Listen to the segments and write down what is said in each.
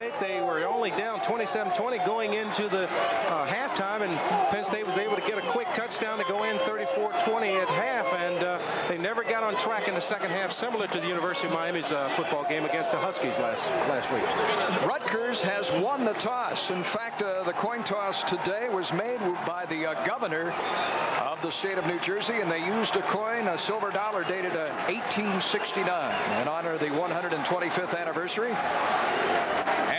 They were only down 27-20 going into the halftime, and Penn State was able to get a quick touchdown to go in 34-20 at half, and they never got on track in the second half, similar to the University of Miami's football game against the Huskies last week. Rutgers has won the toss. In fact, the coin toss today was made by the governor of the state of New Jersey, and they used a coin, a silver dollar dated 1869, in honor of the 125th anniversary.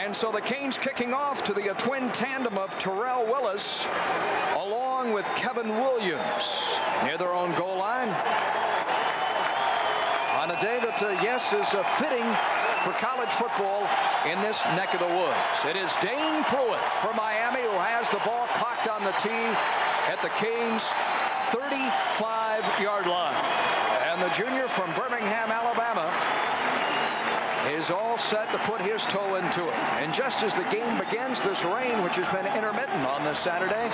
And so the Canes kicking off to the twin tandem of Terrell Willis along with Kevin Williams near their own goal line on a day that, yes, is fitting for college football in this neck of the woods. It is Dane Pruitt for Miami who has the ball cocked on the tee at the Canes' 35-yard line. And the junior from Birmingham, Alabama, is all set to put his toe into it. And just as the game begins, this rain, which has been intermittent on this Saturday,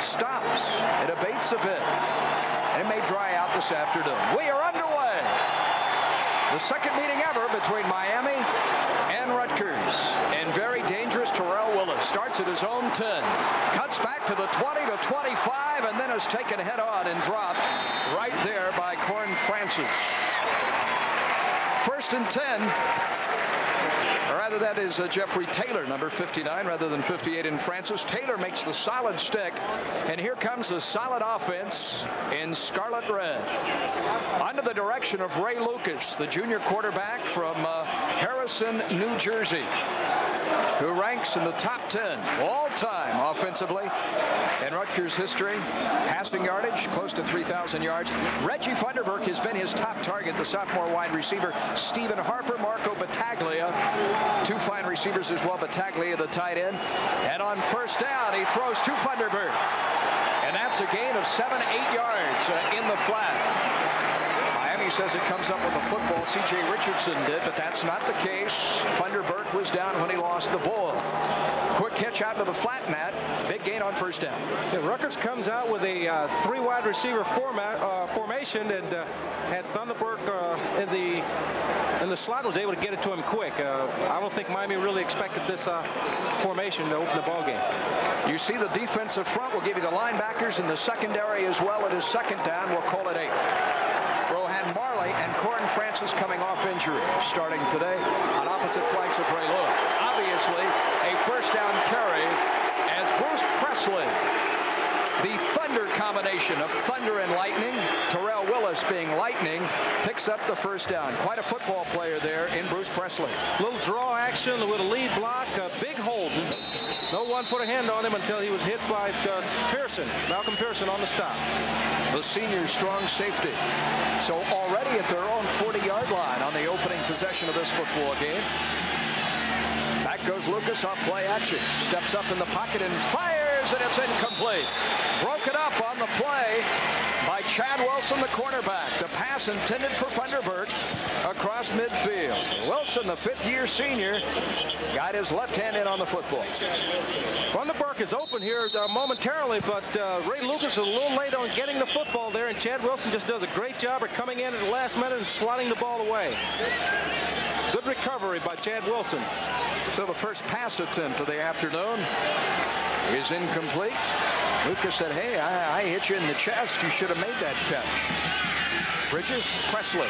stops. It abates a bit. And it may dry out this afternoon. We are underway. The second meeting ever between Miami and Rutgers. And very dangerous Terrell Willis starts at his own 10. Cuts back to the 20 to 25 and then is taken head on and dropped right there by Corn Francis. First and 10. Or rather, that is Jeffrey Taylor, number 59, rather than 58 in Francis. Taylor makes the solid stick, and here comes the solid offense in scarlet red. Under the direction of Ray Lucas, the junior quarterback from Harrison, New Jersey, who ranks in the top 10 all-time offensively in Rutgers history. Passing yardage, close to 3,000 yards. Reggie Funderburk has been his top target, the sophomore wide receiver. Stephen Harper, Marco Battaglia, two fine receivers as well. Battaglia, the tight end. And on first down, he throws to Funderburk. And that's a gain of 7-8 yards in the flat. Miami says it comes up with the football. C.J. Richardson did, but that's not the case. Funderburk was down when he lost the ball. Quick catch out to the flat mat. Big gain on first down. Yeah, Rutgers comes out with a three wide receiver formation, and had Funderburk in the slot, was able to get it to him quick. I don't think Miami really expected this formation to open the ball game. You see the defensive front. We'll give you the linebackers in the secondary as well. It is second down. We'll call it 8. Rohan Marley and Corn Francis coming off injury starting today on opposite flanks of Ray Lewis. Obviously, a first down carry as Bruce Presley, the thunder combination of thunder and lightning, Terrell Willis being lightning, picks up the first down. Quite a football player there in Bruce Presley. Little draw action with a lead block, a big Holden. No one put a hand on him until he was hit by Pearson, Malcolm Pearson on the stop. The senior strong safety. So already at their own 40-yard line on the opening possession of this football game. Back goes Lucas off play action. Steps up in the pocket and fires, and it's incomplete. Broken up on the play by Chad Wilson, the cornerback. The pass intended for Funderburk across midfield. Wilson, the fifth-year senior, got his left hand in on the football. Funderburk is open here momentarily, but Ray Lucas is a little late on getting the football there, and Chad Wilson just does a great job of coming in at the last minute and swatting the ball away. Good recovery by Chad Wilson. So the first pass attempt of the afternoon is incomplete. Lucas said, hey, I hit you in the chest. You should have made that catch. Bridges, Presley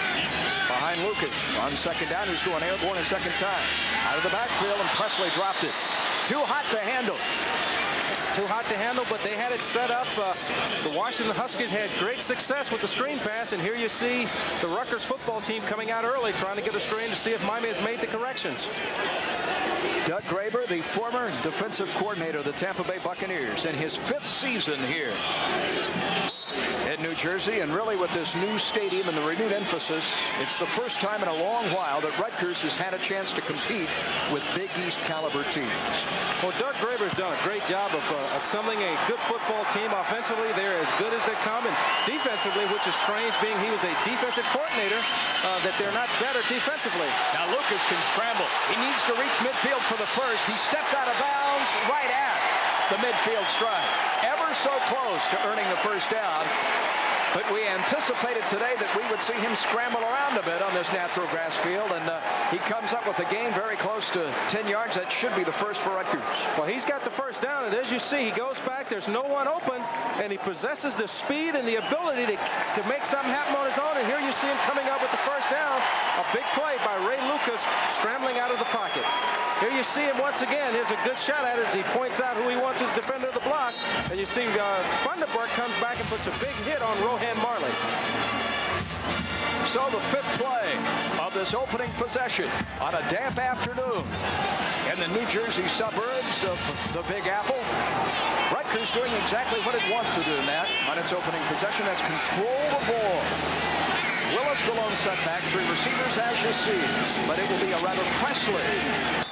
behind Lucas on second down. He's going airborne a second time. Out of the backfield, and Presley dropped it. Too hot to handle. Too hot to handle, but they had it set up. The Washington Huskies had great success with the screen pass, and here you see the Rutgers football team coming out early trying to get a screen to see if Miami has made the corrections. Doug Graber, the former defensive coordinator of the Tampa Bay Buccaneers, in his 5th season here in New Jersey, and really with this new stadium and the renewed emphasis, it's the first time in a long while that Rutgers has had a chance to compete with Big East caliber teams. Well, Doug Graber's done a great job of assembling a good football team. Offensively, they're as good as they come, and defensively, which is strange being he was a defensive coordinator, that they're not better defensively. Now Lucas can scramble. He needs to reach midfield for the first. He stepped out of bounds right at the midfield strike. Ever so close to earning the first down. But we anticipated today that we would see him scramble around a bit on this natural grass field, and he comes up with a gain very close to 10 yards. That should be the first for Rutgers. Well, he's got the first down, and as you see, he goes back. There's no one open, and he possesses the speed and the ability to make something happen on his own. And here you see him coming up with the first down. A big play by Ray Lucas scrambling out of the pocket. Here you see him once again. Here's a good shot at it as he points out who he wants as defender of the block. And you see Thunderberg comes back and puts a big hit on Rohan Marley. So the fifth play of this opening possession on a damp afternoon in the New Jersey suburbs of the Big Apple. Rutgers doing exactly what it wants to do, Nat, on its opening possession. That's control the ball. Willis, the lone setback, 3 receivers, as you see. But it will be a rather Presley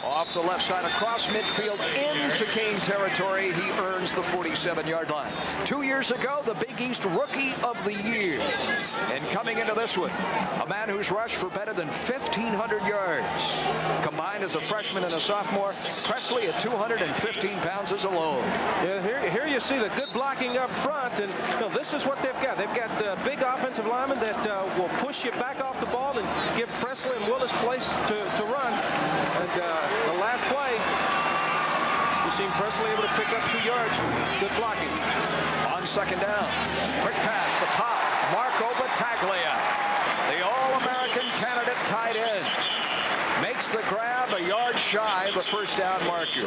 off the left side across midfield into Kane territory. He earns the 47-yard line. 2 years ago, the Big East Rookie of the Year. And coming into this one, a man who's rushed for better than 1,500 yards. Combined as a freshman and a sophomore, Presley at 215 pounds is alone. Yeah, here you see the good blocking up front, and this is what they've got. They've got big offensive linemen that will push you back off the ball and give Presley and Willis place to run. And the last play, you see Presley able to pick up 2 yards. Good blocking. On second down, quick pass, the pop, Marco Battaglia, the All-American candidate tight end, makes the grab a yard shy of the first down marker.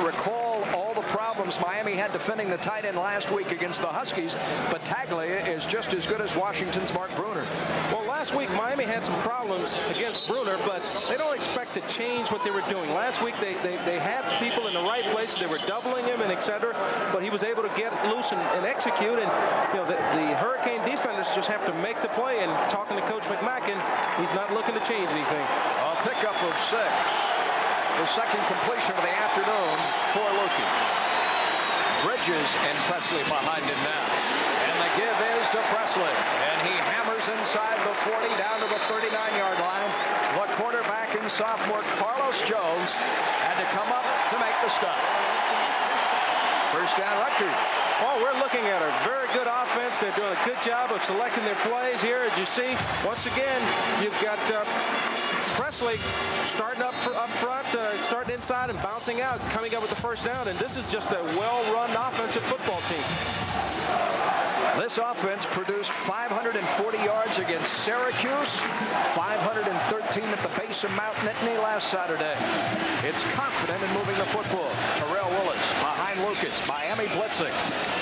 Recall all the problems Miami had defending the tight end last week against the Huskies. Battaglia is just as good as Washington's Mark Bruner. Well, last week Miami had some problems against Bruner, but they don't expect to change what they were doing. Last week they had people in the right places. They were doubling him and etc. But he was able to get loose and execute. And the Hurricane defenders just have to make the play. And talking to Coach McMackin, he's not looking to change anything. A pickup of 6. The second completion of the afternoon for Lukey. Bridges and Presley behind him now. And the give is to Presley. And he hammers inside the 40 down to the 39-yard line. The quarterback and sophomore Carlos Jones had to come up to make the stop. First down, Rutgers. Oh, we're looking at a very good offense. They're doing a good job of selecting their plays here. As you see, once again, you've got Presley starting up front, starting inside and bouncing out, coming up with the first down. And this is just a well-run offensive football team. This offense produced 540 yards against Syracuse, 513 at the base of Mount Nittany last Saturday. It's confident in moving the football. Terrell Willis behind Lucas. Miami blitzing.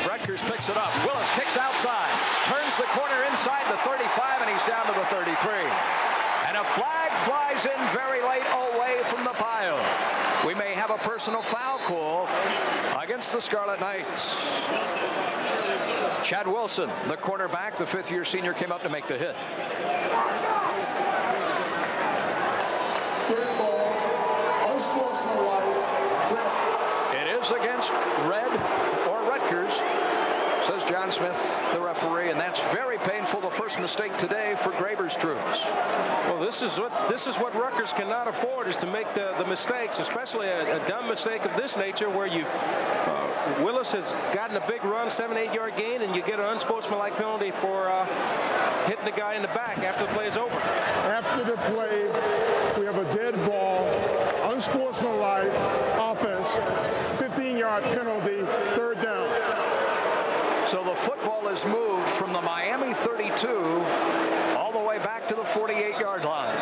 Rutgers picks it up. Willis kicks outside, turns the corner inside the 35, and he's down to the 33. And a flag flies in very late away from the pile. We may have a personal foul call against the Scarlet Knights. Chad Wilson, the quarterback, the 5th-year senior, came up to make the hit. It is against Red or Rutgers, says John Smith, the referee, and that's very painful. The first mistake today for Graber's troops. Well, this is what Rutgers cannot afford, is to make the mistakes, especially a dumb mistake of this nature where you Willis has gotten a big run, 7-8 yard gain, and you get an unsportsmanlike penalty for hitting the guy in the back after the play is over. After the play, we have a dead ball, unsportsmanlike offense, 15-yard penalty, third down. So the football is moved from the Miami 32 all the way back to the 48-yard line.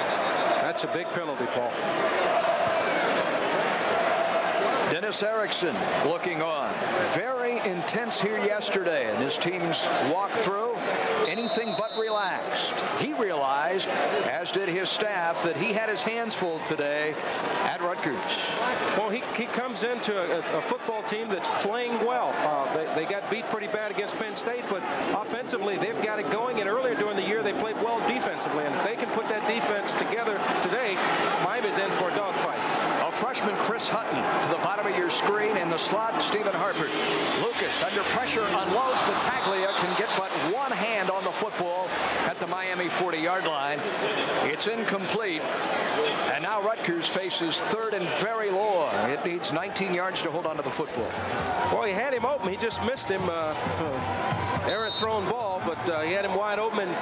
That's a big penalty, Paul. Dennis Erickson looking on. Very intense here yesterday, and his team's walk through anything but relaxed. He realized, as did his staff, that he had his hands full today at Rutgers. Well, he comes into a football team that's playing well. They got beat pretty bad against Penn State, but offensively they've got it going, and earlier during the year they played well defensively, and if they can put that defense together today, Miami's in for a dogfight. Freshman Chris Hutton to the bottom of your screen. In the slot, Stephen Harper. Lucas under pressure unloads. Battaglia can get but one hand on the football at the Miami 40-yard line. It's incomplete. And now Rutgers faces third and very long. It needs 19 yards to hold on to the football. Well, he had him open. He just missed him. Errant thrown ball. ball, but he had him wide open, and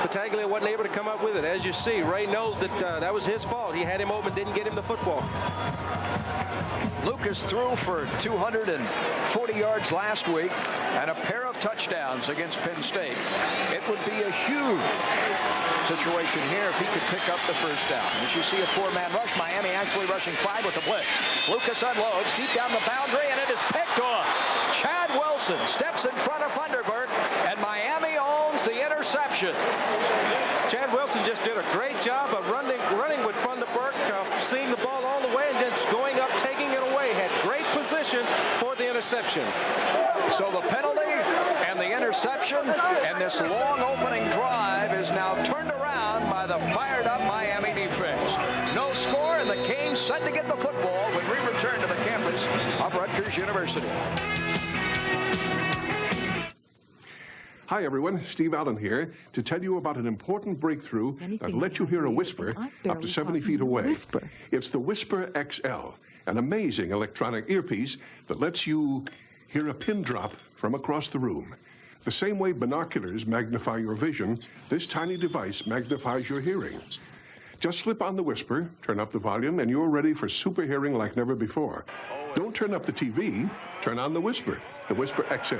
Battaglia wasn't able to come up with it. As you see, Ray knows that that was his fault. He had him open, didn't get him the football. Lucas threw for 240 yards last week and a pair of touchdowns against Penn State. It would be a huge situation here if he could pick up the first down. As you see a four-man rush, Miami actually rushing 5 with the blitz. Lucas unloads deep down the boundary, and it is picked off. Chad Wilson steps in front of Funderburk, and Miami owns the interception. Chad Wilson just did a great job of running with Funderburk, seeing the ball all the way and just going up, taking it away. Had great position for the interception. So the penalty and the interception and this long opening drive is now turned around by the fired-up Miami defense. No score, and the Canes set to get the football when we return to the campus of Rutgers University. Hi, everyone. Steve Allen here to tell you about an important breakthrough that'll let you hear a whisper up to 70 feet away. It's the Whisper XL, an amazing electronic earpiece that lets you hear a pin drop from across the room. The same way binoculars magnify your vision, this tiny device magnifies your hearing. Just slip on the Whisper, turn up the volume, and you're ready for super hearing like never before. Don't turn up the TV, turn on the Whisper XL.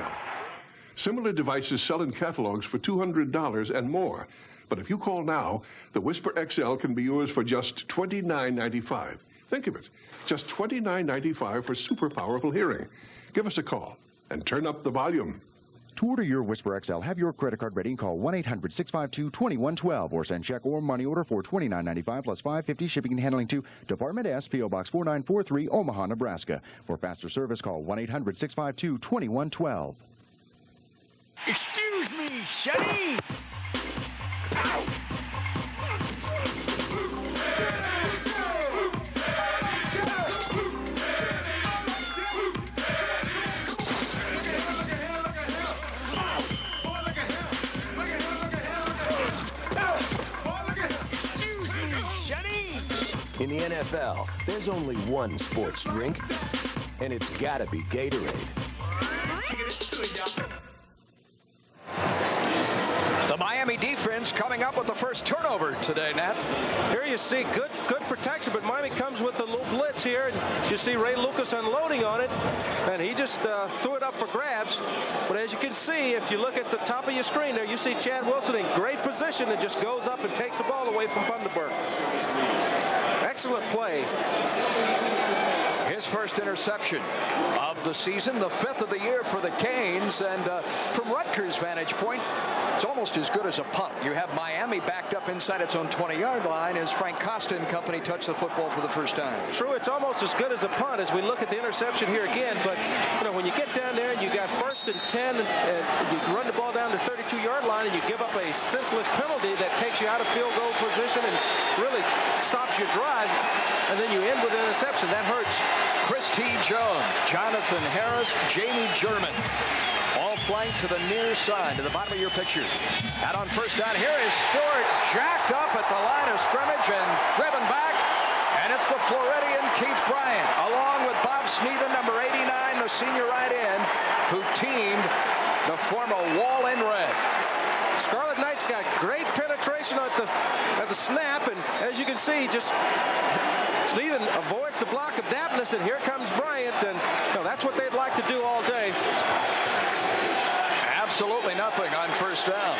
Similar devices sell in catalogs for $200 and more. But if you call now, the Whisper XL can be yours for just $29.95. Think of it, just $29.95 for super powerful hearing. Give us a call and turn up the volume. To order your Whisper XL, have your credit card ready and call 1-800-652-2112 or send check or money order for $29.95 plus $5.50 shipping and handling to Department S, P.O. Box 4943, Omaha, Nebraska. For faster service, call 1-800-652-2112. Excuse me, Shuddy! Ow! In the NFL, there's only one sports drink, and it's gotta be Gatorade. The Miami defense coming up with the first turnover today, Nat. Here you see good protection, but Miami comes with a little blitz here. And you see Ray Lucas unloading on it, and he just threw it up for grabs. But as you can see, if you look at the top of your screen there, you see Chad Wilson in great position and just goes up and takes the ball away from Funderburk. Excellent play. His first interception of the season, the 5th of the year for the Canes, and from Rutgers' vantage point, it's almost as good as a punt. You have Miami backed up inside its own 20-yard line as Frank Costa and company touch the football for the first time. True, it's almost as good as a punt as we look at the interception here again, but you know, when you get down there and you got 1st and 10 and you run the ball down to the 32-yard line and you give up a senseless penalty that takes you out of field goal position and really stops your drive, and then you end with an interception, that hurts. Chris T. Jones, Jonathan Harris, Jamie German, all flanked to the near side, to the bottom of your picture. Out on first down, here is Stewart, jacked up at the line of scrimmage and driven back. And it's the Floridian Keith Bryant, along with Bob Sneathen, number 89, the senior right end, who teamed to form a wall in red. Scarlet Knights got great penetration at the snap, and as you can see, just Sneathen avoids the block of Dapness, and here comes Bryant, and you know, that's what they'd like to do all day. Absolutely nothing on first down.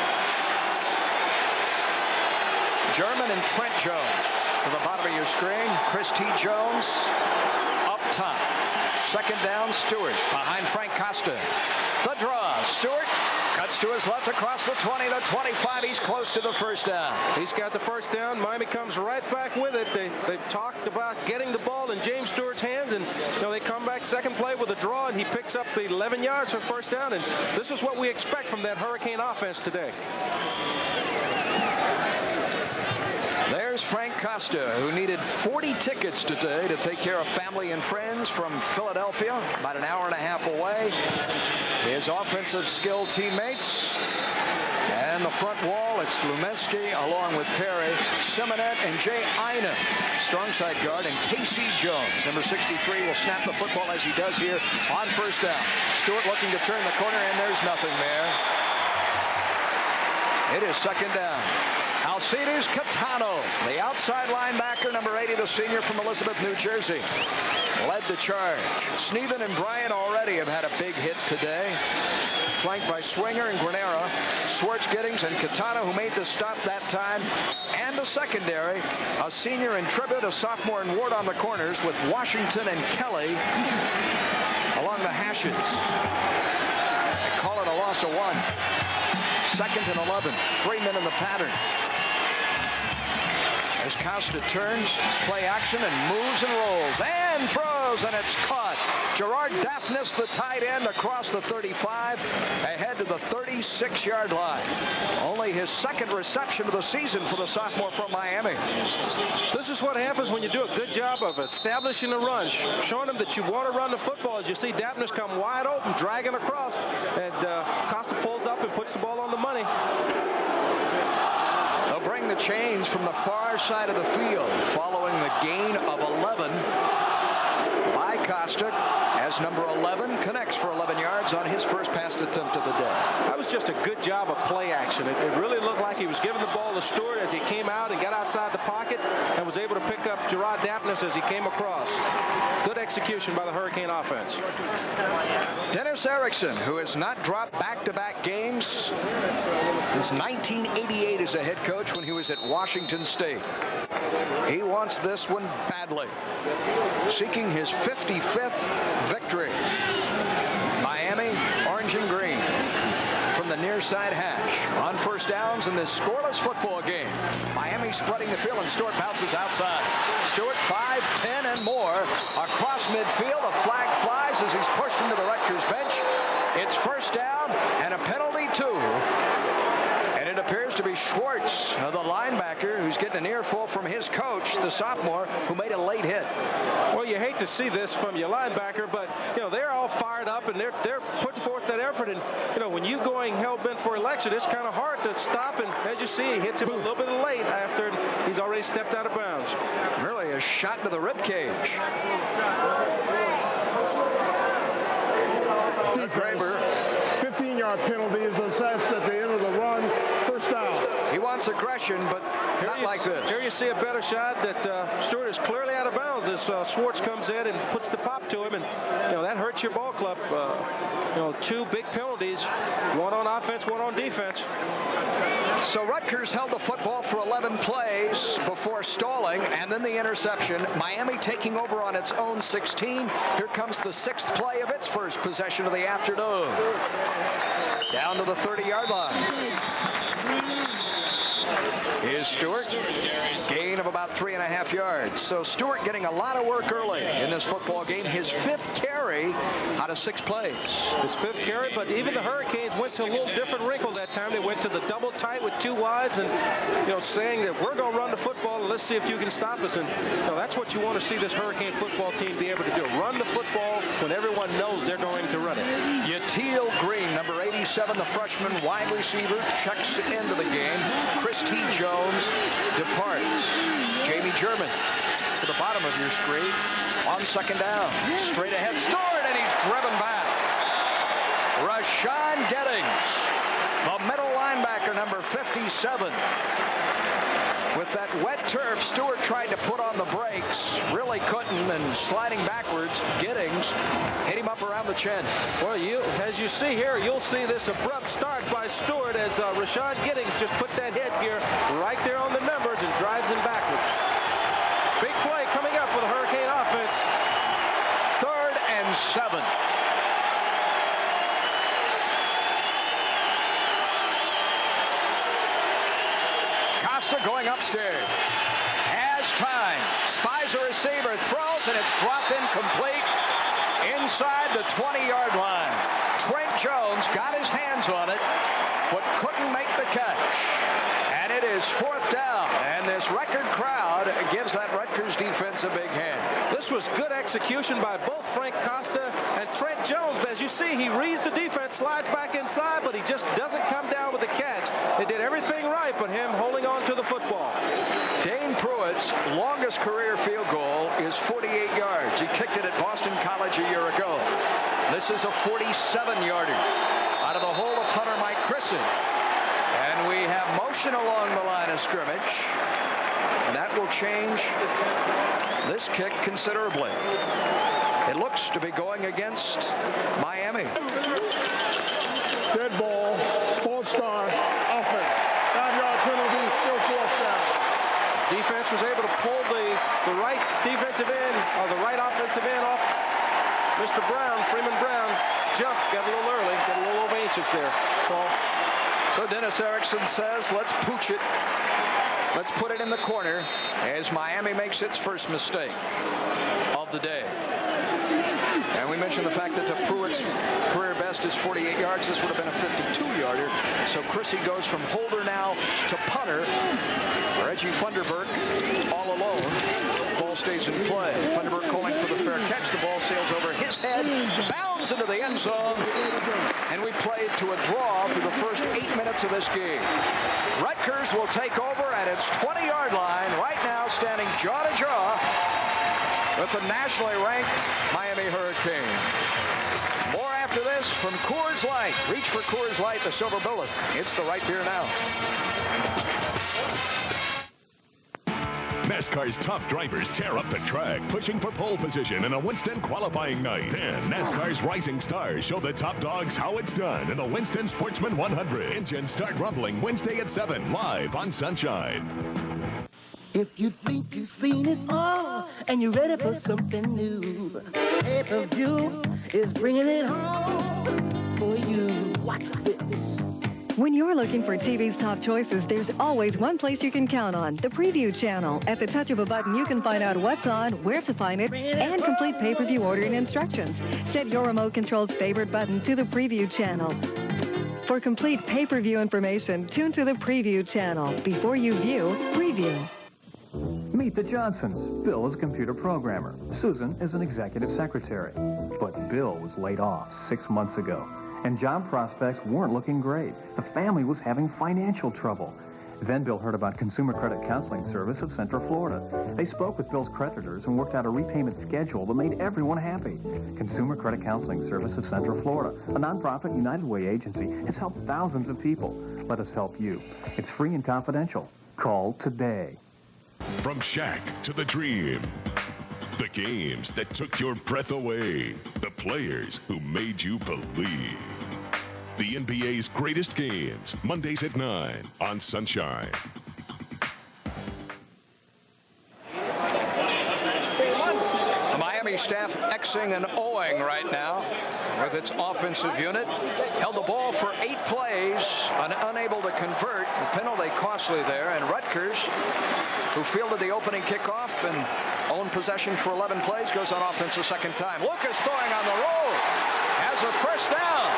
German and Trent Jones to the bottom of your screen. Chris T. Jones up top. Second down, Stewart behind Frank Costa. The draw, Stewart cuts to his left across the 20, the 25. He's close to the first down. He's got the first down. Miami comes right back with it. They've talked about getting the ball in James Stewart's hands, and you know, they come back second play with a draw, and he picks up the 11 yards for first down, and this is what we expect from that Hurricane offense today. There's Frank Costa, who needed 40 tickets today to take care of family and friends from Philadelphia, about an hour and a half away. His offensive skill teammates. And the front wall, it's Lumeski along with Perry, Simonet, and Jay Ina. Strong side guard, and Casey Jones, number 63, will snap the football as he does here on first down. Stewart looking to turn the corner, and there's nothing there. It is second down. Alcides Catano, the outside linebacker, number 80, the senior from Elizabeth, New Jersey, led the charge. Sneven and Bryant already have had a big hit today, flanked by Swinger and Granera, Swartz, Giddings, and Catano, who made the stop that time, and the secondary, a senior in Tribbett, a sophomore in Ward on the corners, with Washington and Kelly along the hashes. They call it a loss of 1. Second and 11. 3 men in the pattern. As Costa turns, play action, and moves and rolls and throws, and it's caught. Gerard Daphnis, the tight end, across the 35, ahead to the 36-yard line. Only his second reception of the season for the sophomore from Miami. This is what happens when you do a good job of establishing a run, showing them that you want to run the football. As you see Daphnis come wide open, dragging across, and Costa pulls up and puts the ball on the money. They'll bring the chains from the far side of the field following the gain of 11 by Costa, as number 11 connects for 11 yards on his first pass attempt of the day. That was just a good job of play action. It really looked like he was giving the ball to Stewart as he came out and got outside the pocket and was able to pick up Gerard Daphnis as he came across. Good execution by the Hurricane offense. Dennis Erickson, who has not dropped back-to-back games since 1988 as a head coach when he was at Washington State. He wants this one badly, seeking his 55th victory. Miami, orange and green, from the near side hash on first downs in this scoreless football game. Miami spreading the field, and Stewart bounces outside. Stewart 5, 10, and more across midfield. A flag flies as he's pushed into the Rutgers bench. It's first down and a penalty too. And it appears to be Schwartz, the linebacker, who's getting an earful from his coach, the sophomore, who made a late hit. Well, you hate to see this from your linebacker, but they're all fired up and they're putting forth that effort. And when you going hell-bent for election, it's kind of hard to stop. And as you see, he hits him a little bit late after he's already stepped out of bounds. Really a shot to the rib cage. Graber, 15-yard penalty is assessed at the end of the run. First down. He wants aggression, but not like this. Here you see a better shot that Stewart is clearly out of bounds as Schwartz comes in and puts the pop to him, and that hurts your ball club. 2 big penalties, one on offense, one on defense. So Rutgers held the football for 11 plays before stalling, and then the interception. Miami taking over on its own 16. Here comes the 6th play of its first possession of the afternoon. Down to the 30-yard line is Stewart. Gain of about 3.5 yards. So Stewart getting a lot of work early in this football game. His 5th carry out of 6 plays. His 5th carry, but even the Hurricanes went to a little different wrinkle that time. They went to the double tight with 2 wides and, saying that we're going to run the football and let's see if you can stop us. And that's what you want to see this Hurricane football team be able to do. Run the football when everyone knows they're going to run it. Yatil Green, number 87, the freshman wide receiver, checks into the game. Chris T. Jones departs. Jamie German to the bottom of your screen on second down. Straight ahead, Stewart, and he's driven back. Rashawn Giddings, the middle linebacker, number 57. With that wet turf, Stewart tried to put on the brakes, really couldn't, and sliding backwards, Giddings hit him up around the chin. Well, as you see here, you'll see this abrupt start by Stewart as Rashawn Giddings just put that headgear right there on the numbers and drives him backwards. Big play coming up for the Hurricane offense. 3rd and 7. Costa going upstairs. Has time. Spies a receiver, throws, and it's dropped incomplete inside the 20-yard line. Trent Jones got his hands on it, but couldn't make the catch. And it is 4th down, and this record crowd gives that Rutgers defense a big hand. This was good execution by both Frank Costa and Trent Jones. As you see, he reads the defense, slides back inside, but he just doesn't come down with the catch. They did everything right, but him holding on to the football. Dane Pruitt's longest career field goal is 48 yards. He kicked it at Boston College a year ago. This is a 47-yarder out of the hole of punter Mike Chrisson. And we have motion along the line of scrimmage. And that will change this kick considerably. It looks to be going against Miami. Dead ball, false start, offense. 5-yard penalty, still fourth down. Defense was able to pull the right defensive end, or the right offensive end off Mr. Brown, Freeman Brown. Jumped, got a little early, got a little over inches there. So Dennis Erickson says, let's pooch it. Let's put it in the corner as Miami makes its first mistake of the day. And we mentioned the fact that Pruitt's career best is 48 yards. This would have been a 52-yarder. So Chrissy goes from holder now to punter. Reggie Funderburk all alone. Ball stays in play. Funderburk calling for the fair catch. The ball sails over his head, bounds into the end zone, and we played to a draw through the first 8 minutes of this game. Rutgers will take over at its 20-yard line, right now standing jaw to jaw with the nationally ranked Miami Hurricanes. More after this from Coors Light. Reach for Coors Light, the silver bullet. It's the right beer now. NASCAR's top drivers tear up the track, pushing for pole position in a Winston qualifying night. Then NASCAR's rising stars show the top dogs how it's done in the Winston Sportsman 100. Engines start rumbling Wednesday at 7, live on Sunshine. If you think you've seen it all and you're ready for something new, pay-per-view is bringing it home for you. Watch this. When you're looking for TV's top choices, there's always one place you can count on, the Preview channel. At the touch of a button, you can find out what's on, where to find it, and complete pay-per-view ordering instructions. Set your remote control's favorite button to the Preview channel. For complete pay-per-view information, tune to the Preview channel. Before you view, preview. Meet the Johnsons. Bill is a computer programmer. Susan is an executive secretary. But Bill was laid off 6 months ago, and job prospects weren't looking great. The family was having financial trouble. Then Bill heard about Consumer Credit Counseling Service of Central Florida. They spoke with Bill's creditors and worked out a repayment schedule that made everyone happy. Consumer Credit Counseling Service of Central Florida, a nonprofit United Way agency, has helped thousands of people. Let us help you. It's free and confidential. Call today. From Shaq to the Dream. The games that took your breath away. The players who made you believe. The NBA's greatest games, Mondays at 9 on Sunshine. The Miami staff Xing and Oing right now with its offensive unit. Held the ball for 8 plays and unable to convert. The penalty costly there. And Rutgers, who fielded the opening kickoff and owned possession for 11 plays, goes on offense a second time. Lucas throwing on the roll. Has a first down.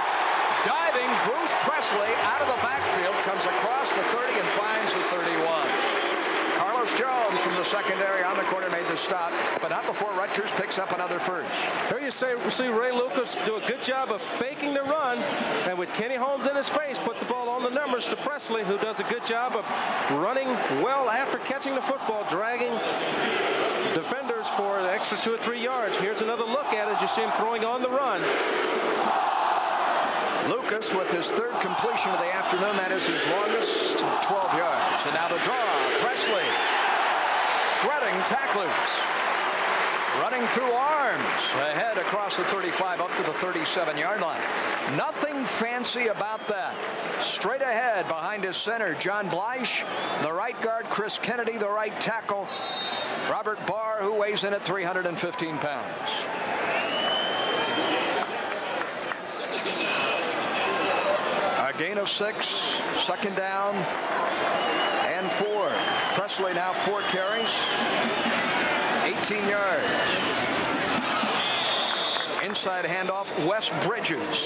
Diving, Bruce Presley out of the backfield, comes across the 30 and finds the 31. Carlos Jones from the secondary on the corner made the stop, but not before Rutgers picks up another first. Here you see Ray Lucas do a good job of faking the run, and with Kenny Holmes in his face, put the ball on the numbers to Presley, who does a good job of running well after catching the football, dragging defenders for an extra 2 or 3 yards. Here's another look at it as you see him throwing on the run. Lucas with his 3rd completion of the afternoon. That is his longest, 12 yards. And now the draw. Presley shredding tacklers. Running through arms. Ahead across the 35 up to the 37-yard line. Nothing fancy about that. Straight ahead behind his center, John Bleish. The right guard, Chris Kennedy. The right tackle, Robert Barr, who weighs in at 315 pounds. A gain of 6, second down and 4. Presley now 4 carries, 18 yards. Inside handoff, Wes Bridges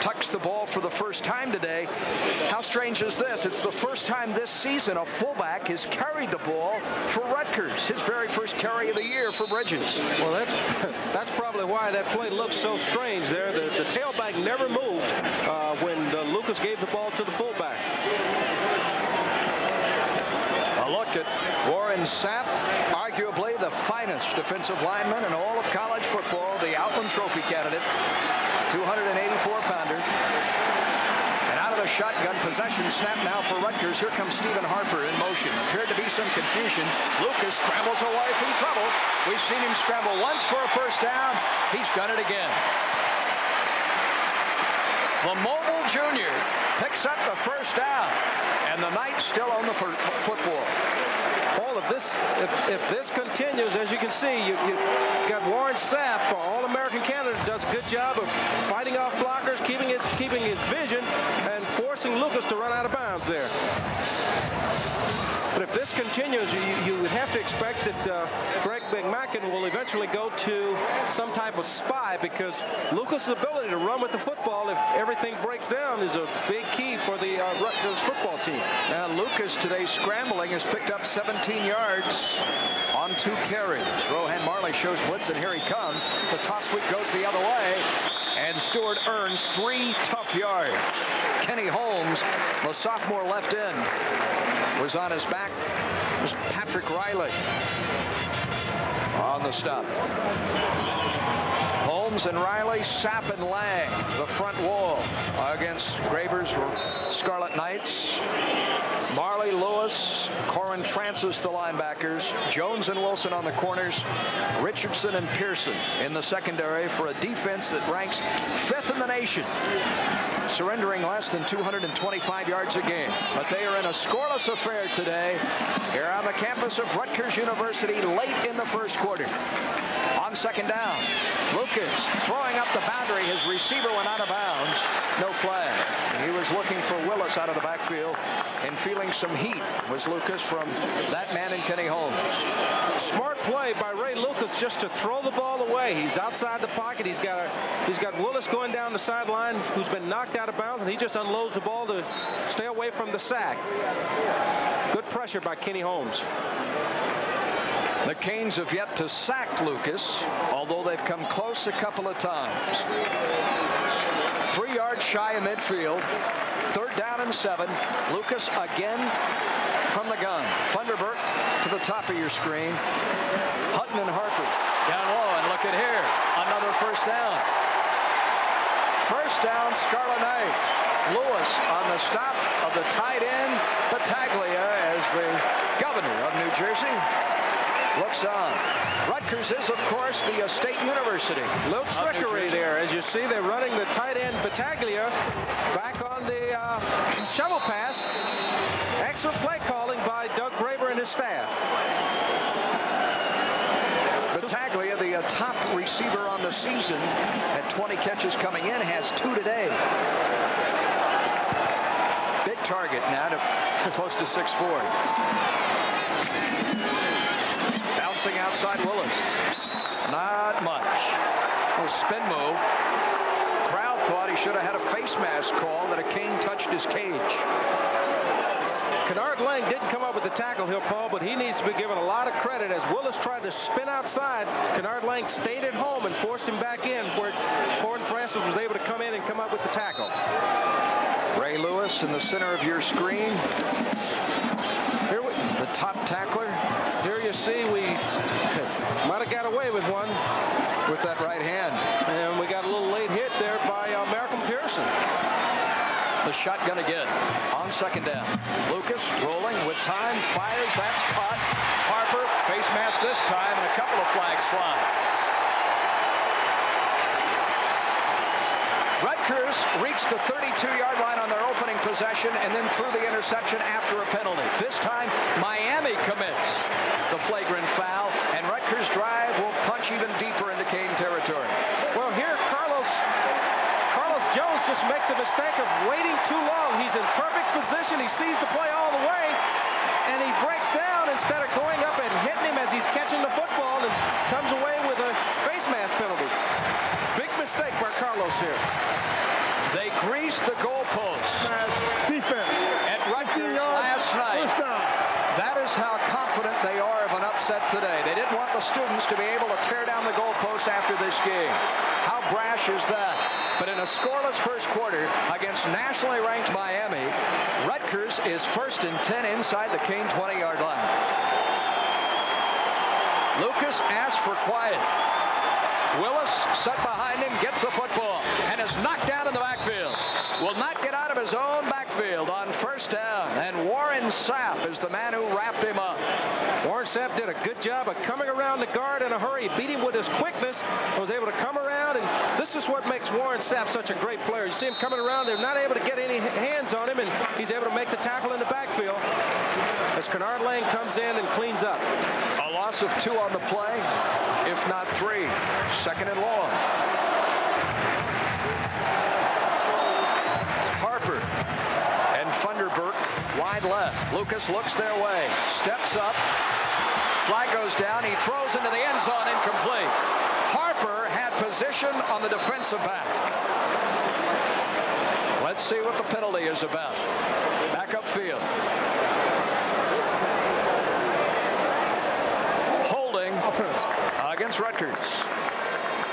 tucks the ball for the first time today. How strange is this? It's the first time this season a fullback has carried the ball for Rutgers. His very first carry of the year for Bridges. Well, that's probably why that play looks so strange there. The tailback never moved when Lucas gave the ball to the fullback. A look at Warren Sapp, arguably the finest defensive lineman in all of college football, the Outland Trophy candidate, 284-pounder. And out out of the shotgun. Possession snap now for Rutgers. Here comes Stephen Harper in motion. Appeared to be some confusion. Lucas scrambles away from trouble. We've seen him scramble once for a first down. He's done it again. The mobile junior picks up the first down, and the Knights still own the football. Paul, if this continues, as you can see, you got Warren Sapp, All-American candidate, does a good job of fighting off blockers, keeping his vision, and forcing Lucas to run out of bounds there. But if this continues, you would have to expect that Greg McMacken will eventually go to some type of spy, because Lucas' ability to run with the football, if everything breaks down, is a big key for the Rutgers football team. Now Lucas today scrambling has picked up 17 yards on 2 carries. Rohan Marley shows blitz, and here he comes. The toss sweep goes the other way, and Stewart earns 3 tough yards. Kenny Holmes, the sophomore left end, was on his back. It was Patrick Riley on the stop. Holmes and Riley, Sapp and Lang, the front wall against Graber's Scarlet Knights. Marley, Lewis, Corin Francis, the linebackers. Jones and Wilson on the corners. Richardson and Pearson in the secondary for a defense that ranks 5th in the nation, surrendering less than 225 yards a game. But they are in a scoreless affair today here on the campus of Rutgers University late in the first quarter. On second down, Lucas throwing up the boundary. His receiver went out of bounds. No flag. He was looking for Willis out of the backfield, and feeling some heat was Lucas from that man in Kenny Holmes. Smart play by Ray Lucas just to throw the ball away. He's outside the pocket. He's got Willis going down the sideline, who's been knocked out of bounds, and he just unloads the ball to stay away from the sack. Good pressure by Kenny Holmes. The Canes have yet to sack Lucas, although they've come close a couple of times. 3 yards shy of midfield. 3rd down and 7. Lucas again from the gun. Thunderbird to the top of your screen. Hutton and Harper down low, and look at here, another first down. First down, Scarlet Knights. Lewis on the stop of the tight end, Battaglia, as the governor of New Jersey looks on. Rutgers is, of course, the state university. Little trickery there. As you see, they're running the tight end Battaglia back on the shovel pass. Excellent play calling by Doug Graber and his staff. Battaglia, the top receiver on the season at 20 catches coming in, has 2 today. Big target now to close to 6'4". Bouncing outside Willis. Not much. A spin move. Crowd thought he should have had a face mask call, that a cane touched his cage. Kenard Lang didn't come up with the tackle here, Paul, but he needs to be given a lot of credit. As Willis tried to spin outside, Kenard Lang stayed at home and forced him back in, where Corin Francis was able to come in and come up with the tackle. Ray Lewis in the center of your screen. Here the top tackler. Here you see we might have got away with one with that right hand. And we got a little late hit there by Malcolm Pearson. The shotgun again on second down. Lucas rolling with time, fires, that's caught. Harper, face mask this time, and a couple of flags fly. Rutgers reached the 32-yard line on their opening possession and then threw the interception after a penalty. This time, Miami commits the flagrant foul, and Rutgers' drive will punch even deeper into Cane territory. Well, here Carlos Jones just makes the mistake of waiting too long. He's in perfect position. He sees the play all the way, and he breaks down instead of going up and hitting him as he's catching the football, and comes away with a face mask penalty. Big mistake by Carlos here. They greased the goalpost. Defense. At Rutgers last night. That is how confident they are of an upset today. They didn't want the students to be able to tear down the goalposts after this game. How brash is that? But in a scoreless first quarter against nationally ranked Miami, Rutgers is 1st and 10 inside the Cane 20-yard line. Lucas asked for quiet. Willis set behind him, gets the football, and is knocked down in the backfield. Will not get out of his own backfield on first down. And Warren Sapp is the man who wrapped him up. Warren Sapp did a good job of coming around the guard in a hurry. He beat him with his quickness. Was able to come around, and this is what makes Warren Sapp such a great player. You see him coming around. They're not able to get any hands on him, and he's able to make the tackle in the backfield as Kenard Lane comes in and cleans up. A loss of 2 on the play, if not 3. Second and long. Harper and Funderburk wide left. Lucas looks their way, steps up, flag goes down, he throws into the end zone, incomplete. Harper had position on the defensive back. Let's see what the penalty is about. Back upfield. Holding against Rutgers.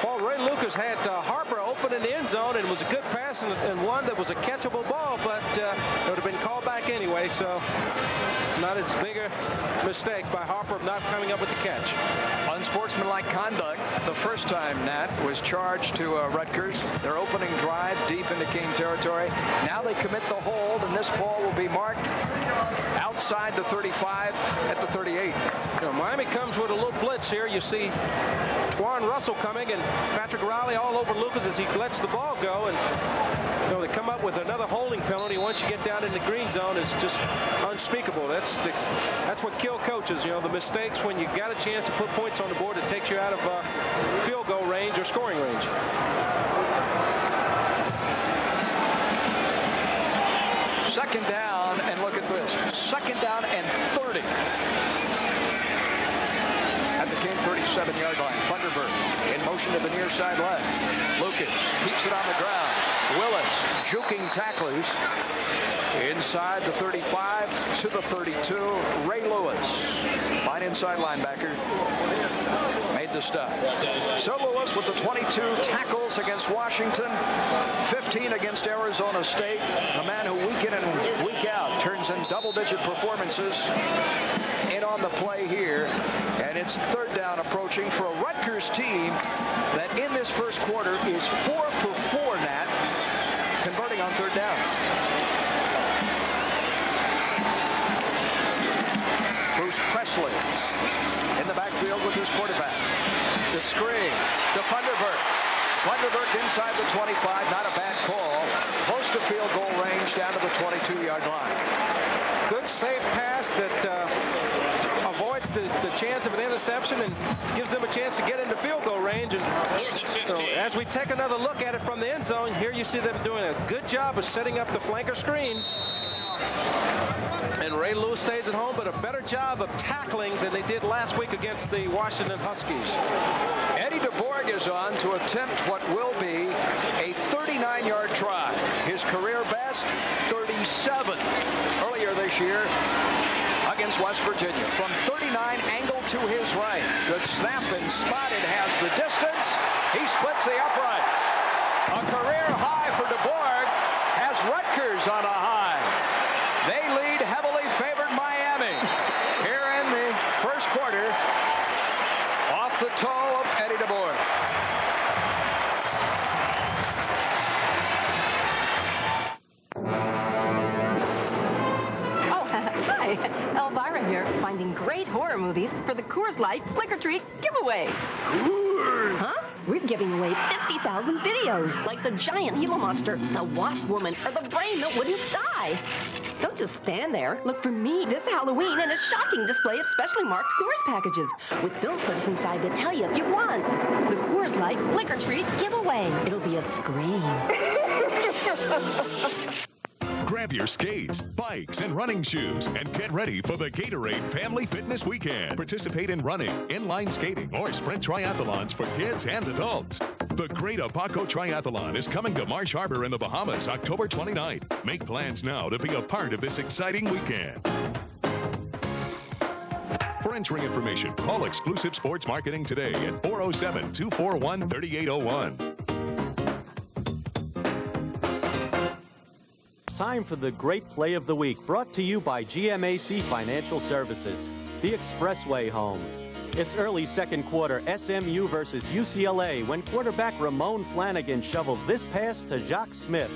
Well, Ray Lucas had Harper open in the end zone, and it was a good pass and one that was a catchable ball, but it would have been called back anyway, so it's not as big a mistake by Harper of not coming up with the catch. Unsportsmanlike conduct the first time Nat was charged to Rutgers. Their opening drive deep into King territory. Now they commit the hold, and this ball will be marked outside the 35 at the 38. You know, Miami comes with a little blitz here. You see Twan Russell coming, and Patrick Riley all over Lucas as he lets the ball go, and you know, they come up with another holding penalty once you get down in the green zone. It's just unspeakable. That's what kills coaches, you know, the mistakes when you got a chance to put points on the board that takes you out of field goal range or scoring range. Second down, and look at this. Second down and 30. At the King 37-yard line. Funderburk in motion to the near side left. Lucas keeps it on the ground. Willis juking tacklers inside the 35 to the 32. Ray Lewis, fine inside linebacker, made the stop. So Lewis with the 22 tackles against Washington, 15 against Arizona State. A man who week in and week out turns in double-digit performances. In on the play here, and it's third down approaching for a Rutgers team that in this first quarter is 4 for 4, Nat, converting on third down. Bruce Presley in the backfield with his quarterback. The screen to Funderburk. Funderburk inside the 25, not a bad call. Close to field goal range down to the 22-yard line. Good safe pass that avoids the chance of an interception and gives them a chance to get into field goal range. And so as we take another look at it from the end zone, here you see them doing a good job of setting up the flanker screen. And Ray Lewis stays at home, but a better job of tackling than they did last week against the Washington Huskies. Eddie DeBorg is on to attempt what will be a 39-yard try. His career best, 37 earlier this year against West Virginia. From 39, angle to his right. Good snap and spotted, has the distance. He splits the upright. A career high for DeBorg has Rutgers on a high. They lead heavily favored Miami here in the first quarter off the toe of Eddie DeBorg. Elvira here, finding great horror movies for the Coors Light Flick or Treat giveaway. Coors! Huh? We're giving away 50,000 videos, like the giant Gila monster, the wasp woman, or the brain that wouldn't die. Don't just stand there. Look for me this Halloween in a shocking display of specially marked Coors packages with film clips inside that tell you if you won. The Coors Light Flick or Treat giveaway. It'll be a scream. Grab your skates, bikes, and running shoes and get ready for the Gatorade Family Fitness Weekend. Participate in running, inline skating, or sprint triathlons for kids and adults. The Great Abaco Triathlon is coming to Marsh Harbor in the Bahamas October 29th. Make plans now to be a part of this exciting weekend. For entry information, call Exclusive Sports Marketing today at 407-241-3801. Time for the Great Play of the Week, brought to you by GMAC Financial Services, the Expressway Homes, It's early second quarter, SMU versus UCLA, when quarterback Ramon Flanagan shovels this pass to Jacques Smith.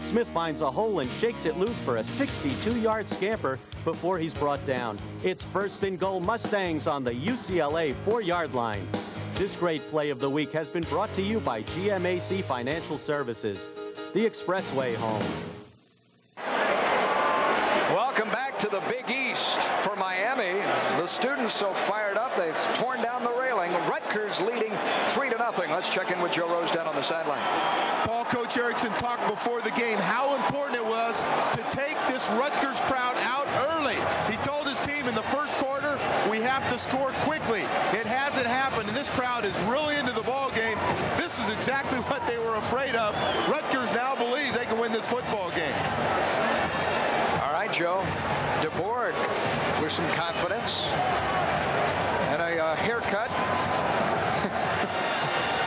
Smith finds a hole and shakes it loose for a 62-yard scamper before he's brought down. It's first and goal Mustangs on the UCLA 4-yard line. This great play of the week has been brought to you by GMAC Financial Services, the expressway home. Welcome back to the Big East for Miami. The students so fired up, they've torn down the railing. Rutgers leading 3-0. Let's check in with Joe Rose down on the sideline. Paul, Coach Erickson talked before the game how important it was to take this Rutgers crowd out early. He told his team in the first quarter, we have to score quickly. It hasn't happened, and this crowd is really into the ball game. This is exactly what they were afraid of. Rutgers now believes they can win this football game. All right, Joe. DeBoard with some confidence and a haircut.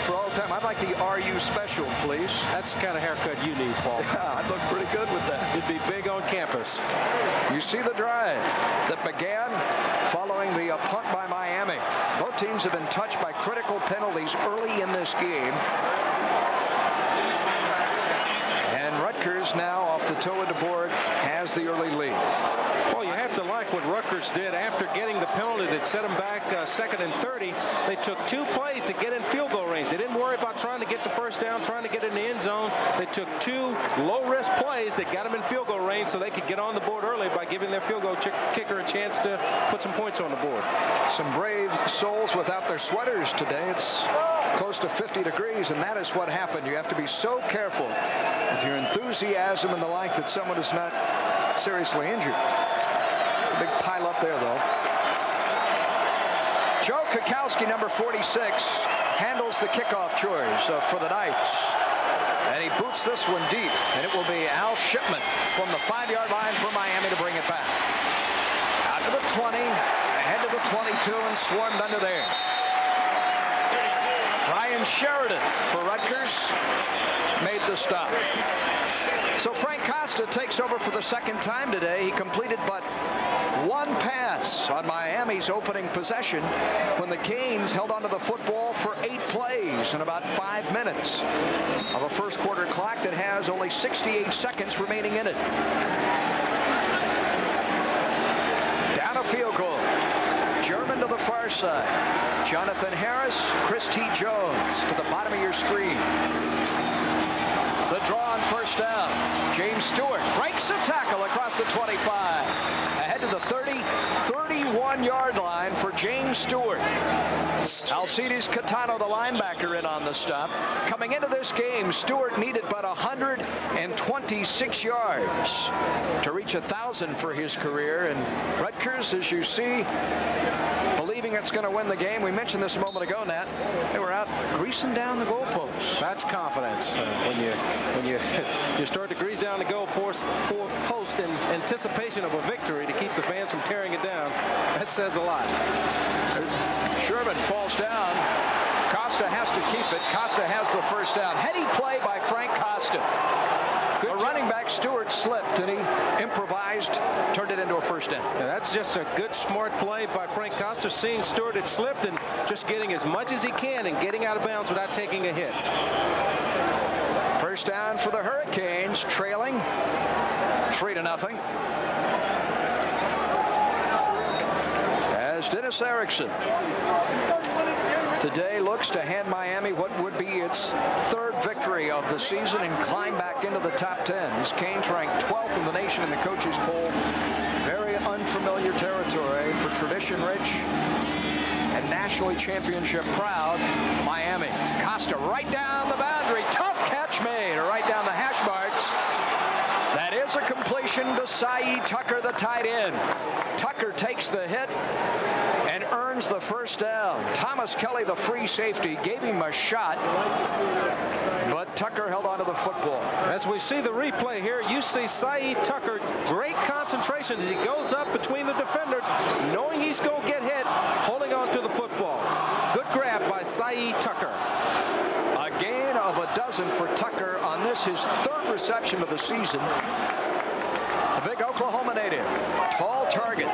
For all time, I'd like the RU special, please. That's the kind of haircut you need, Paul. Yeah, I'd look pretty good with that. You'd be big on campus. You see the drive that began following the punt by Miami. Both teams have been touched by critical penalties early in this game. And Rutgers now off the toe of DeBoard has the early lead. Well, you have to like what Rutgers did after getting the penalty that set them back 2nd and 30. They took 2 plays to get in field goal range. They didn't worry about trying to get the first down, trying to get in the end zone. They took 2 low-risk plays that got them in field goal range so they could get on the board early by giving their field goal kicker a chance to put some points on the board. Some brave souls without their sweaters today. It's close to 50 degrees, and that is what happened. You have to be so careful with your enthusiasm and the like that someone is not seriously injured. Big pile up there, though. Joe Kukowski, number 46, handles the kickoff chores for the Knights. And he boots this one deep, and it will be Al Shipman from the 5-yard line for Miami to bring it back. Out to the 20, ahead to the 22, and swarmed under there. Ryan Sheridan for Rutgers made the stop. So Frank Costa takes over for the second time today. He completed but 1 pass on Miami's opening possession when the Canes held onto the football for 8 plays in about 5 minutes of a first quarter clock that has only 68 seconds remaining in it. Down a field goal. German to the far side. Jonathan Harris, Chris T. Jones to the bottom of your screen. The draw on first down. James Stewart breaks a tackle across the 25. Ahead to the 31-yard line for James Stewart. Alcides Catano, the linebacker, in on the stop. Coming into this game, Stewart needed but 126 yards to reach 1,000 for his career. And Rutgers, as you see, believing it's going to win the game. We mentioned this a moment ago, Nat. They were out greasing down the goalposts. That's confidence. When you start to grease down the goalpost in anticipation of a victory to keep the fans from tearing it down, that says a lot. Sherman falls down. Costa has to keep it. Costa has the first down. Heady play by Frank Costa. A running back, Stewart, slipped, and he improvised, turned it into a first down. Yeah, that's just a good, smart play by Frank Costa, seeing Stewart had slipped and just getting as much as he can and getting out of bounds without taking a hit. First down for the Hurricanes, trailing 3-0. As Dennis Erickson today looks to hand Miami what would be its 3rd victory of the season and climb back into the top 10. His Canes ranked 12th in the nation in the coaches poll. Very unfamiliar territory for tradition-rich and nationally championship proud Miami. Costa right down the boundary. Tough catch made right down the hash marks. That is a completion to Saeed Tucker, the tight end. Tucker takes the hit and earns the first down. Thomas Kelly, the free safety, gave him a shot, but Tucker held onto the football. As we see the replay here, you see Saeed Tucker, great concentration as he goes up between the defenders, knowing he's going to get hit, holding on to the football. Good grab by Saeed Tucker. A gain of 12 for Tucker on this, his 3rd reception of the season. The big Oklahoma native, tall target,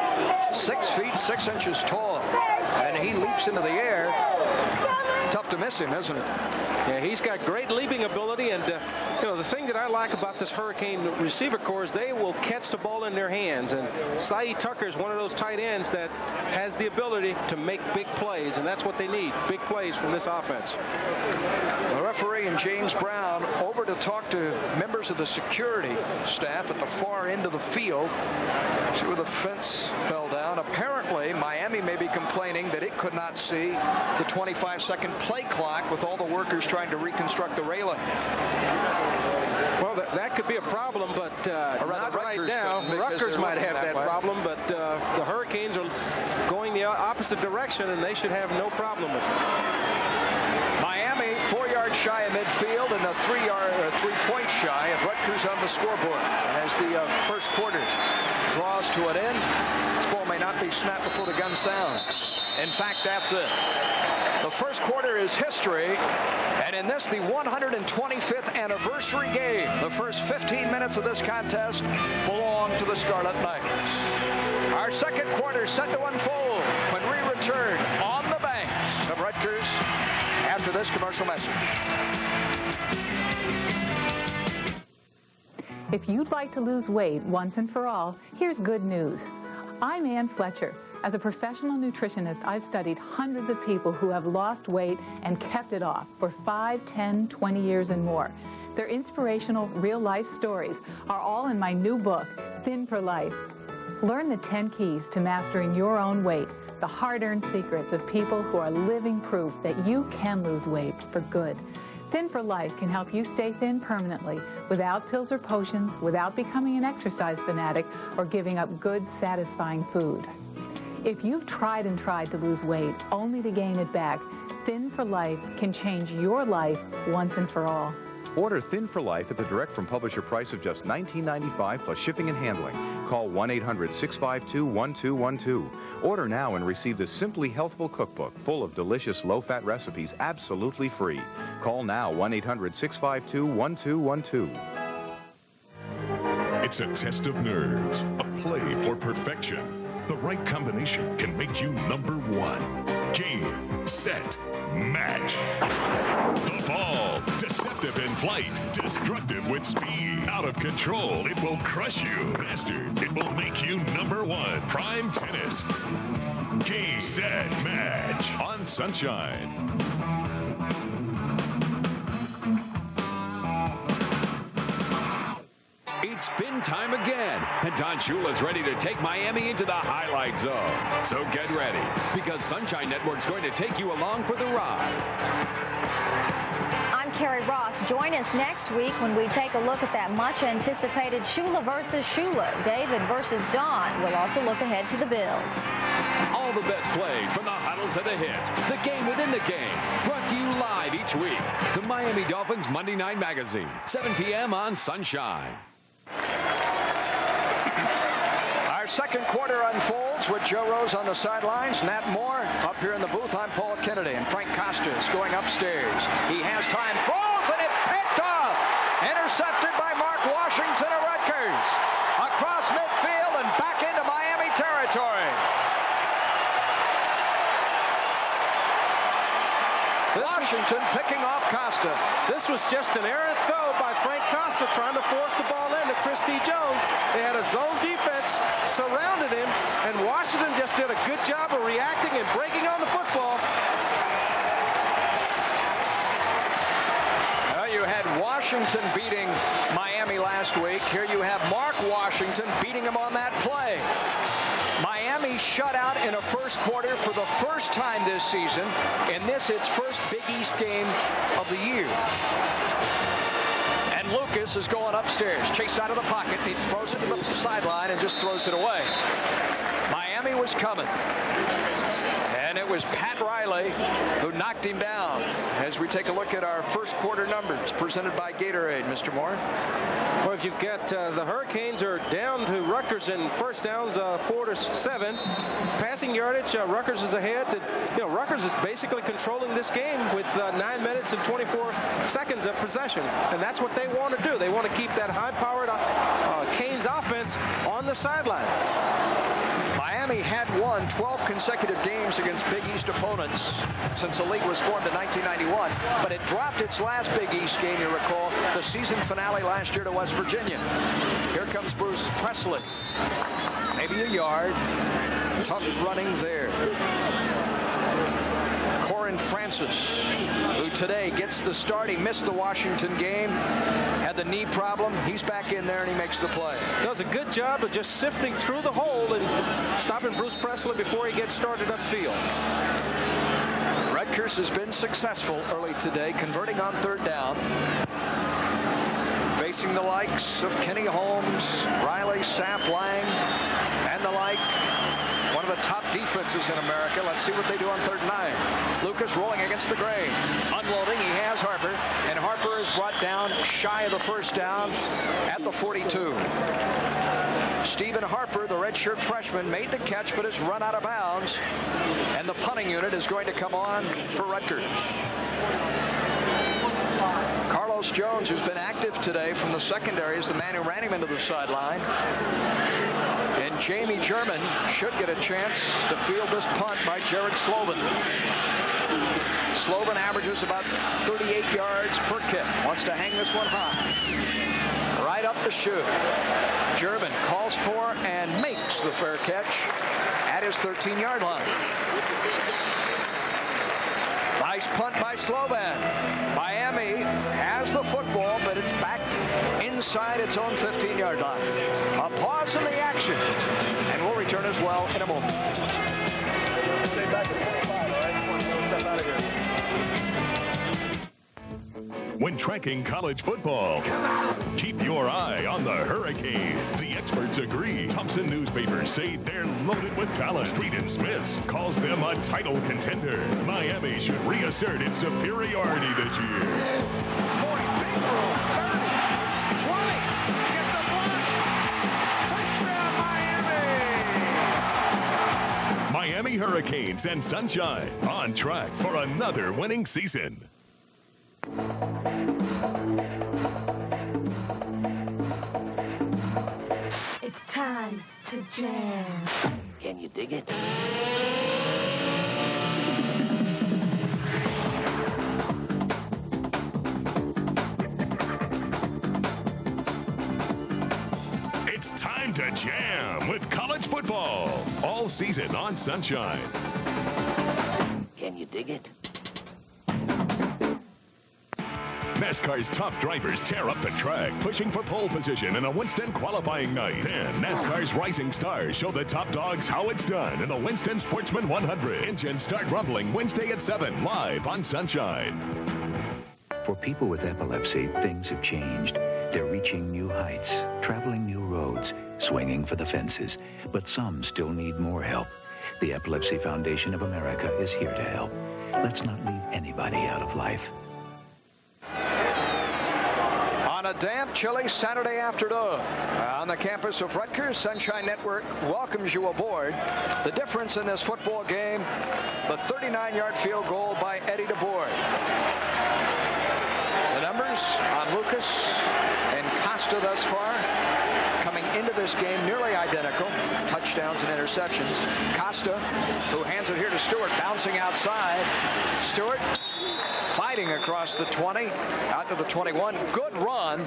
6 feet 6 inches tall. And he leaps into the air. Tough to miss him, isn't it? Yeah, he's got great leaping ability, and you know, the thing that I like about this Hurricane receiver corps is they will catch the ball in their hands, and Saeed Tucker is one of those tight ends that has the ability to make big plays, and that's what they need, big plays from this offense. The referee and James Brown over to talk to members of the security staff at the far end of the field. See where the fence fell down. Apparently, Miami may be complaining that it could not see the 25-second play clock with all the workers trying to reconstruct the railing. Well, that could be a problem, but not right now. Rutgers might have that problem, but the Hurricanes are going the opposite direction, and they should have no problem with it. Miami 4 yards shy of midfield and a 3-point shy of Rutgers on the scoreboard as the first quarter draws to an end. This ball may not be snapped before the gun sounds. In fact, that's it. The first quarter is history, and in this, the 125th anniversary game, the first 15 minutes of this contest belong to the Scarlet Knights. Our second quarter set to unfold when we return on the banks of Rutgers after this commercial message. If you'd like to lose weight once and for all, here's good news. I'm Ann Fletcher. As a professional nutritionist, I've studied hundreds of people who have lost weight and kept it off for 5, 10, 20 years and more. Their inspirational real-life stories are all in my new book, Thin for Life. Learn the 10 keys to mastering your own weight, the hard-earned secrets of people who are living proof that you can lose weight for good. Thin for Life can help you stay thin permanently, without pills or potions, without becoming an exercise fanatic, or giving up good, satisfying food. If you've tried and tried to lose weight only to gain it back, Thin for Life can change your life once and for all. Order Thin for Life at the direct from publisher price of just $19.95 plus shipping and handling. Call 1-800-652-1212. Order now and receive the Simply Healthful Cookbook full of delicious low-fat recipes absolutely free. Call now 1-800-652-1212. It's a test of nerves, a play for perfection. The right combination can make you #1. Game, set, match. The ball, deceptive in flight, destructive with speed. Out of control, it will crush you. Faster, it will make you #1. Prime Tennis. Game, set, match on Sunshine. It's spin time again, and Don Shula's ready to take Miami into the highlight zone. So get ready, because Sunshine Network's going to take you along for the ride. I'm Carrie Ross. Join us next week when we take a look at that much-anticipated Shula versus Shula, David versus Don. We'll also look ahead to the Bills. All the best plays from the huddle to the hits, the game within the game, brought to you live each week. The Miami Dolphins Monday Night Magazine, 7 p.m. on Sunshine. Our second quarter unfolds with Joe Rose on the sidelines, Nat Moore up here in the booth. I'm Paul Kennedy, and Frank Costa is going upstairs. He has time, throws, and it's picked off. Intercepted by Mark Washington of Rutgers. Across midfield and back into Miami territory. Washington picking off Costa. This was just an errant throw by Frank Costa trying to force the ball into Christy Jones. They had a zone defense, surrounded him, and Washington just did a good job of reacting and breaking on the football. Well, you had Washington beating Miami last week. Here you have Mark Washington beating him on that play. Miami shut out in a first quarter for the first time this season, and this its first Big East game of the year. And Lucas is going upstairs, chased out of the pocket. He throws it to the sideline and just throws it away. Miami was coming. And it was Pat Riley who knocked him down. As we take a look at our first quarter numbers presented by Gatorade, Mr. Moore. Well, if you've got the Hurricanes are down to Rutgers in first downs 4-7. Passing yardage, Rutgers is ahead. Rutgers is basically controlling this game with 9 minutes and 24 seconds of possession. And that's what they want to do. They want to keep that high-powered Canes offense on the sideline. Miami Miami had won 12 consecutive games against Big East opponents since the league was formed in 1991, but it dropped its last Big East game, you recall, the season finale last year to West Virginia. Here comes Bruce Presley. Maybe a yard. Tough running there. Corin Francis, who today gets the start. He missed the Washington game, had the knee problem. He's back in there, and he makes the play. Does a good job of just sifting through the hole and stopping Bruce Presley before he gets started upfield. Rutgers has been successful early today, converting on third down. Facing the likes of Kenny Holmes, Riley, Sapp, Lang, and the like. One of the top defenses in America. Let's see what they do on 3rd and 9. Lucas rolling against the grain. Unloading, he has Harper, and Harper is brought down shy of the first down at the 42. Stephen Harper, the redshirt freshman, made the catch, but is run out of bounds. And the punting unit is going to come on for Rutgers. Carlos Jones, who's been active today from the secondary, is the man who ran him into the sideline. And Jamie German should get a chance to field this punt by Jared Sloven. Sloven averages about 38 yards per kick. Wants to hang this one high. Right up the chute. German calls for and makes the fair catch at his 13-yard line. Nice punt by Slovan. Miami has the football, but it's back inside its own 15-yard line. A pause in the action, and we'll return as well in a moment. Stay back at 45, all right? Step out of here. When tracking college football, keep your eye on the Hurricanes. The experts agree. Thompson newspapers say they're loaded with talent. Street and Smiths calls them a title contender. Miami should reassert its superiority this year. Miami Hurricanes and Sunshine on track for another winning season. It's time to jam. Can you dig it? It's time to jam with college football all season on Sunshine. Can you dig it? NASCAR's top drivers tear up the track, pushing for pole position in a Winston qualifying night. Then, NASCAR's rising stars show the top dogs how it's done in the Winston Sportsman 100. Engines start rumbling Wednesday at 7, live on Sunshine. For people with epilepsy, things have changed. They're reaching new heights, traveling new roads, swinging for the fences. But some still need more help. The Epilepsy Foundation of America is here to help. Let's not leave anybody out of life. On a damp, chilly Saturday afternoon on the campus of Rutgers, Sunshine Network welcomes you aboard. The difference in this football game, the 39-yard field goal by Eddie DeBoer. The numbers on Lucas and Costa thus far coming into this game nearly identical. Touchdowns and interceptions. Costa, who hands it here to Stewart, bouncing outside. Stewart fighting across the 20, out to the 21. Good run.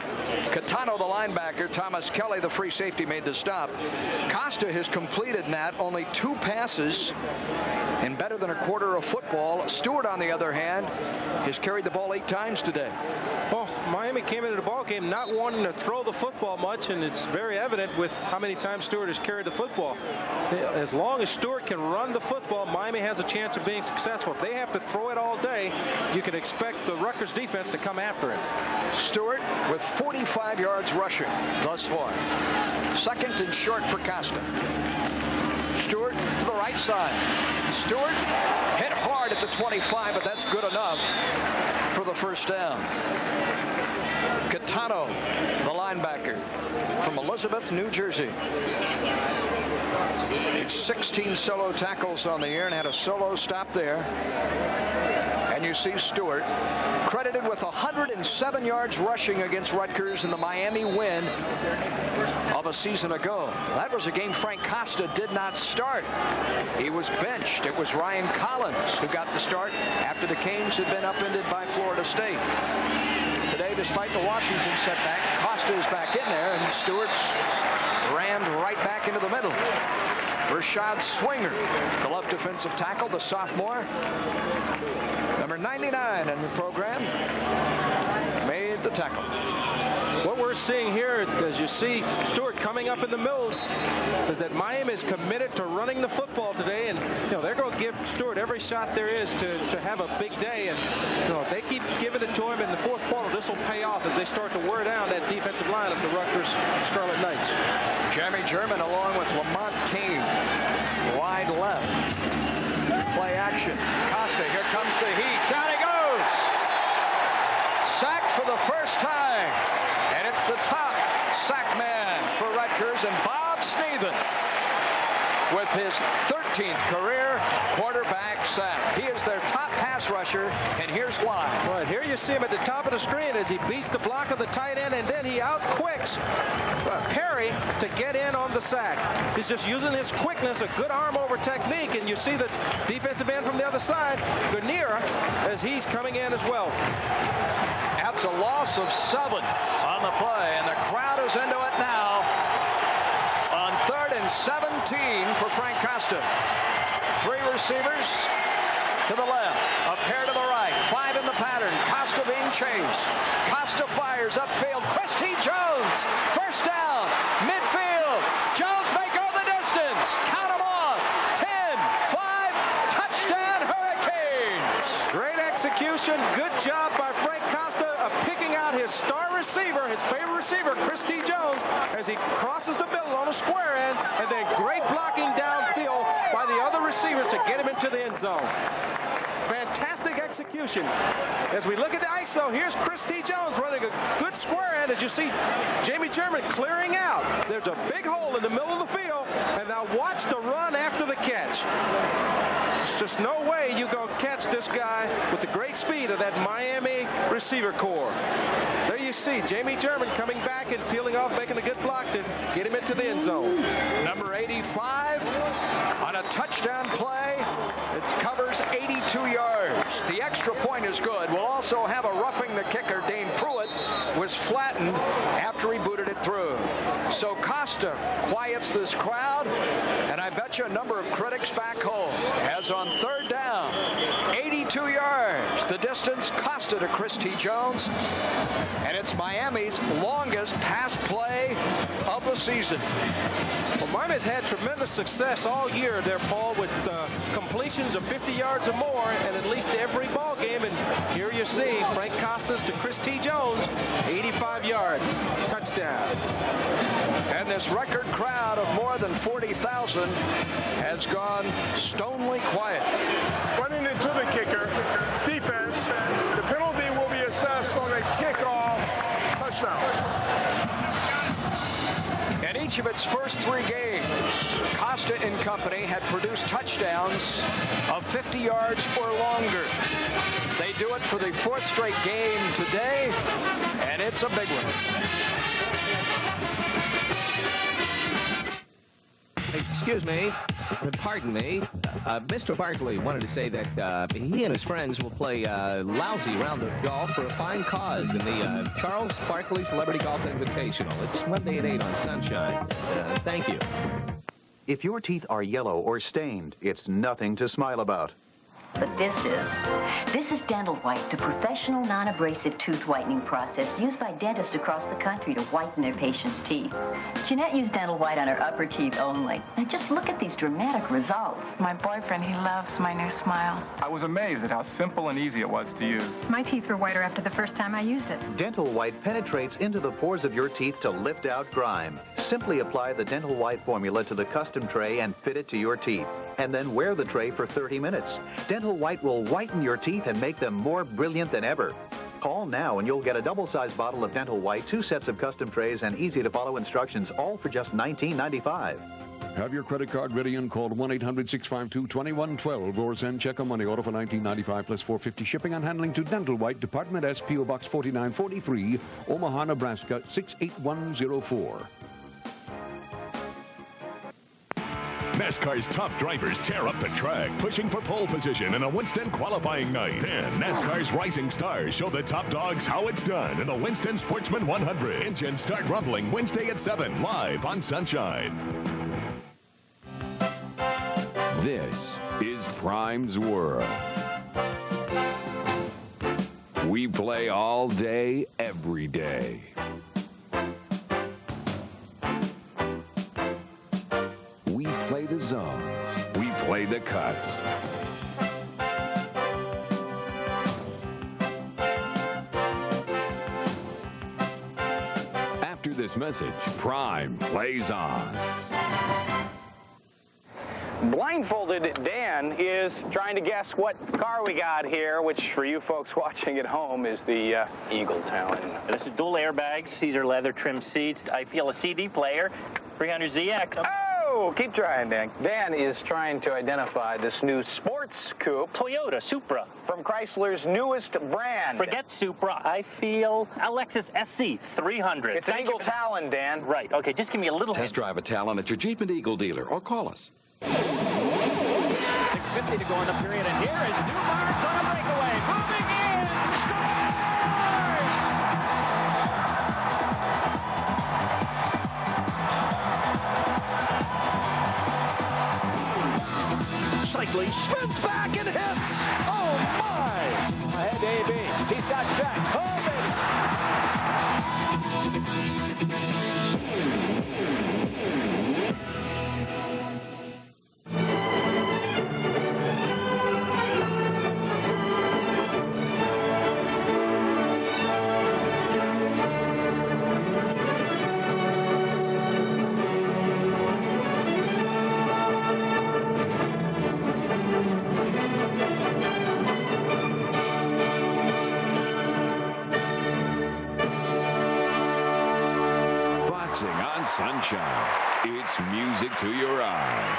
Catano, the linebacker. Thomas Kelly, the free safety, made the stop. Costa has completed in that only 2 passes and better than a quarter of football. Stewart, on the other hand, has carried the ball 8 times today. Well, Miami came into the ball game not wanting to throw the football much, and it's very evident with how many times Stewart has carried the football. As long as Stewart can run the football, Miami has a chance of being successful. If they have to throw it all day, you can expect the Rutgers defense to come after it. Stewart with 45 yards rushing thus far. Second and short for Costa. Stewart to the right side. Stewart hit hard at the 25, but that's good enough for the first down. Catano, the linebacker from Elizabeth, New Jersey. 16 solo tackles on the year and had a solo stop there. And you see Stewart credited with 100 107 yards rushing against Rutgers in the Miami win of a season ago. That was a game Frank Costa did not start. He was benched. It was Ryan Collins who got the start after the Canes had been upended by Florida State. Today, despite the Washington setback, Costa is back in there, and Stewart's rammed right back into the middle. Rashad Swinger, the left defensive tackle, the sophomore, number 99 in the program, made the tackle. What we're seeing here, as you see Stewart coming up in the middle, is that Miami is committed to running the football today, and they're going to give Stewart every shot there is to have a big day. And if they keep giving it to him in the fourth quarter, this will pay off as they start to wear down that defensive line of the Rutgers Scarlet Knights. Jamie German along with Lamont Kane, wide left. Play action. Costa, here comes the heat. Down he goes. Sacked for the first time. And it's the top sack man for Rutgers, and Bob Sneathen with his 13th career quarterback sack. He is their top pass rusher, and here's why. Right, here you see him at the top of the screen as he beats the block of the tight end, and then he out-quicks Perry to get in on the sack. He's just using his quickness, a good arm-over technique, and you see the defensive end from the other side, Kenard, as he's coming in as well. That's a loss of 7 on the play, and the crowd is into it now. On 3rd and 17 for Frank Costa. 3 receivers to the left, a pair to the right, 5 in the pattern. Costa being chased. Costa fires upfield. Christy Jones, first down, midfield. Jones may go the distance. Count them off. 10, 5, touchdown Hurricanes. Great execution. Good job by Frank Costa of picking out his star receiver, his favorite receiver, Christy Jones, as he crosses the middle on a square end, and then great blocking downfield by the other receivers to get him into the end zone. Fantastic execution. As we look at the ISO, here's Christy Jones running a good square end as you see Jamie German clearing out. There's a big hole in the middle of the field, and now watch the run after the catch. There's just no way you're going to catch this guy with the great speed of that Miami receiver core. There you see Jamie German coming back and peeling off, making a good block to get him into the end zone. Number 85 on a touchdown play. It covers 82 yards. The extra point is good. We'll also have a roughing the kicker. Dane Pruitt was flattened after he booted it through. So Costa quiets this crowd, and I bet you a number of critics back home, as on 3rd down, 82 yards, the distance Costa to Christy Jones, and it's Miami's longest pass play of the season. Well, Miami's had tremendous success all year there, Paul, with completions of 50 yards or more in at least every ball game. And here you see Frank Costas to Christy Jones, 85-yard touchdown. And this record crowd of more than 40,000 has gone stonily quiet. Running into the kicker, defense, the penalty will be assessed on a kickoff touchdown. In each of its first 3 games, Costa and company had produced touchdowns of 50 yards or longer. They do it for the 4th straight game today, and it's a big one. Excuse me. Pardon me. Mr. Barkley wanted to say that he and his friends will play lousy round of golf for a fine cause in the Charles Barkley Celebrity Golf Invitational. It's Monday at 8 on Sunshine. Thank you. If your teeth are yellow or stained, it's nothing to smile about. But this is Dental White, the professional non-abrasive tooth whitening process used by dentists across the country to whiten their patients' teeth. Jeanette used Dental White on her upper teeth only. Now just look at these dramatic results. My boyfriend, he loves my new smile. I was amazed at how simple and easy it was to use. My teeth were whiter after the first time I used it. Dental White penetrates into the pores of your teeth to lift out grime. Simply apply the Dental White formula to the custom tray and fit it to your teeth. And then wear the tray for 30 minutes. Dental White will whiten your teeth and make them more brilliant than ever. Call now and you'll get a double-sized bottle of Dental White, 2 sets of custom trays, and easy-to-follow instructions, all for just $19.95. Have your credit card ready and call 1-800-652-2112 or send check or money order for $19.95 plus $4.50 shipping and handling to Dental White, Department S, P.O. Box 4943, Omaha, Nebraska 68104. NASCAR's top drivers tear up the track, pushing for pole position in a Winston qualifying night. Then, NASCAR's rising stars show the top dogs how it's done in the Winston Sportsman 100. Engines start rumbling Wednesday at 7, live on Sunshine. This is Prime's World. We play all day, every day. We play the zones. We play the cuts. After this message, Prime plays on. Blindfolded Dan is trying to guess what car we got here, which for you folks watching at home is the Eagle Talon. This is dual airbags. These are leather trim seats. I feel a CD player, 300ZX. Oh, keep trying, Dan. Dan is trying to identify this new sports coupe. Toyota Supra. From Chrysler's newest brand. Forget Supra. I feel a Lexus SC 300. It's an Eagle Talon, Dan. Right. Okay, just give me a little Test drive a Talon at your Jeep and Eagle dealer or call us. 6:50 to go in the period, and here is Newmark on a breakaway. Moving in. Scores! Cycling, spins back and hits. Oh, my. Ahead to AB. He's got Jack. Oh, Sunshine. It's music to your eyes.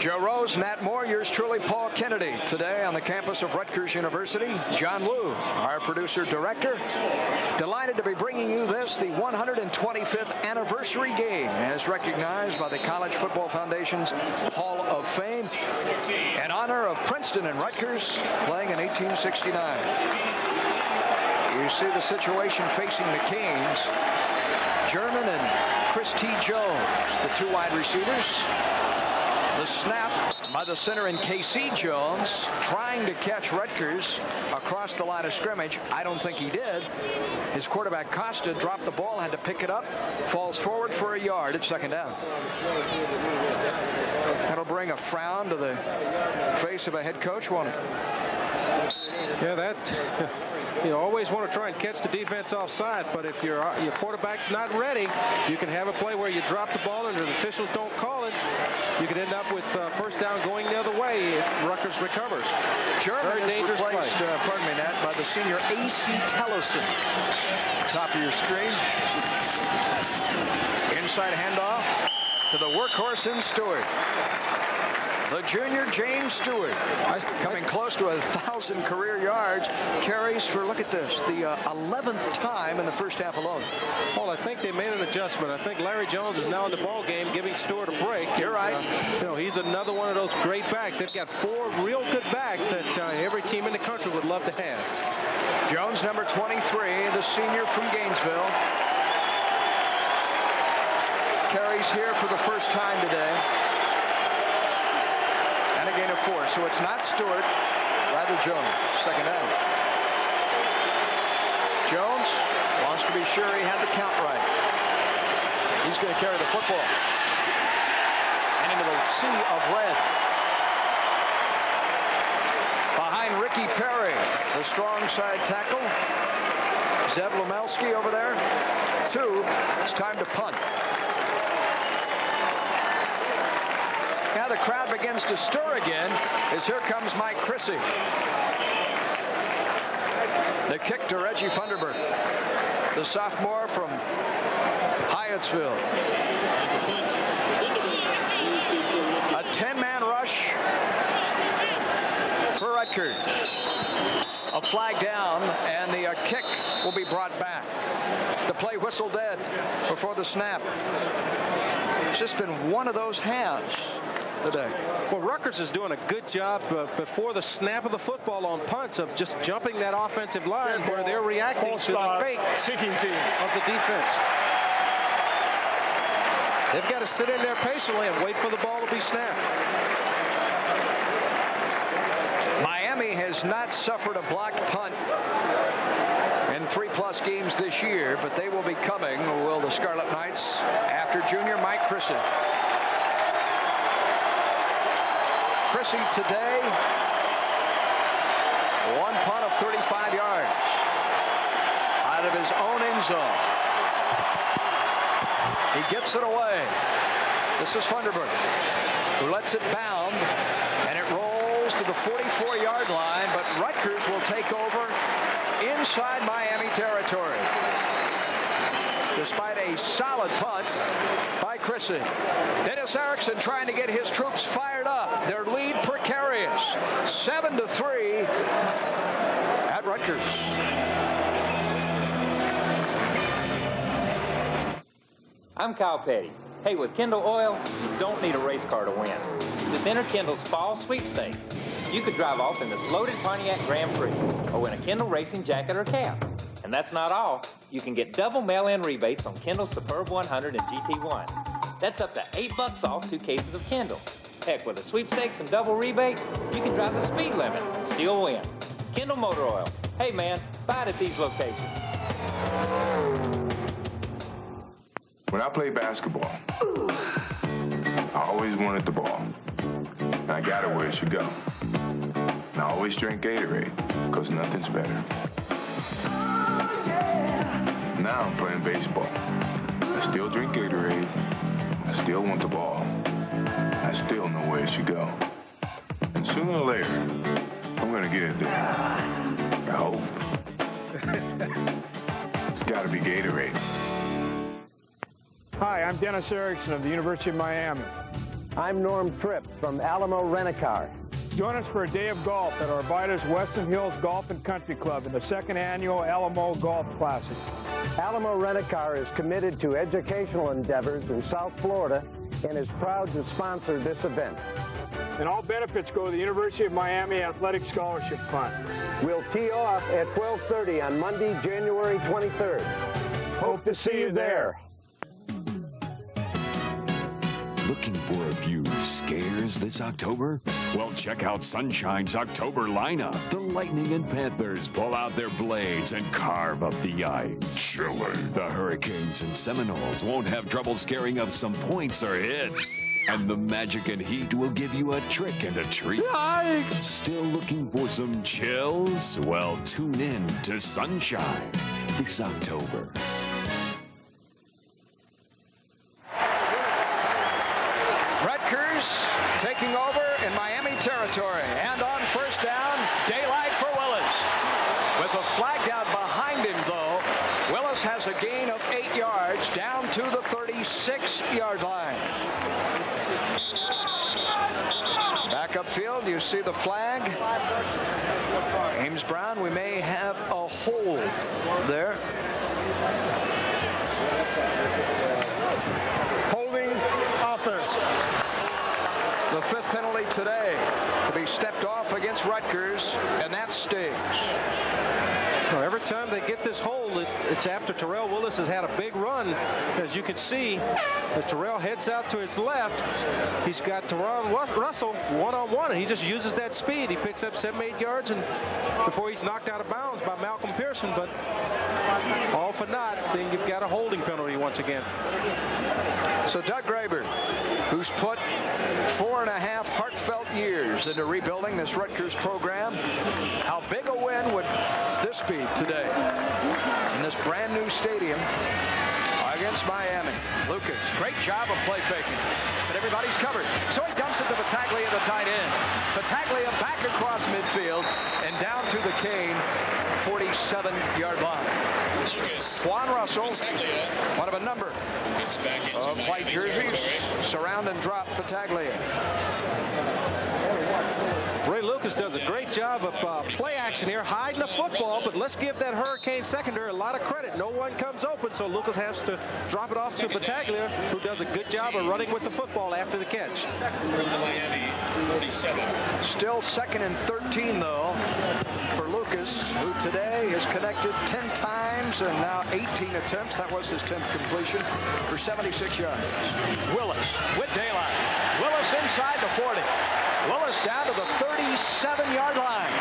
Joe Rose, Nat Moore, yours truly, Paul Kennedy. Today on the campus of Rutgers University, John Woo, our producer-director. Delighted to be bringing you this, the 125th anniversary game, as recognized by the College Football Foundation's Hall of Fame, in honor of Princeton and Rutgers playing in 1869. You see the situation facing the Canes. German and Chris T. Jones, the two wide receivers. The snap by the center in K.C. Jones, trying to catch Rutgers across the line of scrimmage. I don't think he did. His quarterback, Costa, dropped the ball, had to pick it up, falls forward for a yard. It's second down. That'll bring a frown to the face of a head coach, won't it? Yeah, that... You always want to try and catch the defense offside, but if your quarterback's not ready, you can have a play where you drop the ball and the officials don't call it. You could end up with first down going the other way if Rutgers recovers. German Very dangerous replaced, play. Pardon me, Nat, by the senior A.C. Tellison. Top of your screen. Inside handoff to the workhorse in Stewart. The junior James Stewart, coming close to 1,000 career yards, carries for, look at this, the 11th time in the first half alone. Well, I think they made an adjustment. I think Larry Jones is now in the ball game, giving Stewart a break. You're right. He's another one of those great backs. They've got 4 real good backs that every team in the country would love to have. Jones, number 23, the senior from Gainesville, carries here for the first time today. And a gain of 4. So it's not Stewart, rather Jones. Second down. Jones wants to be sure he had the count right. He's going to carry the football. And into the sea of red. Behind Ricky Perry, the strong side tackle. Zev Lemelski over there. 2. It's time to punt. Now the crowd begins to stir again as here comes Mike Chrissy. The kick to Reggie Funderburk, the sophomore from Hyattsville. A 10-man rush for Rutgers. A flag down, and the kick will be brought back. The play whistle dead before the snap. It's just been one of those halves today. Well, Rutgers is doing a good job before the snap of the football on punts of just jumping that offensive line where they're reacting to the fake seeking team of the defense. They've got to sit in there patiently and wait for the ball to be snapped. Miami has not suffered a blocked punt in 3+ games this year, but they will be coming, will the Scarlet Knights, after junior Mike Chrissy. Chrissy today, one punt of 35 yards out of his own end zone. He gets it away. This is Funderburk, who lets it bound, and it rolls to the 44-yard line, but Rutgers will take over inside Miami territory. Despite a solid punt by Chrissy. Dennis Erickson trying to get his troops fired up. Their lead precarious. 7-3 at Rutgers. I'm Kyle Petty. Hey, with Kendall Oil, you don't need a race car to win. Just enter Kendall's fall sweepstakes. You could drive off in this loaded Pontiac Grand Prix or win a Kendall racing jacket or cap. And that's not all. You can get double mail-in rebates on Kendall's Superb 100 and GT1. That's up to $8 off 2 cases of Kendall. Heck, with a sweepstakes and double rebate, you can drive the speed limit and still win. Kendall Motor Oil. Hey, man, buy it at these locations. When I played basketball, I always wanted the ball. And I got it where it should go. And I always drank Gatorade, because nothing's better. Now I'm playing baseball. I still drink Gatorade. I still want the ball. I still know where it should go. And sooner or later, I'm going to get it there. I hope. It's got to be Gatorade. Hi, I'm Dennis Erickson of the University of Miami. I'm Norm Tripp from Alamo Rent-A-Car. Join us for a day of golf at Arvida's Western Hills Golf and Country Club in the 2nd Annual Alamo Golf Classic. Alamo Rent-A-Car is committed to educational endeavors in South Florida and is proud to sponsor this event. And all benefits go to the University of Miami Athletic Scholarship Fund. We'll tee off at 12:30 on Monday, January 23rd. Hope to see you there. Looking for a few scares this October? Well, check out Sunshine's October lineup. The Lightning and Panthers pull out their blades and carve up the ice. Chilling. The Hurricanes and Seminoles won't have trouble scaring up some points or hits. And the Magic and Heat will give you a trick and a treat. Yikes! Still looking for some chills? Well, tune in to Sunshine this October. Rutgers taking over in Miami territory. And on first down, daylight for Willis. With the flag down behind him, though, Willis has a gain of 8 yards down to the 36-yard line. Back upfield, you see the flag. James Brown, we may have a hold there. Holding offense. The 5th penalty today to be stepped off against Rutgers, and that stings. So every time they get this hold, it's after Terrell Willis has had a big run. As you can see, as Terrell heads out to his left, he's got Teron Russell one-on-one, and he just uses that speed. He picks up 7-8 yards and before he's knocked out of bounds by Malcolm Pearson, but all for naught. Then you've got a holding penalty once again. So Doug Graber, who's put 4.5 heartfelt years into rebuilding this Rutgers program, how big a win would this be today in this brand new stadium against Miami? Lucas, great job of play faking, but everybody's covered. So he dumps it to Battaglia, the tight end. Battaglia back across midfield and down to the Kane 47-yard line. Juan Russell, one of a number of white jerseys, surround and drop Battaglia. Ray Lucas does a great job of play action here, hiding the football, but let's give that Hurricane secondary a lot of credit. No one comes open, so Lucas has to drop it off to Battaglia, who does a good job of running with the football after the catch. Still 2nd and 13, though, for Lucas, who today is connected 10 times and now 18 attempts. That was his 10th completion for 76 yards. Willis with daylight. Willis inside the 40. Willis down to the 37-yard line.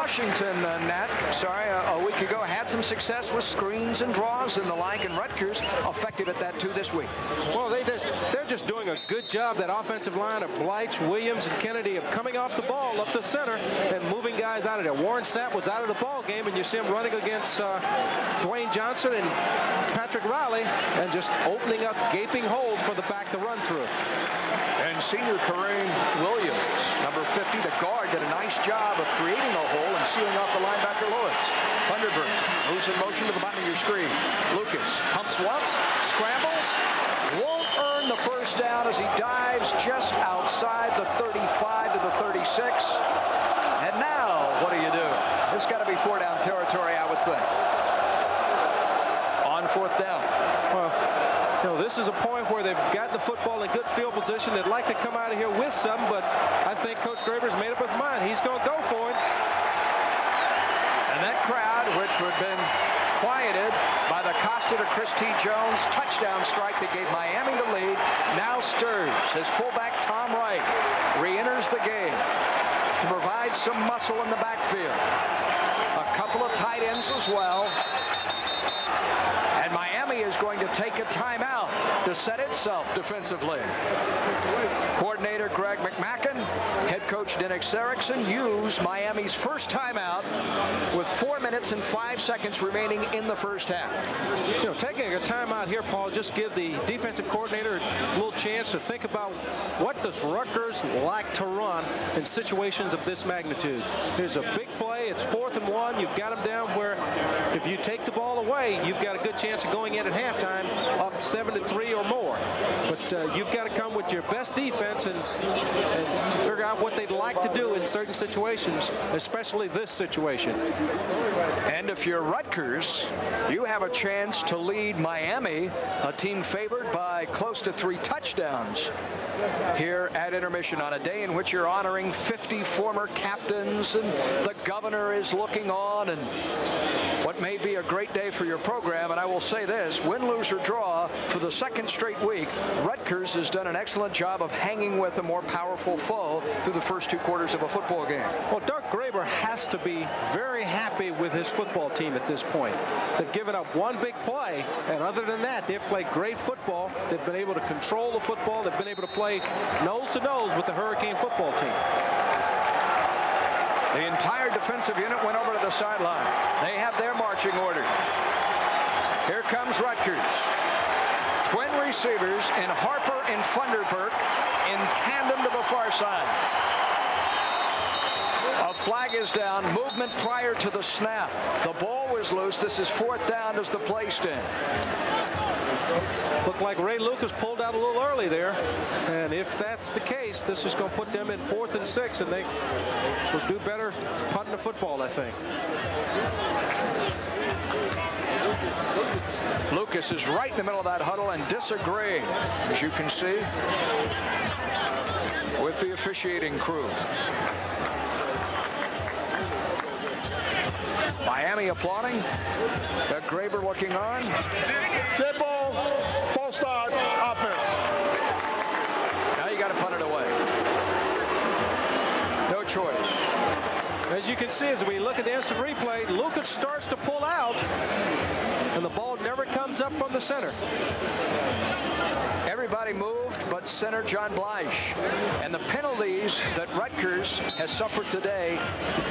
Washington, a week ago had some success with screens and draws and the like, and Rutgers effective at that too this week. Well, they're just doing a good job. That offensive line of Bleich, Williams, and Kennedy of coming off the ball up the center and moving guys out of there. Warren Sapp was out of the ball game, and you see him running against Dwayne Johnson and Patrick Riley and just opening up gaping holes for the back to run through. And senior Kareem Williams, number 50, the guard, did a nice job of creating a hole and sealing off the linebacker Lewis. Thunderbird moves in motion to the bottom of your screen. Lucas pumps once, scrambles, won't earn the first down as he dives just outside the 35 to the 36. And now, what do you do? This got to be 4-down territory, I would think. On 4th down. Well, this is a point where they've got the football in good field position. They'd like to come out of here with something, but I think Coach Graber's made up his mind. He's going to go for it. And that crowd, which had been quieted by the Costa to Christy Jones touchdown strike that gave Miami the lead, now stirs as fullback Tom Wright re-enters the game to provide some muscle in the backfield. A couple of tight ends as well. And Miami is going to take a timeout to set itself defensively. Coordinator Greg McMacken, head coach Dennis Erickson used Miami's first timeout with 4 minutes and 5 seconds remaining in the first half. Taking a timeout here, Paul, just give the defensive coordinator a little chance to think about what does Rutgers like to run in situations of this magnitude. There's a big play. It's 4th and 1. You've got them down where if you take the ball away, you've got a good chance of going in at halftime up 7-3 or more. But you've got to come with your best defense and figure out what they'd like to do in certain situations, especially this situation. And if you're Rutgers, you have a chance to lead Miami, a team favored by close to 3 touchdowns here at intermission on a day in which you're honoring 50 former captains and the governor is looking on, and what may be a great day for your program. And I will say this, win, lose, or draw, for the 2nd straight week, Rutgers has done an excellent job of hanging with a more powerful foe through the first 2 quarters of a football game. Well, Doug Graber has to be very happy with his football team at this point. They've given up one big play, and other than that, they've played great football. They've been able to control the football. They've been able to play nose-to-nose with the Hurricane football team. The entire defensive unit went over to the sideline. They have their marching order. Here comes Rutgers. Twin receivers in Harper and Funderburk in tandem to the far side. A flag is down. Movement prior to the snap. The ball was loose. This is 4th down as the play stand. Looked like Ray Lucas pulled out a little early there. And if that's the case, this is going to put them in 4th and 6, and they will do better punting the football, I think. Lucas is right in the middle of that huddle and disagreeing, as you can see, with the officiating crew. Miami applauding. Doug Graber looking on. Dead ball, false start, offense. Now you got to punt it away. No choice. As you can see, as we look at the instant replay, Lucas starts to pull out, and the ball never comes up from the center. Everybody moved but center John Bleich. And the penalties that Rutgers has suffered today,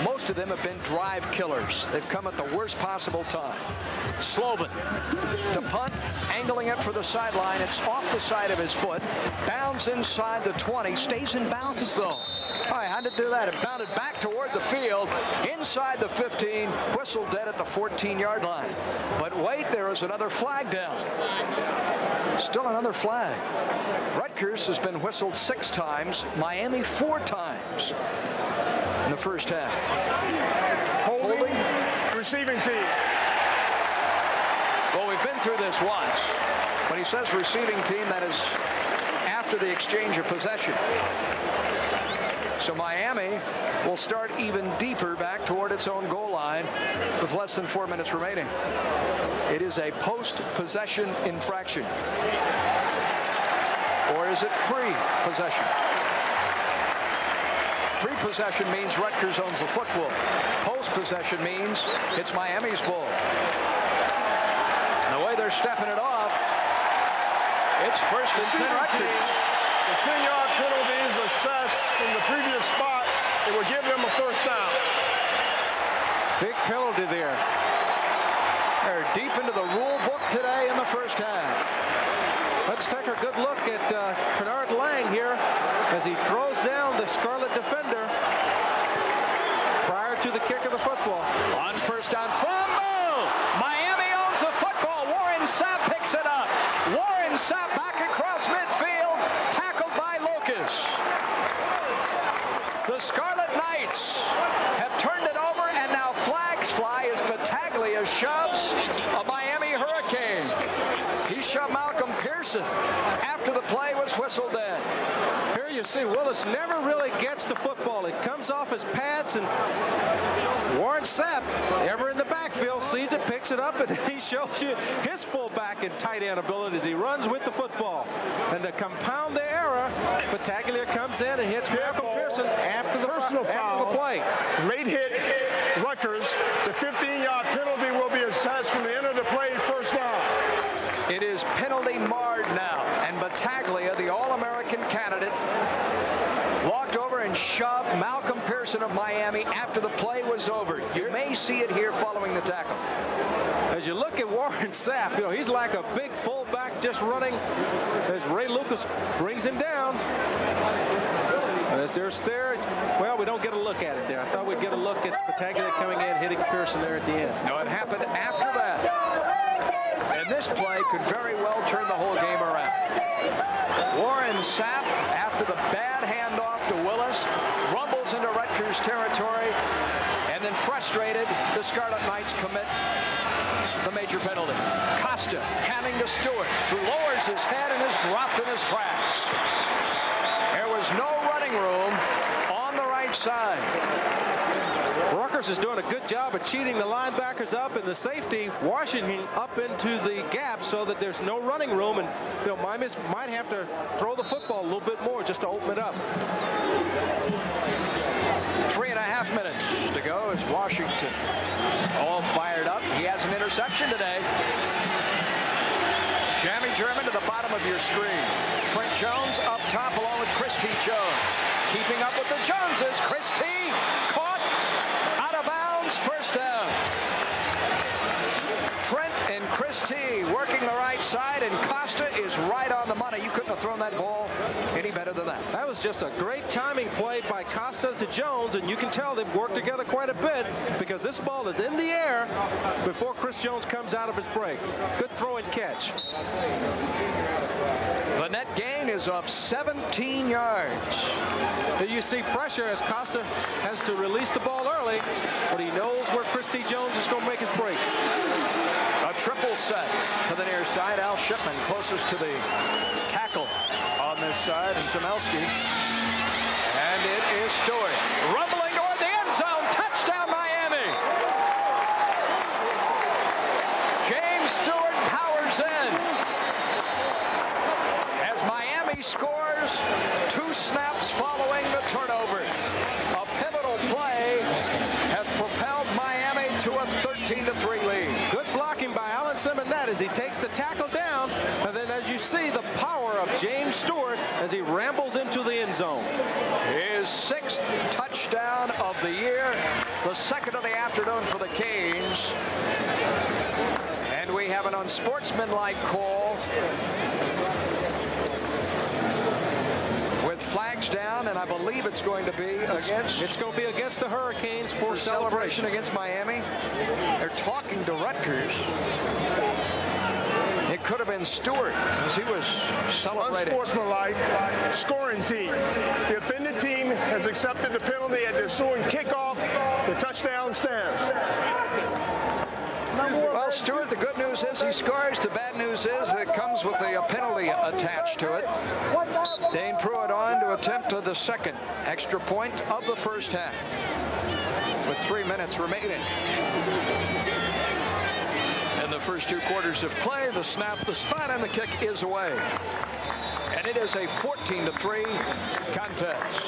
most of them have been drive killers. They've come at the worst possible time. Slovan to punt, angling it for the sideline. It's off the side of his foot. Bounds inside the 20. Stays in bounds, though. Oh, I had to do that. It bounded back toward the field, inside the 15, whistled dead at the 14-yard line. But wait, there is another flag down. Still another flag. Rutgers has been whistled 6 times, Miami 4 times in the first half. Holding receiving team. Well, we've been through this once. When he says receiving team, that is after the exchange of possession. So Miami will start even deeper back toward its own goal line with less than 4 minutes remaining. It is a post-possession infraction. Or is it pre-possession? Pre-possession means Rutgers owns the football. Post-possession means it's Miami's ball. And the way they're stepping it off, it's first and 10 Rutgers. The 10-yard penalty is assessed from the previous spot. It will give them a first down. Big penalty there. They're deep into the rule book today in the first half. Let's take a good look at Kenard here as he throws down the Scarlet defender prior to the kick of the football. On first down, fumble! Miami owns the football. Warren Sapp picks it up. Warren Sapp back across midfield, tackled by Lucas. The Scarlet Knights have turned it over, and now flags fly as Battaglia shoves a Miami Hurricane. He shoved Malcolm Pearson after the play was whistled in. Here you see Willis never really gets the football. It comes off his pads, and Warren Sapp, ever in the backfield, sees it, picks it up, and he shows you his fullback and tight end ability as he runs with the football. And to compound the error, Battaglia comes in and hits Malcolm Pearson after the play. Late hit Rutgers. The 15-yard penalty will be assessed from the end of the play, first down. It is penalty marred now, and Battaglia, the All-American candidate, walked over and shoved Malcolm Pearson of Miami after the play was over. You may see it here following the tackle. As you look at Warren Sapp, you know, he's like a big fullback just running as Ray Lucas brings him down. As there's there, well, we don't get a look at it there. I thought we'd get a look at Battaglia coming in, hitting Pearson there at the end. No, it happened after that. And this play could very well turn the whole game around. Warren Sapp, after the bad handoff to Willis, rumbles into Rutgers territory, and then frustrated, the Scarlet Knights commit the major penalty. Costa handing to Stewart, who lowers his head and is dropped in his tracks. There was no running room on the right side. Rutgers is doing a good job of cheating the linebackers up, and the safety washing him up into the gap so that there's no running room, and you know, Miami might have to throw the football a little bit more just to open it up. 3.5 minutes to go as Washington all fired up. He has an interception today. Jamie German to the bottom of your screen. Trent Jones up top along with Chris T. Jones. Keeping up with the Joneses. Chris T. caught out of bounds. First down. Trent and Chris T. working the right side, and Costa is right on the money. You couldn't have thrown that ball any better than that. That was just a great timing play by Costa to Jones, and you can tell they've worked together quite a bit because this ball is in the air before Chris Jones comes out of his break. Good throw and catch. The net gain is of 17 yards. Do you see pressure as Costa has to release the ball early, but he knows where Chris T. Jones is going to make his break. A triple set to the near side. Al Shipman closest to the tackle on this side, and Samelski. And it is Stewart rumbling toward the end zone. Touchdown, Miami. James Stewart powers in as Miami scores 2 snaps following the turnover. A pivotal play has propelled Miami to a 13-3 lead. Good blocking by Alan Simonet as he takes the tackle down, and then as you see the power of James Stewart as he rambles into the end zone. His 6th touchdown of the year, the 2nd of the afternoon for the Canes. And we have an unsportsmanlike call with flags down, and I believe it's going to be against... It's going to be against the Hurricanes for celebration against Miami. They're talking to Rutgers. It could have been Stewart, as he was celebrating. Unsportsmanlike scoring team. The offended team has accepted the penalty at the ensuing kickoff. The touchdown stands. Well, Stewart, the good news is he scores. The bad news is it comes with a penalty attached to it. Dane Pruitt on to attempt the second extra point of the first half with 3 minutes remaining. In the first 2 quarters of play, the snap, the spot, and the kick is away. And it is a 14-3 contest.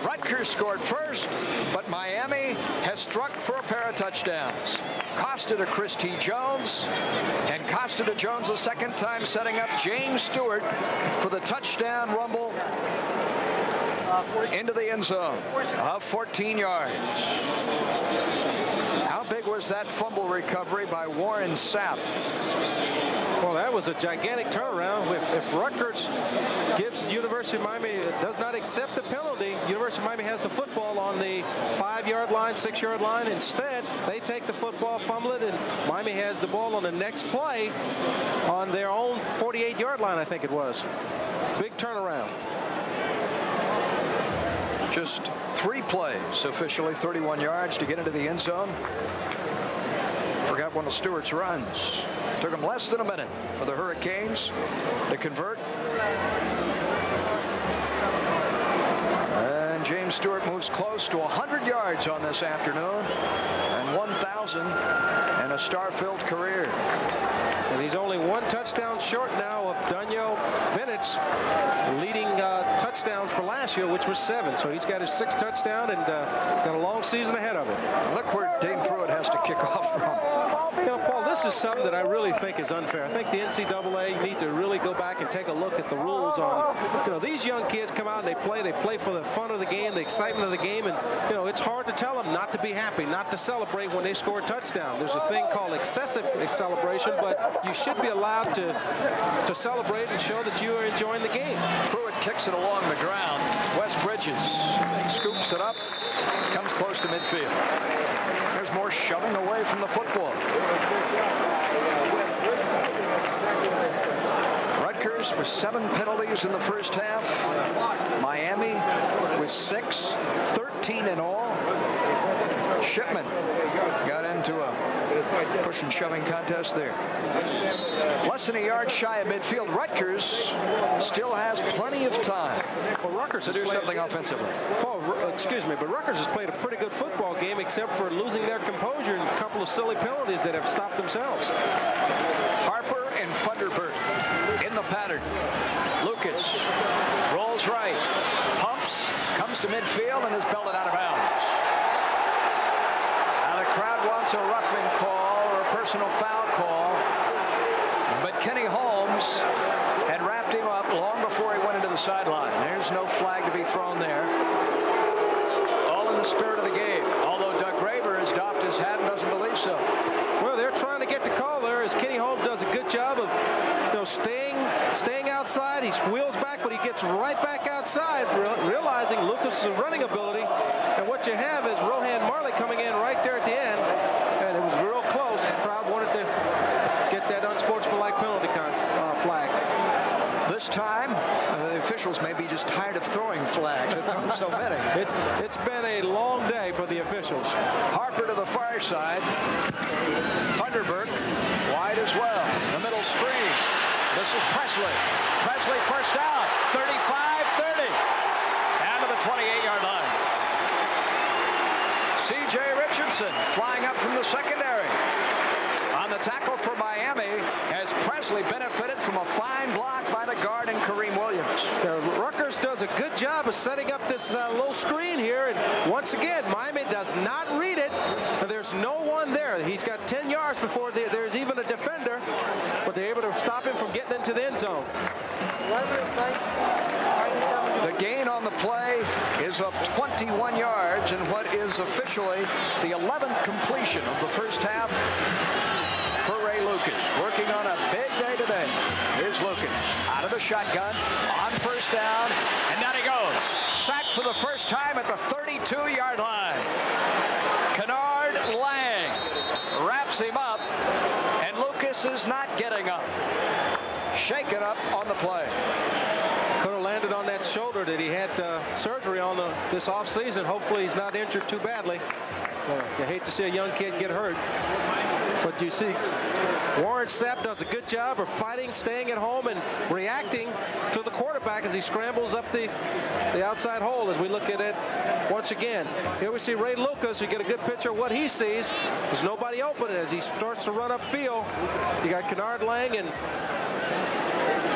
Rutgers scored first, but Miami has struck for a pair of touchdowns. Cost it to Chris T. Jones, and cost it to Jones a second time, setting up James Stewart for the touchdown rumble into the end zone of 14 yards. How big was that fumble recovery by Warren Sapp? Well, that was a gigantic turnaround. If Rutgers gives University of Miami, does not accept the penalty, University of Miami has the football on the 5-yard line, 6-yard line. Instead, they take the football, fumble it, and Miami has the ball on the next play on their own 48-yard line, I think it was. Big turnaround. Just 3 plays, officially 31 yards to get into the end zone. Forgot one of Stewart's runs. Took him less than a minute for the Hurricanes to convert. And James Stewart moves close to 100 yards on this afternoon and 1,000 in a star-filled career. And he's only 1 touchdown short now of Daniel Bennett's leading touchdowns for last year, which was 7. So he's got his 6th touchdown and got a long season ahead of him. Look where Dane Pruitt has to kick off from. You know, Paul, this is something that I really think is unfair. I think the NCAA need to really go back and take a look at the rules on, you know, these young kids come out and they play for the fun of the game, the excitement of the game, and, you know, it's hard to tell them not to be happy, not to celebrate when they score a touchdown. There's a thing called excessive celebration, but you should be allowed to celebrate and show that you are enjoying the game. Pruitt kicks it along the ground. Wes Bridges scoops it up, comes close to midfield. There's more shoving away from the football. Rutgers with 7 penalties in the first half. Miami with 6, 13 in all. Shipman got into a push and shoving contest there. Less than a yard shy of midfield. Rutgers still has plenty of time to do something offensively. Paul, excuse me, but Rutgers has played a pretty good football game except for losing their composure and a couple of silly penalties that have stopped themselves. Harper and Funderburk in the pattern. Lucas rolls right, pumps, comes to midfield, and is belted out of bounds. Now the crowd wants a roughing call or a personal foul call, but Kenny Holmes had wrapped him up long before he went into the sideline. There's no flag to be thrown there. All in the spirit of the game, although Doug Graber has doffed his hat and doesn't believe so. Well, they're trying to get the call there as Kenny Holmes does a good job of, you know, staying outside. He wheels back, but he gets right back outside, realizing Lucas' running ability. And what you have is Rohan Marley coming in right there at the end, and it was real close. The crowd wanted to get that unsportsmanlike penalty flag. This time, the officials may be just tired of throwing flags. They've thrown so many. It's been a long day for the officials. Harper to the far side. Thunderberg wide as well. The middle screen. This is Presley. Presley first down. 35-30. Down to the 28-yard line. C.J. Richardson flying up from the secondary. On the tackle for Miami as Presley benefited from a fine block by the guard and Kareem Williams. Rutgers does a good job of setting up this low screen here, and once again Miami does not read it. There's no one there. He's got 10 yards before there's even a defender, but they're able to stop him from getting into the end zone. The gain on the play is of 21 yards in what is officially the 11th completion of the first half for Ray Lucas. Working on a big day today. Here's Lucas out of the shotgun on first down. And down he goes. Sacked for the first time at the 32-yard line. Kenard Lang wraps him up. And Lucas is not getting up. Shaken up on the play. Could have landed on that shoulder that he had surgery on this offseason. Hopefully he's not injured too badly. You hate to see a young kid get hurt. But you see, Warren Sapp does a good job of fighting, staying at home, and reacting to the quarterback as he scrambles up the outside hole. As we look at it once again, here we see Ray Lucas. You get a good picture of what he sees. There's nobody open as he starts to run upfield. You got Kenard Lang and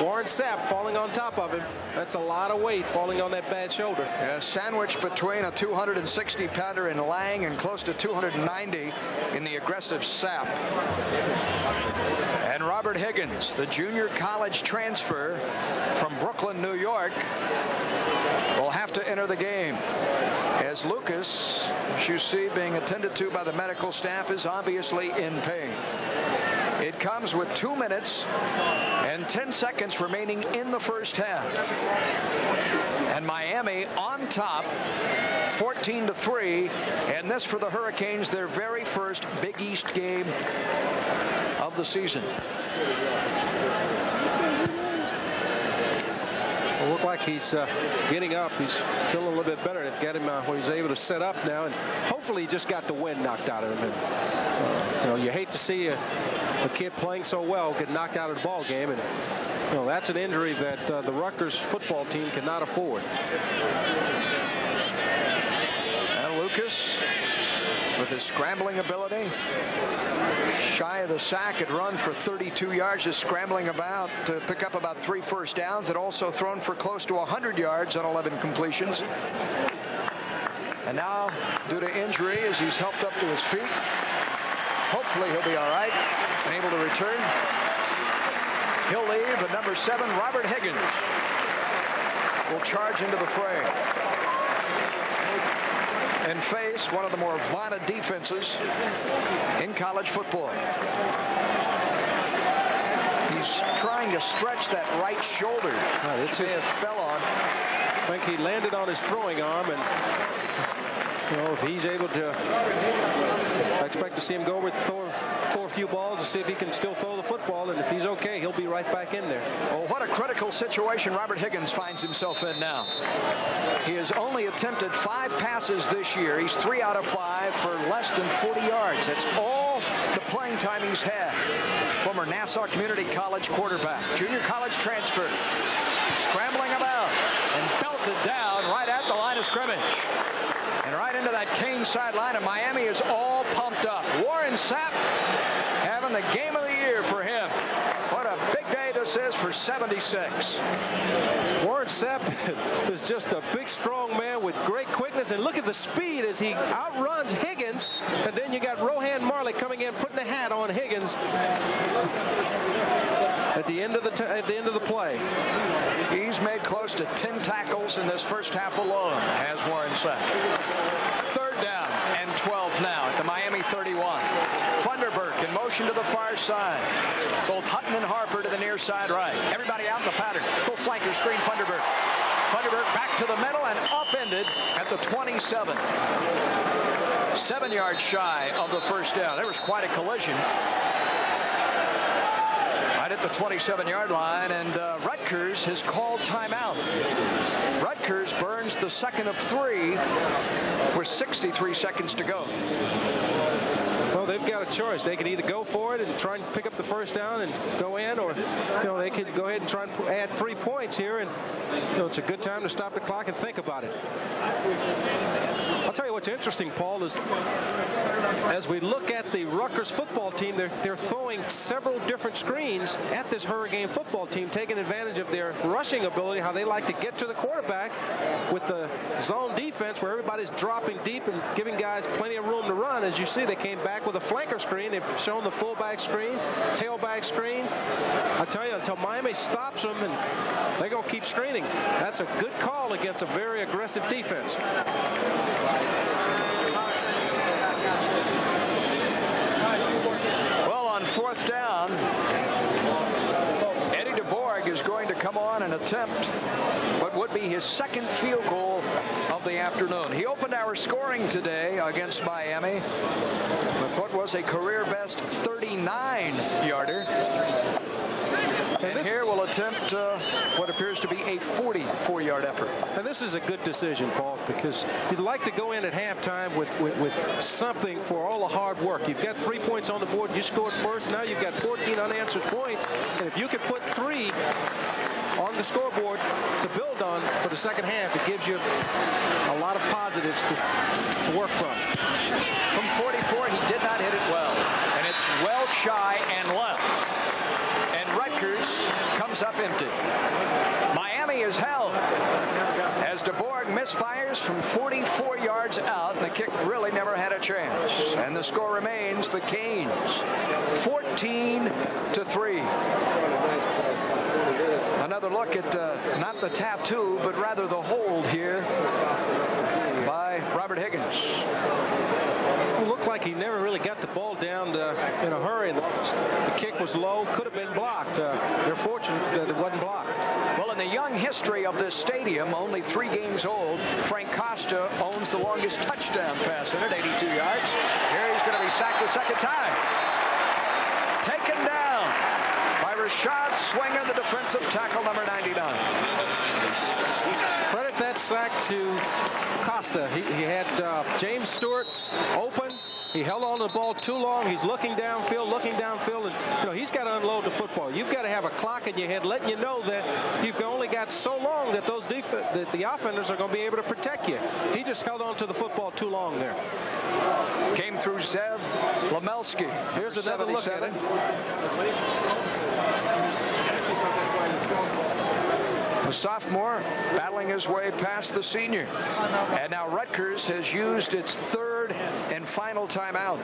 Warren Sapp falling on top of him. That's a lot of weight falling on that bad shoulder. Yeah, sandwiched between a 260-pounder in Lang and close to 290 in the aggressive Sapp. And Robert Higgins, the junior college transfer from Brooklyn, New York, will have to enter the game. As Lucas, as you see, being attended to by the medical staff, is obviously in pain. It comes with 2 minutes and 10 seconds remaining in the first half. And Miami on top, 14-3. And this for the Hurricanes, their very first Big East game of the season. It looked like he's getting up. He's feeling a little bit better. They've got him where he's able to set up now, and hopefully he just got the wind knocked out of him. And, you know, you hate to see a kid playing so well get knocked out of the ball game, and you know that's an injury that the Rutgers football team cannot afford. And Lucas, with his scrambling ability, shy of the sack, had run for 32 yards, just scrambling about to pick up about 3 first downs. Had also thrown for close to 100 yards on 11 completions. And now, due to injury, as he's helped up to his feet, hopefully he'll be all right and able to return. He'll leave, but number 7, Robert Higgins, will charge into the fray and face one of the more violent defenses in college football. He's trying to stretch that right shoulder. It may have fell on. I think he landed on his throwing arm, and you know, if he's able to, I expect to see him go over, throw a few balls to see if he can still throw the football, and if he's okay, he'll be right back in there. Oh, what a critical situation Robert Higgins finds himself in now. He has only attempted 5 passes this year. He's 3 out of 5 for less than 40 yards. That's all the playing time he's had. Former Nassau Community College quarterback, junior college transfer, scrambling about and belted down right at the line of scrimmage. And right into that Cane sideline, and Miami is all pumped up. Warren Sapp having the game of the year for him. What a big day this is for 76. Warren Sapp is just a big, strong man with great quickness, and look at the speed as he outruns Higgins. And then you got Rohan Marley coming in, putting the hat on Higgins at the end of the play. He's made close to 10 tackles in this first half alone, has Warren Sapp. 3rd down and 12 now at the Miami 31. Funderburk in motion to the far side. Both Hutton and Harper to the near side right. Everybody out in the pattern. Full flanker screen, Funderburk. Funderburk back to the middle and upended at the 27. 7 yards shy of the first down. There was quite a collision right at the 27-yard line, and Rutgers has called timeout. Rutgers burns the second of 3 with 63 seconds to go. Well, they've got a choice. They can either go for it and try and pick up the first down and go in, or you know, they could go ahead and try and add 3 points here, and you know, it's a good time to stop the clock and think about it. I'll tell you what's interesting, Paul, is as we look at the Rutgers football team, they're throwing several different screens at this Hurricane football team, taking advantage of their rushing ability, how they like to get to the quarterback with the zone defense where everybody's dropping deep and giving guys plenty of room to run. As you see, they came back with a flanker screen. They've shown the fullback screen, tailback screen. I tell you, until Miami stops them, and they're going to keep screening. That's a good call against a very aggressive defense. Well, on 4th on an attempt, but would be his second field goal of the afternoon. He opened our scoring today against Miami with what was a career best 39-yarder. And here will attempt what appears to be a 44-yard effort. And this is a good decision, Paul, because you'd like to go in at halftime with something for all the hard work. You've got 3 points on the board. You scored first. Now you've got 14 unanswered points. And if you could put 3 on the scoreboard to build on for the second half, it gives you a lot of positives to work from. From 44, he did not hit it well. And it's well shy and left. And Rutgers comes up empty. Miami is held as DeBorg misfires from 44 yards out, and the kick really never had a chance. And the score remains the Canes 14-3. Another look at not the tattoo, but rather the hold here by Robert Higgins. It looked like he never really got the ball down in a hurry. The kick was low, could have been blocked. They're fortunate that it wasn't blocked. Well, in the young history of this stadium, only 3 games old, Frank Costa owns the longest touchdown pass in it, 82 yards. Here he's going to be sacked the second time. Taken down by Rashad Swinger, the defensive tackle, number 99. Credit that sack to Costa. He had James Stewart open. He held on to the ball too long. He's looking downfield, and he's got to unload the football. You've got to have a clock in your head letting you know that you've only got so long that the offenders are going to be able to protect you. He just held on to the football too long there. Came through Zev Lemelski. Here's another look at it. A sophomore battling his way past the senior. And now Rutgers has used its 3rd and final timeout.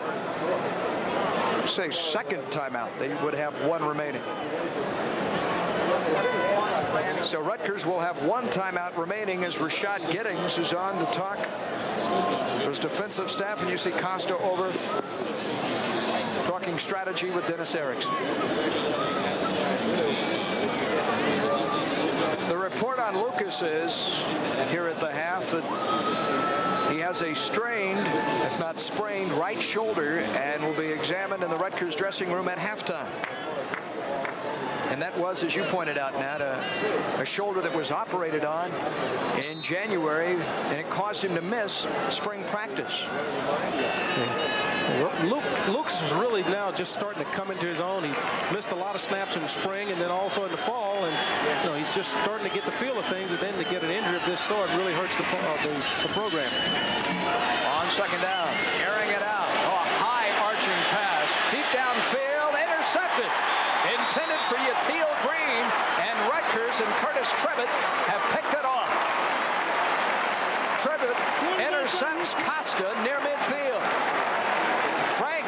Say second timeout. They would have 1 remaining. So Rutgers will have 1 timeout remaining as Rashad Giddings is on to talk to his defensive staff. And you see Costa over talking strategy with Dennis Erickson. The report on Lucas is, here at the half, that he has a strained, if not sprained, right shoulder and will be examined in the Rutgers dressing room at halftime. And that was, as you pointed out, Nat, a shoulder that was operated on in January, and it caused him to miss spring practice. Luke's is really now just starting to come into his own. He missed a lot of snaps in the spring and then also in the fall, and he's just starting to get the feel of things, and then to get an injury of this sort really hurts the program. On second down, airing it out. Oh, a high arching pass, deep downfield, intercepted. Intended for Yatil Green, and Rutgers and Curtis Trevitt have picked it off. Trevitt intercepts Costa near midfield. Frank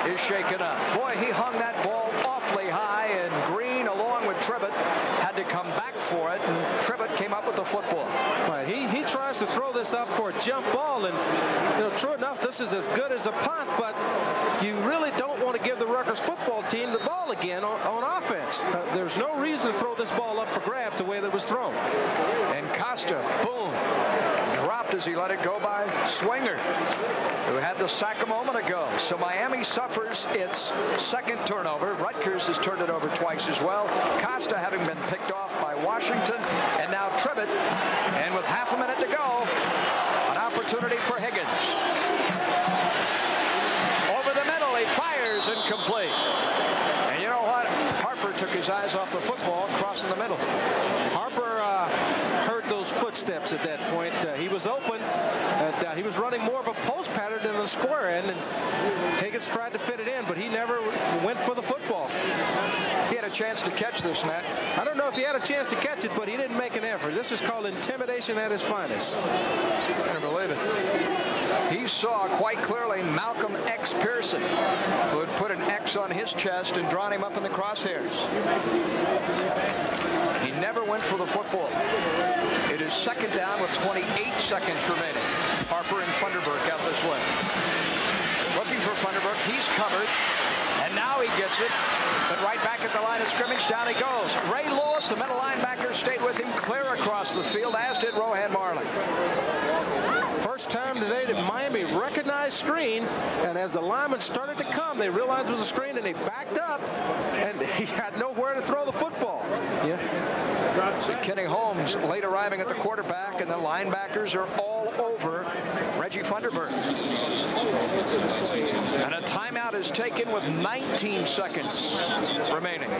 is shaken up. Boy, he hung that ball awfully high, and Green, along with Trevitt, had to come back for it, and Trevitt came up with the football. Right, he tries to throw this up for a jump ball, and true enough, this is as good as a punt, but you really don't want to give the Rutgers football team the ball again on offense. There's no reason to throw this ball up for grabs the way that it was thrown. And Costa, boom, dropped as he let it go by Swinger, who had the sack a moment ago. So Miami suffers its 2nd turnover. Rutgers has turned it over twice as well. Costa having been picked off by Washington, and now Trevitt, and with half a minute to go, an opportunity for Higgins. Over the middle, he fires incomplete. And you know what? Harper took his eyes off the football, crossing the middle. Harper heard those footsteps at that point. He was open, and he was running more of a post pattern than a square end, and Higgins tried to fit it in, but he never went for the football. He had a chance to catch this, Matt. I don't know if he had a chance to catch it, but he didn't make an effort. This is called intimidation at its finest. I can't believe it. He saw quite clearly Malcolm X. Pearson, who had put an X on his chest and drawn him up in the crosshairs. He never went for the football. It is second down with 28 seconds remaining. Harper and Funderburk out this way. Looking for Funderburk. He's covered. And now he gets it. But right back at the line of scrimmage, down he goes. Ray Lewis, the middle linebacker, stayed with him clear across the field, as did Rohan Marley. First time today that Miami recognized screen, and as the linemen started to come, they realized it was a screen, and they backed up, and he had nowhere to throw the football. Yeah. See Kenny Holmes late arriving at the quarterback, and the linebackers are all over Reggie Funderburg. And a timeout is taken with 19 seconds remaining.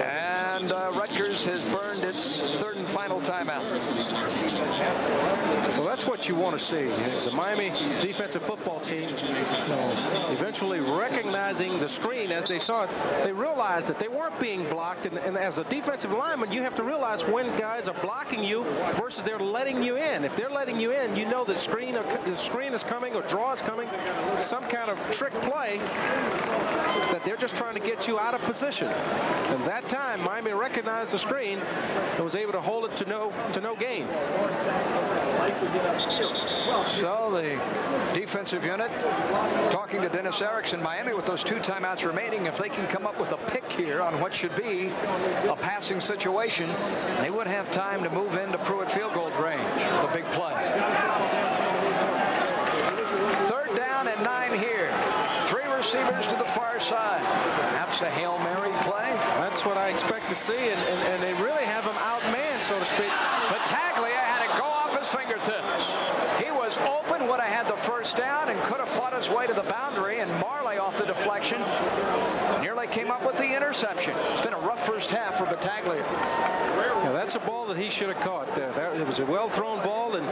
And Rutgers has burned its third and final timeout. Well, that's what you want to see. The Miami defensive football team eventually recognizing the screen as they saw it. They realized that they weren't being blocked. And as a defensive lineman, you have to realize when guys are blocking you versus they're letting you in. If they're letting you in, you know the screen is coming or draw is coming. Some kind of trick play that they're just trying to get you out of position. And that time, Miami recognized the screen and was able to hold it to no gain. So the defensive unit talking to Dennis Erickson, Miami with those 2 timeouts remaining. If they can come up with a pick here on what should be a passing situation, they would have time to move into Pruitt field goal range. The big play. 3rd down and 9 here. 3 receivers to the far side. Perhaps a Hail Mary play. That's what I expect to see, and they really have him outmanned, so to speak. But Taglia had to go off his fingertips. He was open, would have had the first down, and could have fought his way to the boundary, and Marley off the deflection nearly came up with the interception. It's been a rough first half for Battaglia. Yeah, that's a ball that he should have caught. It was a well-thrown ball, and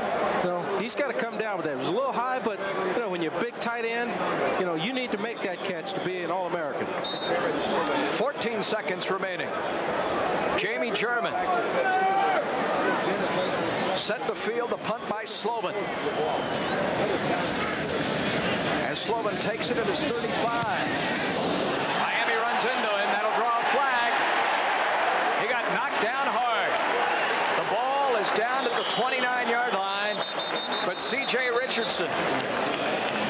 he's got to come down with that. It was a little high, but when you're a big tight end, you need to make that catch to be an All-American. 14 seconds remaining. Jamie German set the field, the punt by Slovan. As Slovan takes it at his 35. Miami runs into him. That'll draw a flag. He got knocked down hard. The ball is down at the 29-yard line, but C.J. Richardson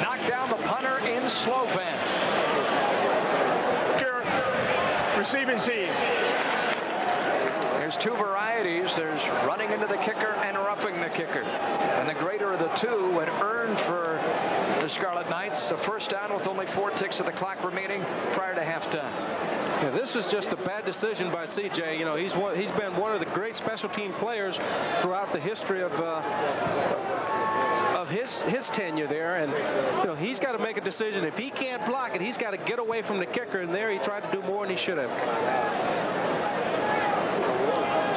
knocked down the punter in Slovan. Receiving team. There's 2 varieties. There's running into the kicker and roughing the kicker. And the greater of the 2 would earn for the Scarlet Knights a first down with only 4 ticks of the clock remaining prior to halftime. Yeah, this is just a bad decision by C.J. He's been one of the great special team players throughout the history of his tenure there, and he's got to make a decision. If he can't block it, he's got to get away from the kicker, and there he tried to do more than he should have.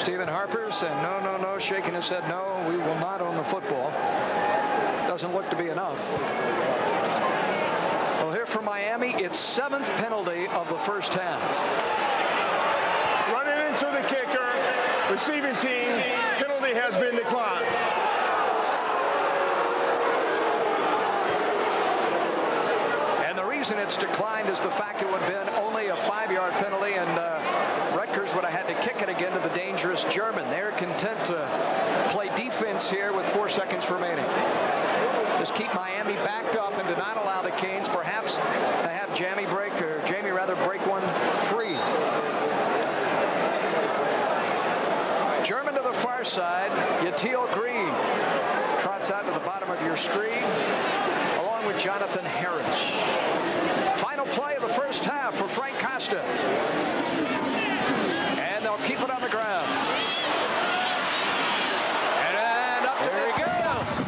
Stephen Harper said no, shaking his head, no, we will not own the football. Doesn't look to be enough. Well, here for Miami, it's 7th penalty of the first half. Running into the kicker, receiving team, penalty has been declined. And the reason it's declined is the fact it would have been only a 5-yard penalty, and Rutgers would have had to kick it again to the dangerous German. They're content to play defense here with 4 seconds remaining. Just keep Miami backed up and to not allow the Canes perhaps to have Jamie break one free. German to the far side. Yatil Green trots out to the bottom of your screen along with Jonathan Harris. Final play of the first half for Frank Costa. And they'll keep it on the ground. And up there he goes.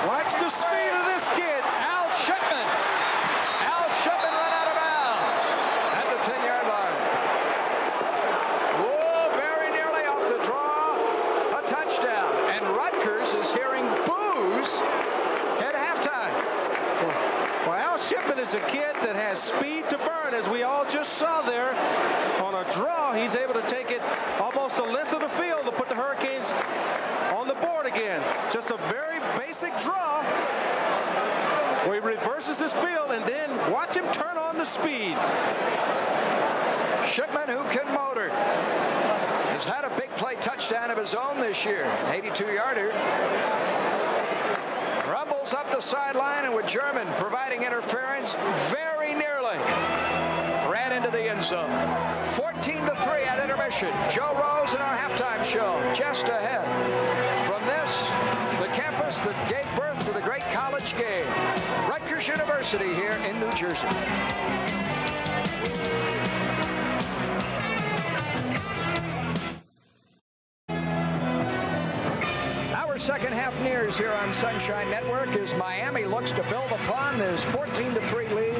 Watch the speed of this kid. Al Shipman. Al Shipman ran out of bounds at the 10-yard line. Whoa, very nearly off the draw. A touchdown. And Rutgers is hearing boos at halftime. Well, Al Shipman is a kid that has speed to burn, as we all just saw there. On a draw, he's able to take it almost the length of the field to put the Hurricanes on the board again. Just a very basic draw where he reverses his field, and then watch him turn on the speed. Shipman, who can motor, has had a big play touchdown of his own this year. 82-yarder. Rumbles up the sideline, and with German providing interference, very very nearly ran into the end zone. 14-3 at intermission. Joe Rose in our halftime show just ahead. From this, the campus that gave birth to the great college game, Rutgers University here in New Jersey. Second half nears here on Sunshine Network as Miami looks to build upon this 14-3 lead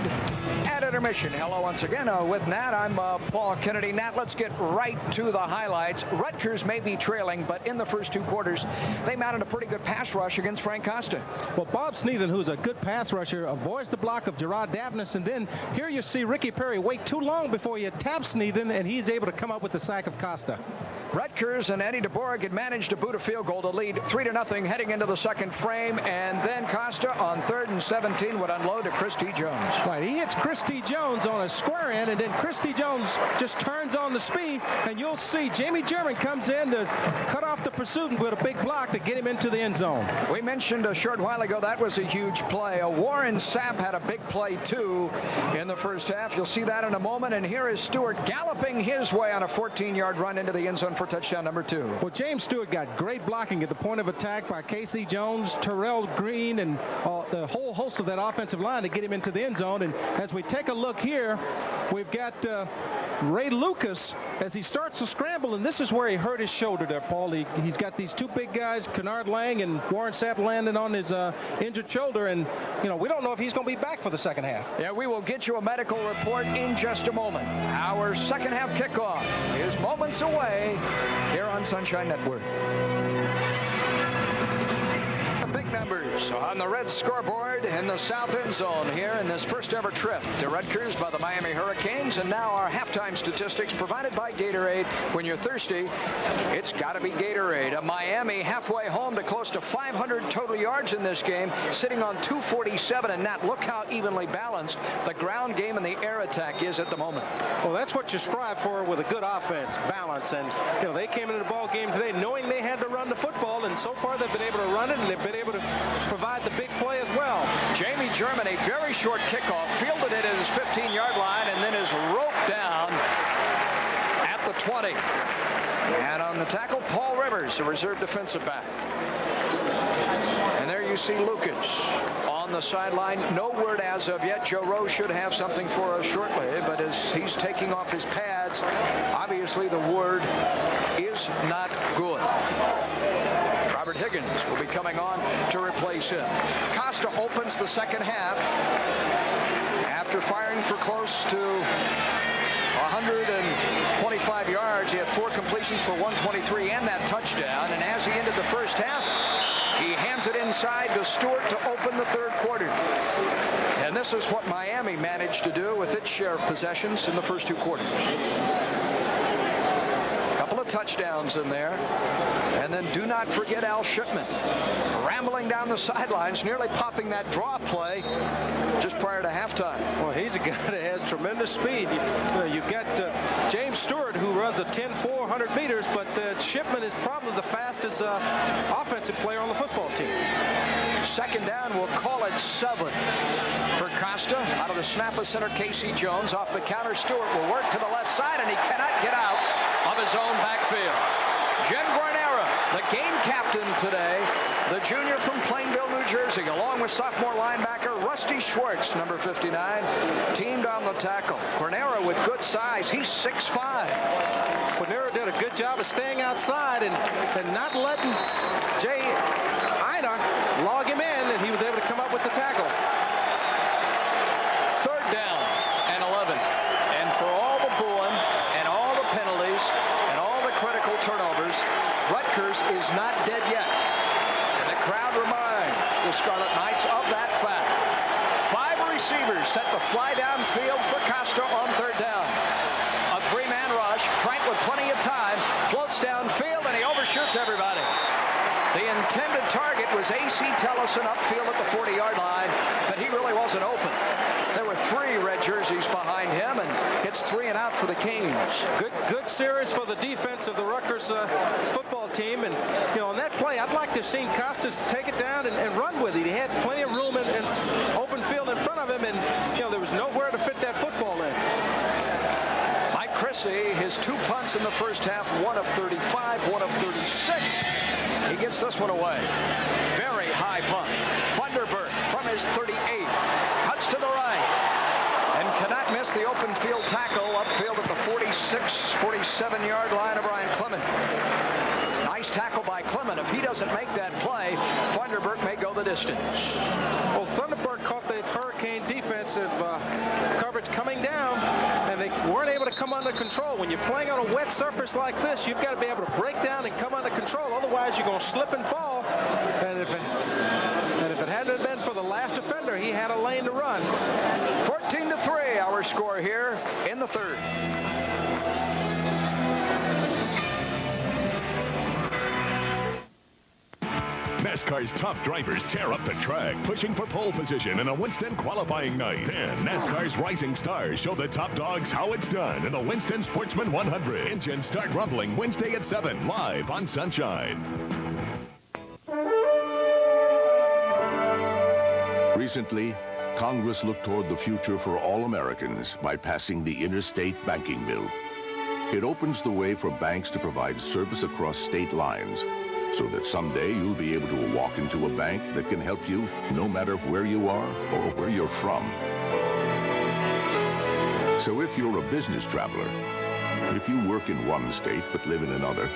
at intermission. Hello once again with Nat. I'm Paul Kennedy. Nat, let's get right to the highlights. Rutgers may be trailing, but in the first two quarters, they mounted a pretty good pass rush against Frank Costa. Well, Bob Sneathen, who's a good pass rusher, avoids the block of Gerard Davnis, and then here you see Ricky Perry wait too long before he taps Sneathen, and he's able to come up with the sack of Costa. Rutgers and Eddie DeBoer had managed to boot a field goal to lead 3-0 heading into the second frame, and then Costa on 3rd and 17 would unload to Christy Jones. Right, he hits Christy Jones on a square end, and then Christy Jones just turns on the speed, and you'll see Jamie German comes in to cut off the pursuit with a big block to get him into the end zone. We mentioned a short while ago that was a huge play. Warren Sapp had a big play too in the first half. You'll see that in a moment, and here is Stewart galloping his way on a 14-yard run into the end zone for touchdown number 2. Well, James Stewart got great blocking at the point of attack by Casey Jones, Terrell Green, and the whole host of that offensive line to get him into the end zone. And as we take a look here, we've got Ray Lucas as he starts to scramble, and this is where he hurt his shoulder there, Paul. He's got these two big guys, Kenard Lang and Warren Sapp, landing on his injured shoulder, and we don't know if he's going to be back for the second half. Yeah, we will get you a medical report in just a moment. Our second half kickoff is moments away here on Sunshine Network. Big numbers on the red scoreboard in the south end zone here in this first ever trip to Rutgers by the Miami Hurricanes. And now our halftime statistics provided by Gatorade. When you're thirsty, it's got to be Gatorade. A Miami halfway home to close to 500 total yards in this game, sitting on 247. And Nat, look how evenly balanced the ground game and the air attack is at the moment. Well, that's what you strive for with a good offense, balance. And they came into the ball game today knowing they had to run the football, and so far they've been able to run it, and they've been able to provide the big play as well. Jamie German, a very short kickoff, fielded it at his 15-yard line and then is roped down at the 20. And on the tackle, Paul Rivers, a reserve defensive back. And there you see Lucas on the sideline. No word as of yet. Joe Rose should have something for us shortly, but as he's taking off his pads, obviously the word is not good. Robert Higgins will be coming on to replace him. Costa opens the second half after firing for close to 125 yards. He had 4 completions for 123 and that touchdown. And as he ended the first half, he hands it inside to Stewart to open the third quarter. And this is what Miami managed to do with its share of possessions in the first 2 quarters. Couple of touchdowns in there. And then do not forget Al Shipman rambling down the sidelines, nearly popping that draw play just prior to halftime. Well, he's a guy that has tremendous speed. You've got James Stewart, who runs a 10-4, 100 meters, but Shipman is probably the fastest offensive player on the football team. Second down, we'll call it 7 for Costa. Out of the snap of center, Casey Jones. Off the counter, Stewart will work to the left side, and he cannot get out of his own backfield. Jim Guarnera, the game captain today, the junior from Plainville, New Jersey, along with sophomore linebacker Rusty Schwartz, number 59, teamed on the tackle. Guarnera with good size. He's 6'5". Guarnera did a good job of staying outside and not letting Jay Ina log him in, and he was able to come up with the tackle. Third down and 11. And for all the booing and all the penalties and all the critical turnovers, Rutgers is not dead yet. And the crowd reminds the Scarlet Knights of that fact. 5 receivers set to fly downfield for Costa on third down. A 3-man rush. Frank with plenty of time floats downfield, and he overshoots everybody. The intended target was A.C. Tellison upfield at the 40-yard line, but he really wasn't open. There were 3 red jerseys behind him, and it's 3 and out for the Canes. Good series for the defense of the Rutgers football team. And, on that play, I'd like to have seen Costas take it down and run with it. He had plenty of room and open field field in front of him, and there was nowhere to fit that football in. Mike Chrissy, his 2 punts in the first half, 1 of 35, 1 of 36. He gets this one away. Very high punt. Thunderbird from his 38. Cuts to the right. And cannot miss the open field tackle upfield at the 46, 47-yard line of Brian Clement. Nice tackle by Clement. If he doesn't make that play, Thunderbird may go the distance. Well, Thunderbird caught the Hurricane defensive coverage coming down, and they weren't able to come under control. When you're playing on a wet surface like this, you've got to be able to break down and come under control. Otherwise, you're going to slip and fall. And if it hadn't been for the last defender, he had a lane to run. 14-3, our score here in the third. NASCAR's top drivers tear up the track, pushing for pole position in a Winston qualifying night. Then, NASCAR's rising stars show the top dogs how it's done in the Winston Sportsman 100. Engines start rumbling Wednesday at 7, live on Sunshine. Recently, Congress looked toward the future for all Americans by passing the Interstate Banking Bill. It opens the way for banks to provide service across state lines, so that someday you'll be able to walk into a bank that can help you no matter where you are or where you're from. So if you're a business traveler, if you work in one state but live in another,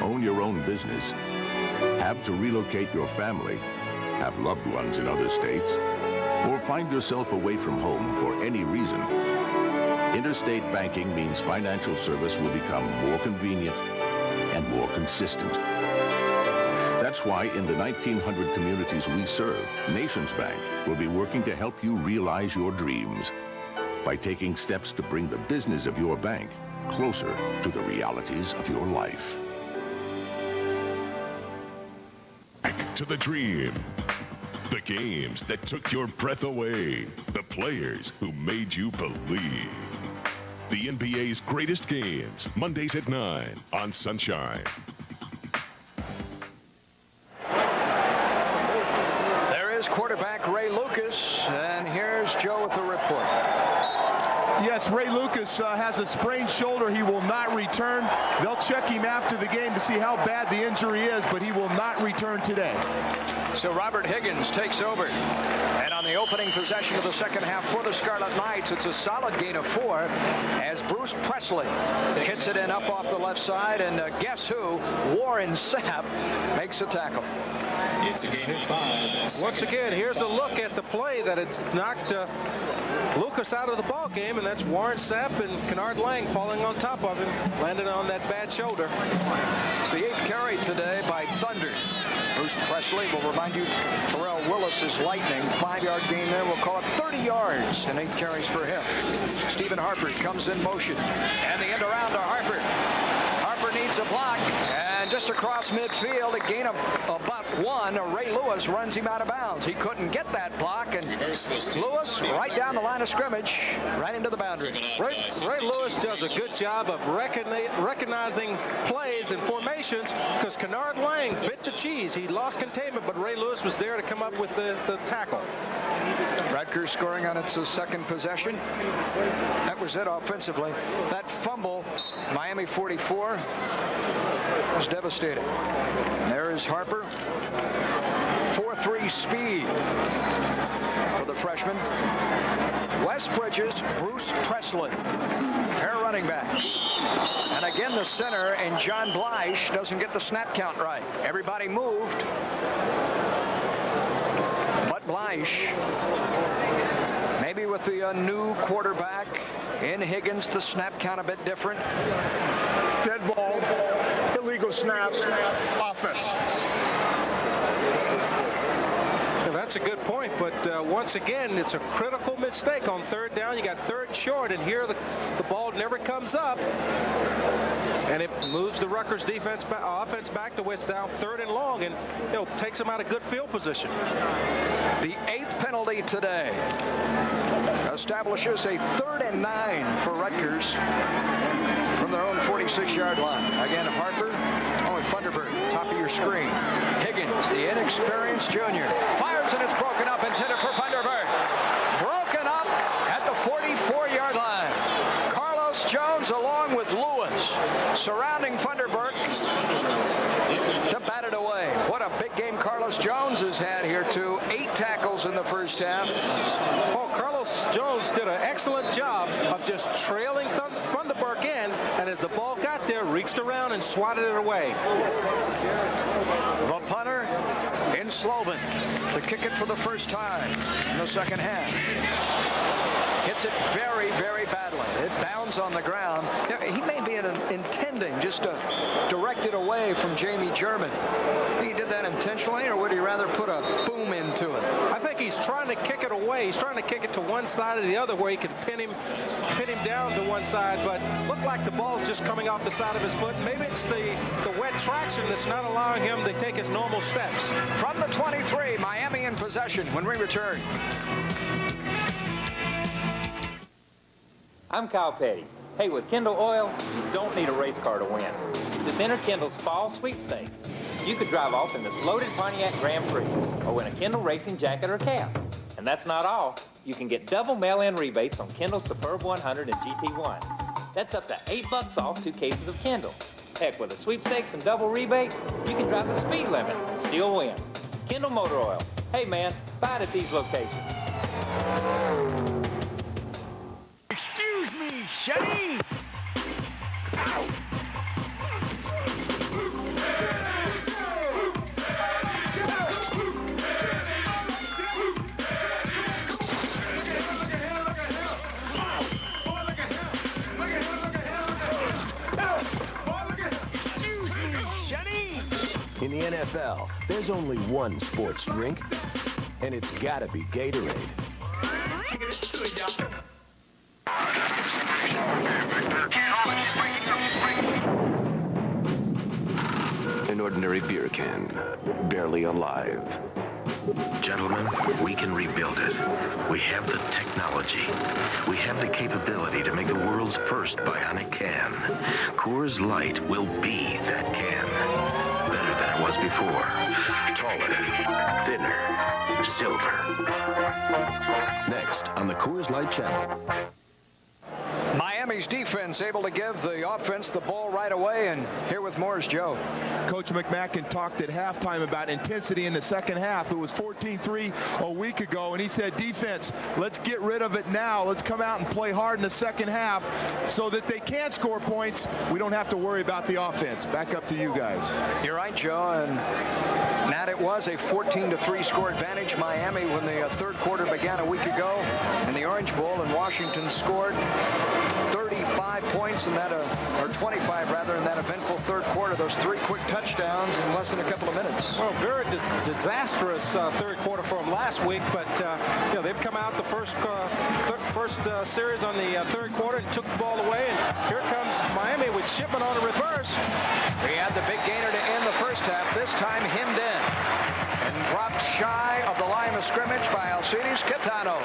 own your own business, have to relocate your family, have loved ones in other states, or find yourself away from home for any reason, interstate banking means financial service will become more convenient and more consistent. That's why in the 1,900 communities we serve, Nations Bank will be working to help you realize your dreams by taking steps to bring the business of your bank closer to the realities of your life. Back to the dream. The games that took your breath away. The players who made you believe. The NBA's greatest games, Mondays at 9 on Sunshine. Quarterback Ray Lucas, and here's Joe with the report. Yes, Ray Lucas has a sprained shoulder. He will not return. They'll check him after the game to see how bad the injury is, but he will not return today. So Robert Higgins takes over. And on the opening possession of the second half for the Scarlet Knights, it's a solid gain of 4 as Bruce Presley hits it in up off the left side, and guess who? Warren Sapp makes a tackle. It's a gain of 5. Once again, here's a look at the play that it's knocked Lucas out of the ball game, and that's Warren Sapp and Kenard Lang falling on top of him, landing on that bad shoulder. It's the 8th carry today by Thunder. Bruce Presley will remind you, Terrell Willis's Lightning, 5-yard gain there. We'll call it 30 yards and 8 carries for him. Stephen Harper comes in motion, and the end around to Harper. Harper needs a block, and just across midfield, a gain of about 1. Ray Lewis runs him out of bounds. He couldn't get that block, and Lewis right down the line of scrimmage, right into the boundary. Ray Lewis does a good job of recognizing plays and formations, because Kenard Lang bit the cheese. He lost containment, but Ray Lewis was there to come up with the tackle. Rutgers scoring on its second possession. That was it offensively. That fumble, Miami 44, was devastating. There is Harper. 4.3 speed for the freshman. Wes Bridges, Bruce Presley, pair of running backs. And again, the center, and John Bleish doesn't get the snap count right. Everybody moved, but Bleish, maybe with the new quarterback in Higgins, the snap count a bit different. Dead ball, illegal snap, offense. That's a good point, but once again, it's a critical mistake on third down. You got third short, and here the ball never comes up, and it moves the Rutgers offense back to what's down 3rd and long, and takes them out of good field position. The 8th penalty today establishes a 3rd and 9 for Rutgers from their own 46-yard line. Again, Harper, Thunderbird, top of your screen. Higgins, the inexperienced junior, fires, and it's broken up, intended for Thunderbird. surrounding Funderburk to bat it away. What a big game Carlos Jones has had here, too. 8 tackles in the first half. Oh, Carlos Jones did an excellent job of just trailing Funderburk in, and as the ball got there, reached around and swatted it away. The punter in Slovin to kick it for the first time in the second half. Hits it very, very badly. It bounds on the ground. He may be intending just to direct it away from Jamie German. Think he did that intentionally, or would he rather put a boom into it? I think he's trying to kick it away. He's trying to kick it to one side or the other where he could pin him down to one side, but looked like the ball's just coming off the side of his foot. Maybe it's the wet traction that's not allowing him to take his normal steps. From the 23, Miami in possession when we return. I'm Kyle Petty. Hey, with Kendall Oil, you don't need a race car to win. Just enter Kendall's fall sweepstakes. You could drive off in this loaded Pontiac Grand Prix or win a Kendall racing jacket or cap. And that's not all. You can get double mail-in rebates on Kendall's Superb 100 and GT1. That's up to $8 off 2 cases of Kendall. Heck, with a sweepstakes and double rebate, you can drive the speed limit and still win. Kendall Motor Oil. Hey, man, buy it at these locations. Excuse me, Sonny. Ow. In the NFL, there's only one sports drink, and it's gotta be Gatorade. An ordinary beer can, barely alive. Gentlemen, we can rebuild it. We have the technology. We have the capability to make the world's first bionic can. Coors Light will be that can. Better than it was before. Taller, thinner, silver. Next on the Coors Light Channel. Miami's defense able to give the offense the ball right away, and here with more is Joe. Coach McMackin talked at halftime about intensity in the second half. It was 14-3 a week ago, and he said, defense, let's get rid of it now. Let's come out and play hard in the second half so that they can score points. We don't have to worry about the offense. Back up to you guys. You're right, Joe, and Nat, it was a 14-3 score advantage. Miami, when the third quarter began a week ago, in the Orange Bowl, and Washington scored 35 points in that, or 25 rather, in that eventful third quarter. Those 3 quick touchdowns in less than a couple of minutes. Well, very disastrous third quarter for them last week, but you know, they've come out the first series on the third quarter and took the ball away, and here comes Miami with Shipman on a reverse. We had the big gainer to end the first half, this time hemmed in and dropped shy of the line of scrimmage by Alcides Catano.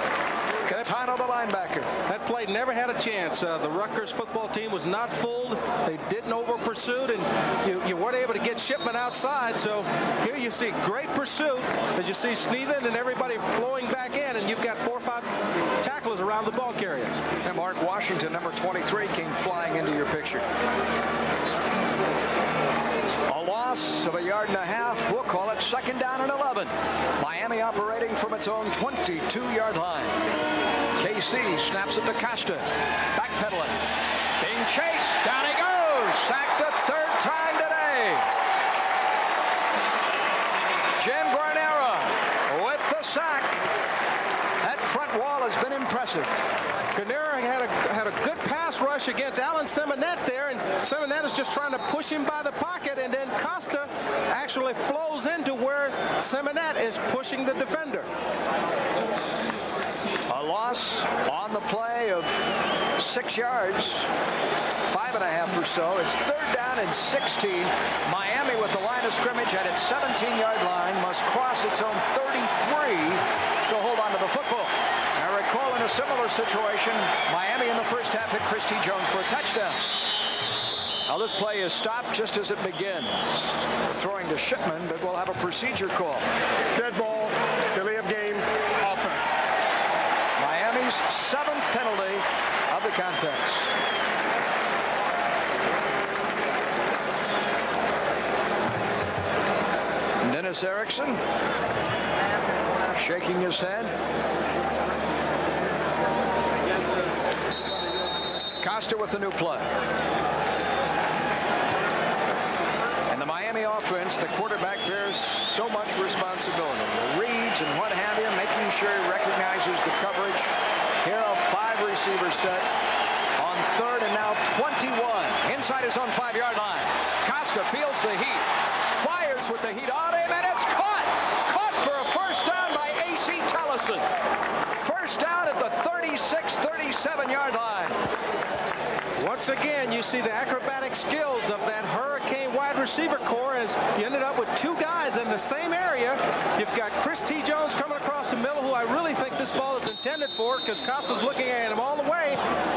Catano, the linebacker. That play never had a chance. The Rutgers football team was not fooled. They didn't over-pursuit, and you weren't able to get Shipman outside. So here you see great pursuit as you see Sneathen and everybody flowing back in, and you've got 4 or 5 tacklers around the ball carrier. And Mark Washington, number 23, came flying into your picture. A loss of 1.5 yards. We'll call it 2nd down and 11. Miami operating from its own 22-yard line. KC snaps it to Costa. Backpedaling. Being chased. Down he goes. Sacked a 3rd time today. Jim Guarnera with the sack. That front wall has been impressive. Kenard had a good pass rush against Alan Seminette there, and Seminette is just trying to push him by the pocket, and then Costa actually flows into where Seminette is pushing the defender. A loss on the play of 6 yards, 5.5 or so. It's 3rd down and 16. Miami with the line of scrimmage at its 17-yard line must cross its own 33 to hold on to the football. I recall in a similar situation, Miami in the first half hit Christy Jones for a touchdown. Now this play is stopped just as it begins. Throwing to Shipman, but we'll have a procedure call. Dead ball, delay of game, offense. Miami's 7th penalty of the contest. Dennis Erickson shaking his head. Costa with the new play. And the Miami offense, the quarterback bears so much responsibility. The reads and what have you, making sure he recognizes the coverage. Here a 5-receiver set on 3rd and now 21. Inside his own 5-yard line. Costa feels the heat. Fires with the heat on him, and it's caught! Caught for a first down by A.C. Tellison. First down at the 36-37-yard line. Once again, you see the acrobatic skills of that Hurricane wide receiver core as you ended up with 2 guys in the same area. You've got Chris T. Jones coming across the middle, who I really think this ball is intended for because Costa's looking at him all the way.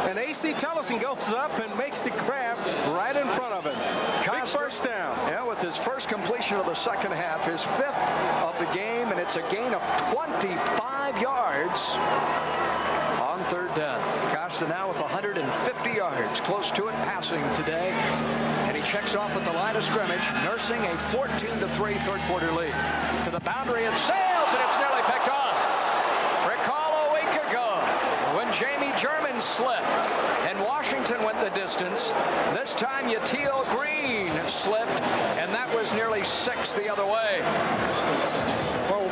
And A.C. Tellison goes up and makes the grab right in front of him. Big first down. Yeah, with his first completion of the second half, his 5th of the game, and it's a gain of 25 yards on 3rd down. Costa now with 150 yards, close to it passing today. And he checks off at the line of scrimmage, nursing a 14-3 third-quarter lead. To the boundary, it sails, and it's nearly picked off. Recall a week ago when Jamie German slipped and Washington went the distance. This time, Yatiel Green slipped, and that was nearly 6 the other way. Well,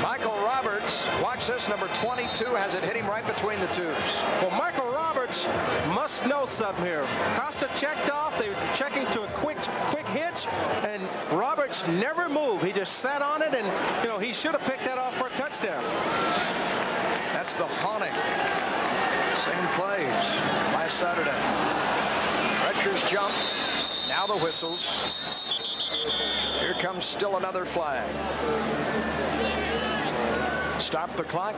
Michael Roberts, watch this, number 22, has it hit him right between the tubes. Well, Michael Roberts must know something here. Costa checked off. They were checking to a quick hitch, and Roberts never moved. He just sat on it, and, you know, he should have picked that off for a touchdown. That's the haunting. Same plays last Saturday. Rutgers jumped. Now the whistles. Here comes still another flag. Stop the clock.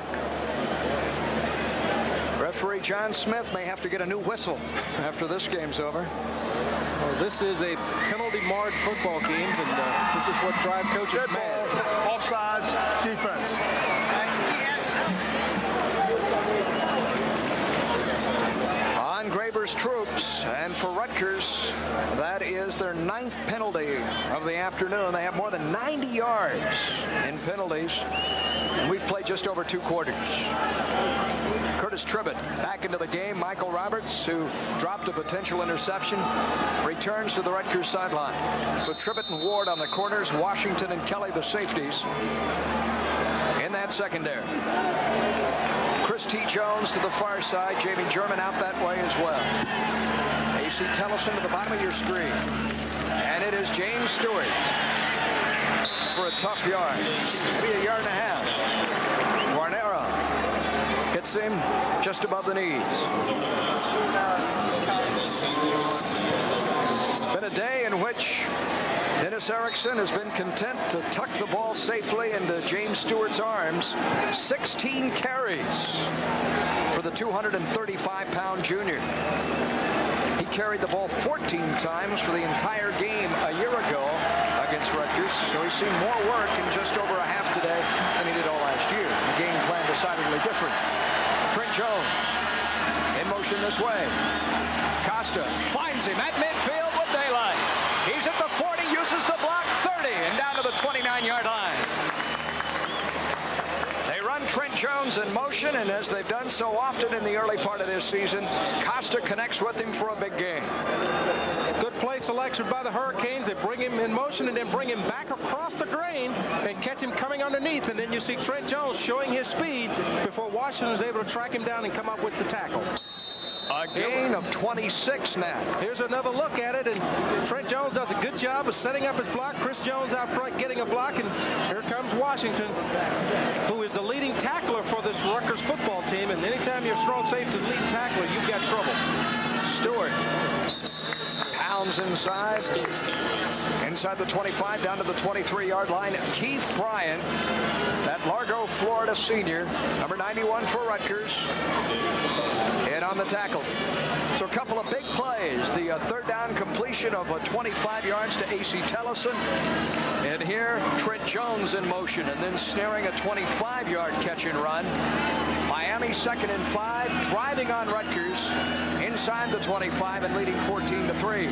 Referee John Smith may have to get a new whistle after this game's over. Well, this is a penalty-marred football game, and this is what drive coaches mad. Offsides, defense. On Graber's troops, and for Rutgers, that is their 9th penalty of the afternoon. They have more than 90 yards in penalties, and we've played just over 2 quarters. Curtis Tribbett back into the game. Michael Roberts, who dropped a potential interception, returns to the Rutgers sideline. So Tribbett and Ward on the corners, Washington and Kelly the safeties in that secondary. Chris T. Jones to the far side. Jamie German out that way as well. A.C. Tellison to the bottom of your screen. And it is James Stewart for a tough yard. Maybe a yard and a half. Guarnero hits him just above the knees. It's been a day in which Dennis Erickson has been content to tuck the ball safely into James Stewart's arms. 16 carries for the 235-pound junior. He carried the ball 14 times for the entire game a year ago against Rutgers, so he's seen more work in just over a half today than he did all last year. The game plan decidedly different. Trent Jones in motion this way. Costa finds him at midfield with daylight. He's at the 40, uses the block, 30, and down to the 29-yard line. They run Trent Jones in motion, and as they've done so often in the early part of this season, Costa connects with him for a big game. Good play selection by the Hurricanes. They bring him in motion and then bring him back across the grain and catch him coming underneath. And then you see Trent Jones showing his speed before Washington was able to track him down and come up with the tackle. A gain of 26 now. Here's another look at it, and Trent Jones does a good job of setting up his block. Chris Jones out front getting a block, and here comes Washington, who is the leading tackler for this Rutgers football team. And anytime you're throwing safety as leading tackler, you've got trouble. Stewart pounds inside the 25 down to the 23-yard line. Keith Bryant, that Largo, Florida senior, number 91 for Rutgers, and on the tackle. So a couple of big plays. The third down completion of 25 yards to A.C. Tellison. And here, Trent Jones in motion, and then snaring a 25-yard catch and run. Miami 2nd and 5, driving on Rutgers inside the 25 and leading 14-3.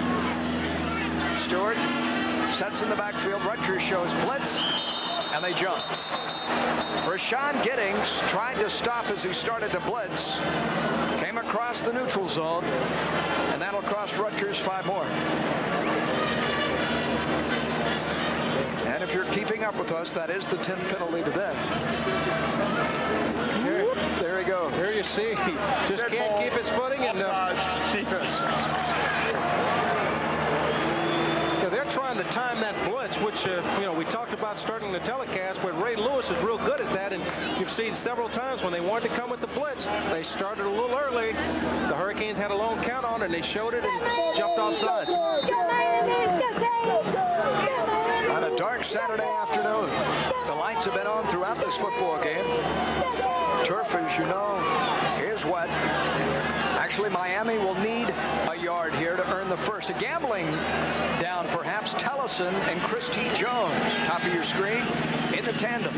Stewart Sets in the backfield. Rutgers shows blitz, and they jump. Rashawn Giddings tried to stop as he started to blitz. Came across the neutral zone, and that'll cost Rutgers 5 more. And if you're keeping up with us, that is the 10th penalty today. There he goes. Here you see, he just can't keep his footing. And defense. They're trying to time that blitz, which, we talked about starting the telecast, but Ray Lewis is real good at that, and you've seen several times when they wanted to come with the blitz, they started a little early. The Hurricanes had a long count on it, and they showed it and jumped off sides. On a dark Saturday afternoon, the lights have been on throughout this football game. Turf, as you know, is wet. Actually, Miami will need a yard here to earn the first. A gambling down, perhaps. Tellison and Christy Jones, top of your screen, in the tandem.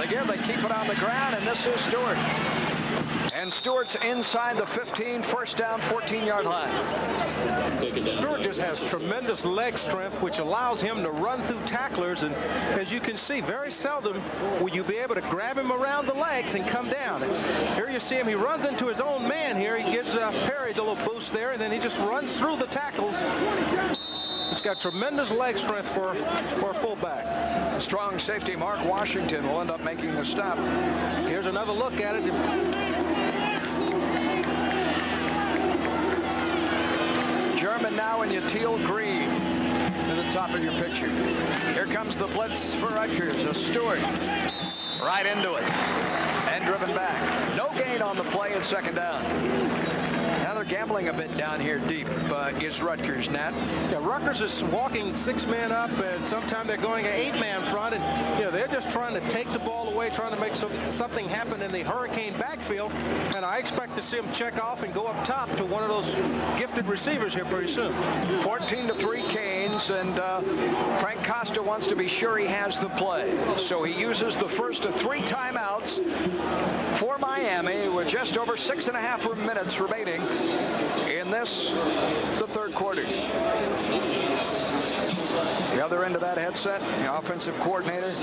They keep it on the ground, and this is Stewart. And Stewart's inside the 15, first down, 14-yard line. Stewart just has tremendous leg strength, which allows him to run through tacklers. And as you can see, very seldom will you be able to grab him around the legs and come down. Here you see him. He runs into his own man here. He gives Perry a little boost there, and then he just runs through the tackles. He's got tremendous leg strength for a fullback. Strong safety Mark Washington will end up making the stop. Here's another look at it. German now in your teal green to the top of your picture. Here comes the blitz for Rutgers. A Stewart right into it and driven back. No gain on the play at second down. Now they're gambling a bit down here deep. Is Rutgers, Nat? Yeah, Rutgers is walking 6 men up, and sometimes they're going an 8-man front, and they're just trying to take the ball away, trying to make something happen in the Hurricane backfield. And I expect to see them check off and go up top to one of those gifted receivers here pretty soon. 14-3 Canes, and Frank Costa wants to be sure he has the play. So he uses the first of 3 timeouts for Miami with just over 6.5 minutes remaining in this, the third quarter. The other end of that headset, the offensive coordinator,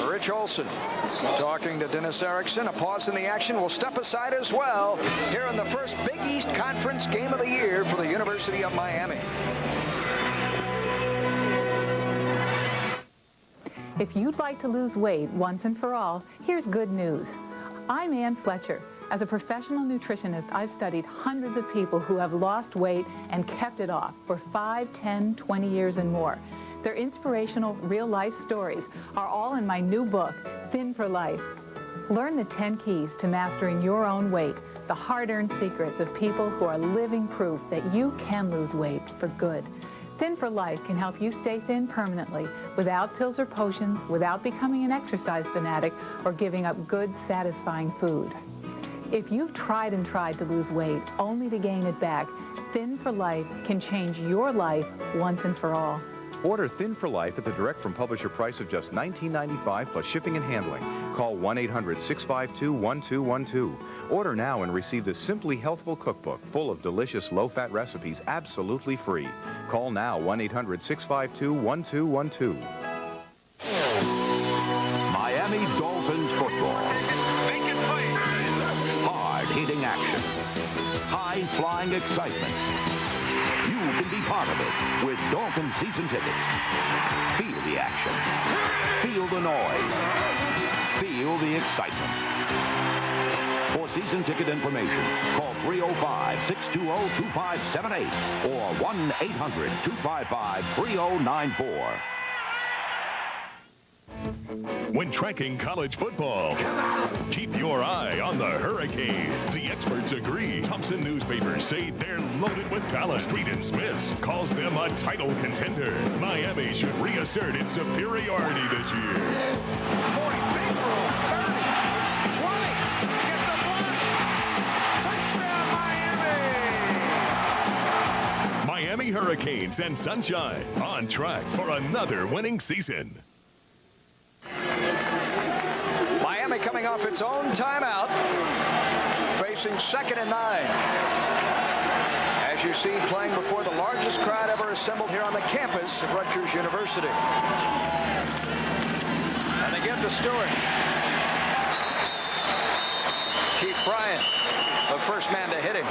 Rich Olson, talking to Dennis Erickson. A pause in the action will step aside as well here in the first Big East Conference game of the year for the University of Miami. If you'd like to lose weight once and for all, here's good news. I'm Ann Fletcher. As a professional nutritionist, I've studied hundreds of people who have lost weight and kept it off for 5, 10, 20 years and more. Their inspirational real-life stories are all in my new book, Thin for Life. Learn the 10 keys to mastering your own weight, the hard-earned secrets of people who are living proof that you can lose weight for good. Thin for Life can help you stay thin permanently, without pills or potions, without becoming an exercise fanatic, or giving up good, satisfying food. If you've tried and tried to lose weight only to gain it back, Thin for Life can change your life once and for all. Order Thin for Life at the direct from publisher price of just $19.95 plus shipping and handling. Call 1-800-652-1212. Order now and receive the Simply Healthful Cookbook full of delicious low-fat recipes absolutely free. Call now 1-800-652-1212. Miami Dolphins football. Hard-hitting action. High-flying excitement. You can be part of it with Dolphin season tickets. Feel the action. Feel the noise. Feel the excitement. For season ticket information, call 305-620-2578 or 1-800-255-3094. When tracking college football, keep your eye on the Hurricanes. The experts agree. Thompson newspapers say they're loaded with talent. Street and Smiths calls them a title contender. Miami should reassert its superiority this year. 40, big room, 30, 20, gets a block. Touchdown, Miami! Miami Hurricanes and Sunshine on track for another winning season. Miami coming off its own timeout, facing 2nd and 9. As as you see, playing before the largest crowd ever assembled here on the campus of Rutgers University. And they give to Stewart. Keith Bryant, the first man to hit him.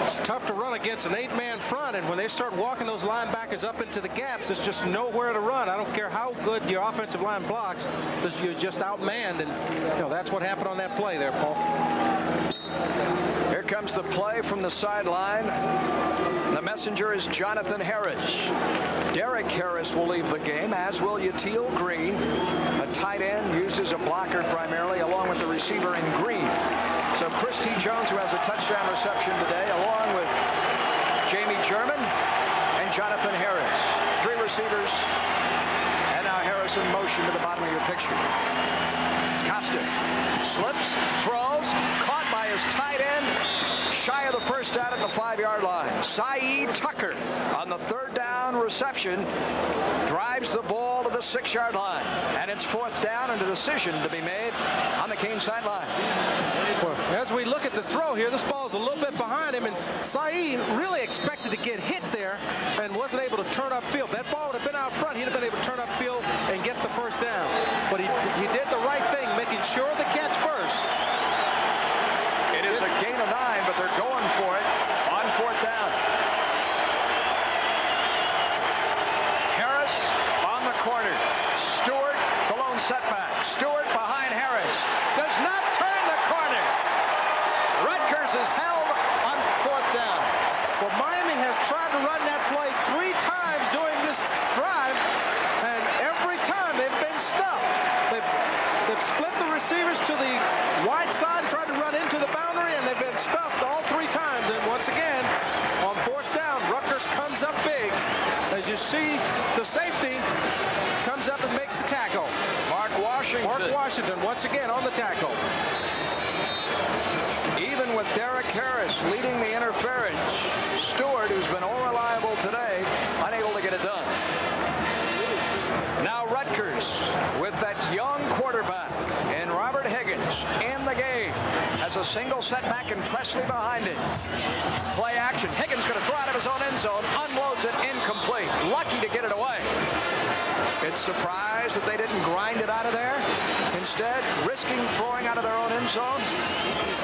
It's tough to run against an 8-man front, and when they start walking those linebackers up into the gaps, there's just nowhere to run. I don't care how good your offensive line blocks, because you're just outmanned, and that's what happened on that play there, Paul. Here comes the play from the sideline. The messenger is Jonathan Harris. Derek Harris will leave the game, as will Yatil Green, a tight end used as a blocker primarily, along with the receiver in green. So Chris T. Jones, who has a touchdown reception today, along with Jamie German and Jonathan Harris. 3 receivers, and now Harris in motion to the bottom of your picture. Costa slips, throws, caught by his tight end, shy of the first down at the 5-yard line. Saeed Tucker on the 3rd down reception drives the ball to the 6-yard line, and it's 4th down and a decision to be made on the Cane sideline. Well, as we look at the throw here, this ball is a little bit behind him, and Saeed really expected to get hit there and wasn't able to turn upfield. That ball would have been out front. He'd have been able to turn upfield and get the first down. But he did the right thing, making sure the catch first. It is a gain of 9, but they're going for it on 4th down. Harris on the corner. Stewart, the lone setback. Stewart behind Harris. Does not turn the corner. Rutgers is held on 4th down. Well, Miami has tried to run that play 3 times during this drive, and every time they've been stuffed. They've split the receivers to the wide side, tried to run into the boundary, and they've been stuffed all 3 times. And once again, on 4th down, Rutgers comes up big. As you see, the safety comes up and makes the tackle. Mark Washington once again on the tackle. Even with Derek Harris leading the interference, Stewart, who's been unreliable today, unable to get it done. Now Rutgers, with that young quarterback and Robert Higgins in the game, has a single setback and Presley behind it. Play action. Higgins going to throw out of his own end zone, unloads it, incomplete. Lucky to get it away. It's surprised that they didn't grind it out of there. Instead, risking throwing out of their own end zone.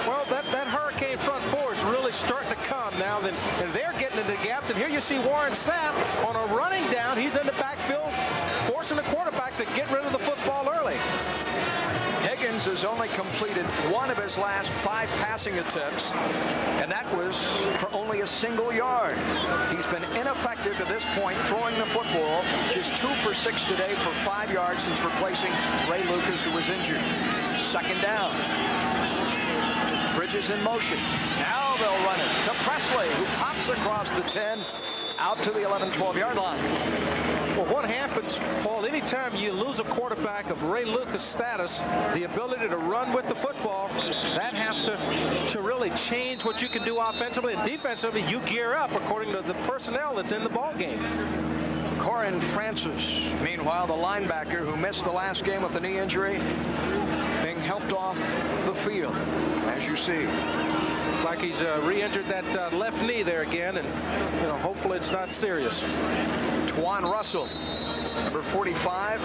Well, that Hurricane front 4 is really starting to come now, and they're getting into the gaps. And here you see Warren Sapp on a running down. He's in the backfield, forcing the quarterback to get rid of the football early. Higgins has only completed 1 of his last 5 passing attempts, and that was for only a single yard. He's been ineffective to this point throwing the football, just 2 for 6 today for 5 yards since replacing Ray Lucas, who was injured. 2nd down. Bridges in motion. Now they'll run it to Presley, who pops across the 10 out to the 11, 12-yard line. Well, what happens, Paul, anytime you lose a quarterback of Ray Lucas' status, the ability to run with the football, that has to really change what you can do offensively and defensively. You gear up according to the personnel that's in the ball game. Corin Francis, meanwhile, the linebacker who missed the last game with the knee injury, being helped off the field, as you see. Like he's re-injured that left knee there again, and hopefully it's not serious. Twan Russell, number 45,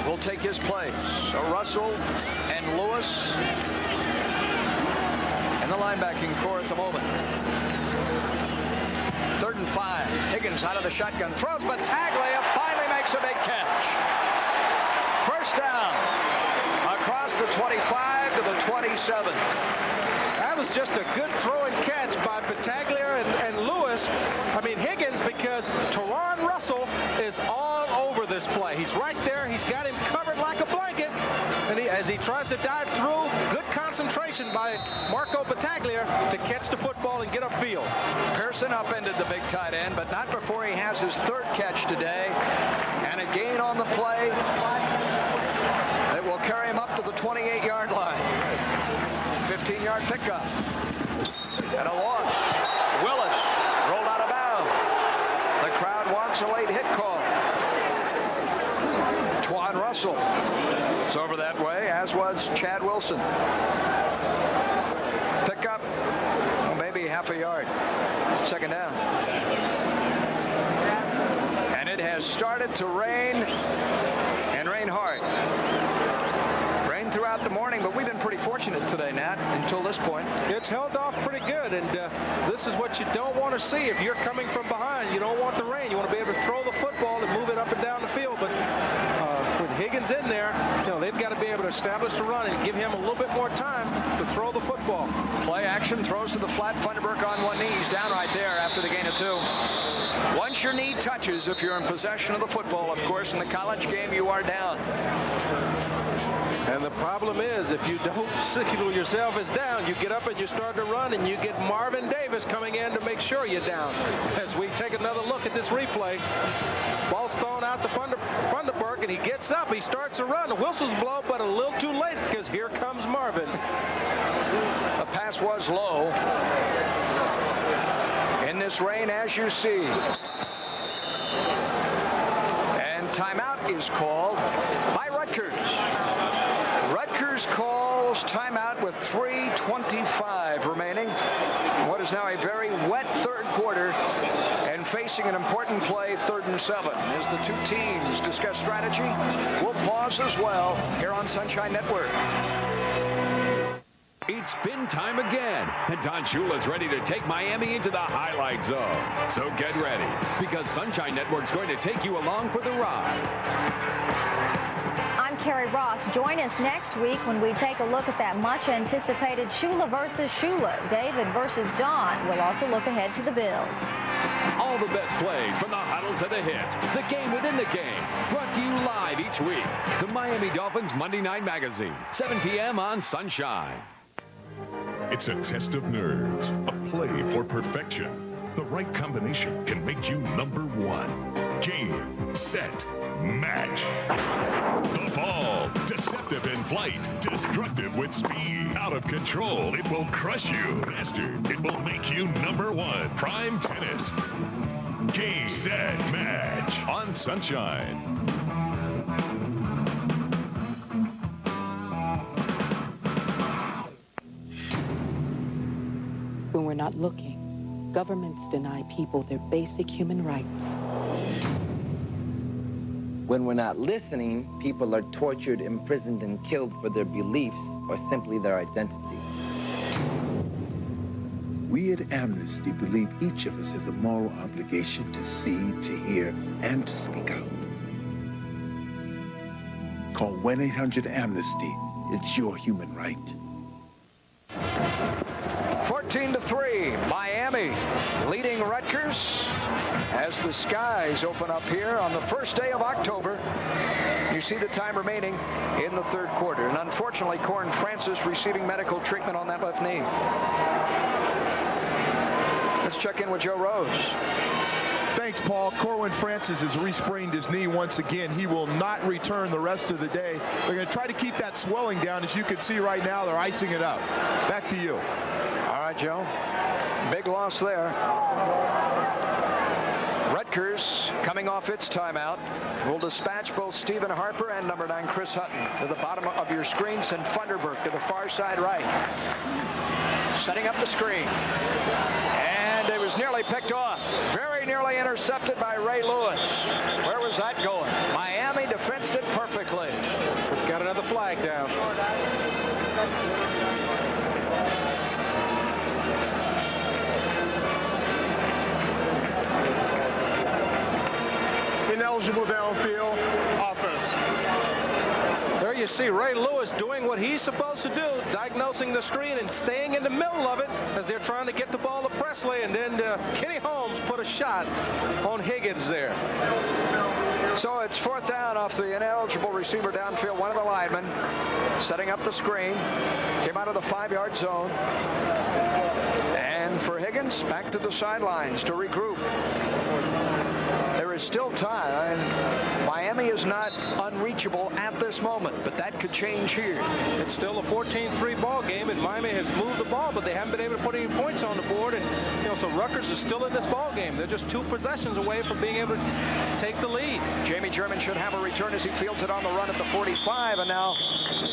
will take his place. So Russell and Lewis and the linebacking core at the moment. 3rd and 5. Higgins out of the shotgun, throws, but Battaglia finally makes a big catch. 1st down across the 25 to the 27. That was just a good throw and catch by Battaglia and Lewis. I mean, Higgins, because Teron Russell is all over this play. He's right there. He's got him covered like a blanket. And as he tries to dive through, good concentration by Marco Battaglia to catch the football and get upfield. Pearson upended the big tight end, but not before he has his 3rd catch today. And a gain on the play that will carry him up to the 28-yard line. 15-yard pickup. And a loss. Willis rolled out of bounds. The crowd wants a late hit call. Twan Russell is over that way, as was Chad Wilson. Pickup up maybe half a yard. Second down. And it has started to rain, and rain hard. Rain throughout the morning, but we've been pretty fortunate today, Nat, until this point. It's held off pretty good, and this is what you don't want to see. If you're coming from behind, you don't want the rain. You want to be able to throw the football and move it up and down the field, but with Higgins in there, they've got to be able to establish the run and give him a little bit more time to throw the football. Play action, throws to the flat. Funderburk on one knee. He's down right there after the gain of 2. Once your knee touches, if you're in possession of the football, of course, in the college game, you are down. And the problem is, if you don't signal yourself as down, you get up and you start to run, and you get Marvin Davis coming in to make sure you're down. As we take another look at this replay, ball's thrown out to Funderburk, and he gets up. He starts to run. The whistle's blown, but a little too late because here comes Marvin. The pass was low. In this rain, as you see. And timeout is called by Rutgers. Rutgers calls timeout with 3:25 remaining. What is now a very wet third quarter, and facing an important play, 3rd and 7. As the two teams discuss strategy, we'll pause as well here on Sunshine Network. It's spin time again, and Don Shula's ready to take Miami into the highlight zone. So get ready, because Sunshine Network's going to take you along for the ride. I'm Carrie Ross. Join us next week when we take a look at that much-anticipated Shula versus Shula, David versus Don. We'll also look ahead to the Bills. All the best plays from the huddle to the hits, the game within the game, brought to you live each week. The Miami Dolphins Monday Night Magazine, 7 p.m. on Sunshine. It's a test of nerves, a play for perfection. The right combination can make you #1. Game, set, match. The ball, deceptive in flight, destructive with speed. Out of control, it will crush you. Faster, it will make you #1. Prime Tennis. Game, set, match on Sunshine. When we're not looking, governments deny people their basic human rights. When we're not listening, people are tortured, imprisoned, and killed for their beliefs or simply their identity. We at Amnesty believe each of us has a moral obligation to see, to hear, and to speak out. Call 1-800-AMNESTY. It's your human right. 14-3, Miami leading Rutgers as the skies open up here on the first day of October. You see the time remaining in the third quarter. And unfortunately, Corwin Francis receiving medical treatment on that left knee. Let's check in with Joe Rose. Thanks, Paul. Corwin Francis has re-sprained his knee once again. He will not return the rest of the day. They're going to try to keep that swelling down. As you can see right now, they're icing it up. Back to you. All right, Joe. Big loss there. Rutgers coming off its timeout will dispatch both Stephen Harper and #9 Chris Hutton to the bottom of your screen. Send Funderburk to the far side right. Setting up the screen. And it was nearly picked off. Very nearly intercepted by Ray Lewis. Where was that going? Miami defensed it perfectly. Got another flag down. Ineligible downfield, offense. There you see Ray Lewis doing what he's supposed to do, diagnosing the screen and staying in the middle of it as they're trying to get the ball to Presley, and then Kenny Holmes put a shot on Higgins there. So it's 4th down off the ineligible receiver downfield, one of the linemen setting up the screen. Came out of the 5-yard zone. And for Higgins, back to the sidelines to regroup. There is still time. Miami Miami is not unreachable at this moment, but that could change here. It's still a 14-3 ball game, and Miami has moved the ball, but they haven't been able to put any points on the board. And so Rutgers is still in this ball game. They're just 2 possessions away from being able to take the lead. Jamie German should have a return as he fields it on the run at the 45, and now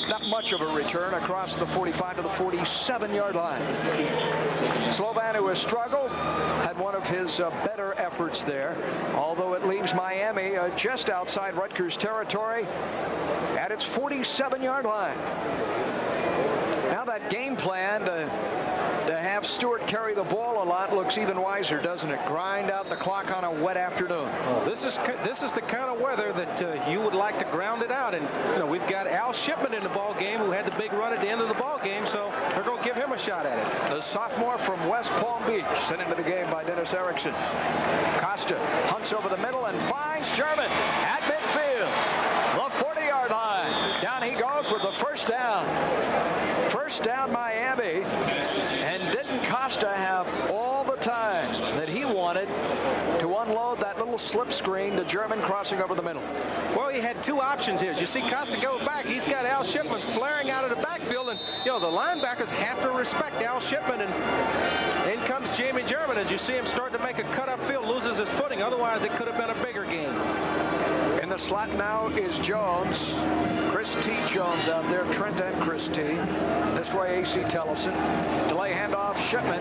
not much of a return across the 45 to the 47-yard line. Slovan, who has struggled, had one of his better efforts there, although it leaves Miami just outside Rutgers territory at its 47-yard line. Now that game plan to have Stewart carry the ball a lot looks even wiser, doesn't it? Grind out the clock on a wet afternoon. Well, this is the kind of weather that you would like to ground it out. And we've got Al Shipman in the ball game, who had the big run at the end of the ball game, so they're going to give him a shot at it. The sophomore from West Palm Beach, sent into the game by Dennis Erickson. Costa hunts over the middle and finds German at midfield. The 40-yard line. Down he goes with the first down. First down, Miami. And didn't Costa have all the time that he wanted to unload that little slip screen to German crossing over the middle? Well, he had 2 options here. As you see Costa go back, he's got Al Shipman flaring out of the backfield, and the linebackers have to respect Al Shipman, and in comes Jamie German. As you see him start to make a cut upfield, loses his footing. Otherwise, it could have been a bigger game. In the slot now is Jones. Chris T. Jones out there, Trent and Chris T. This way, A.C. Tellison. Delay handoff, Shipman.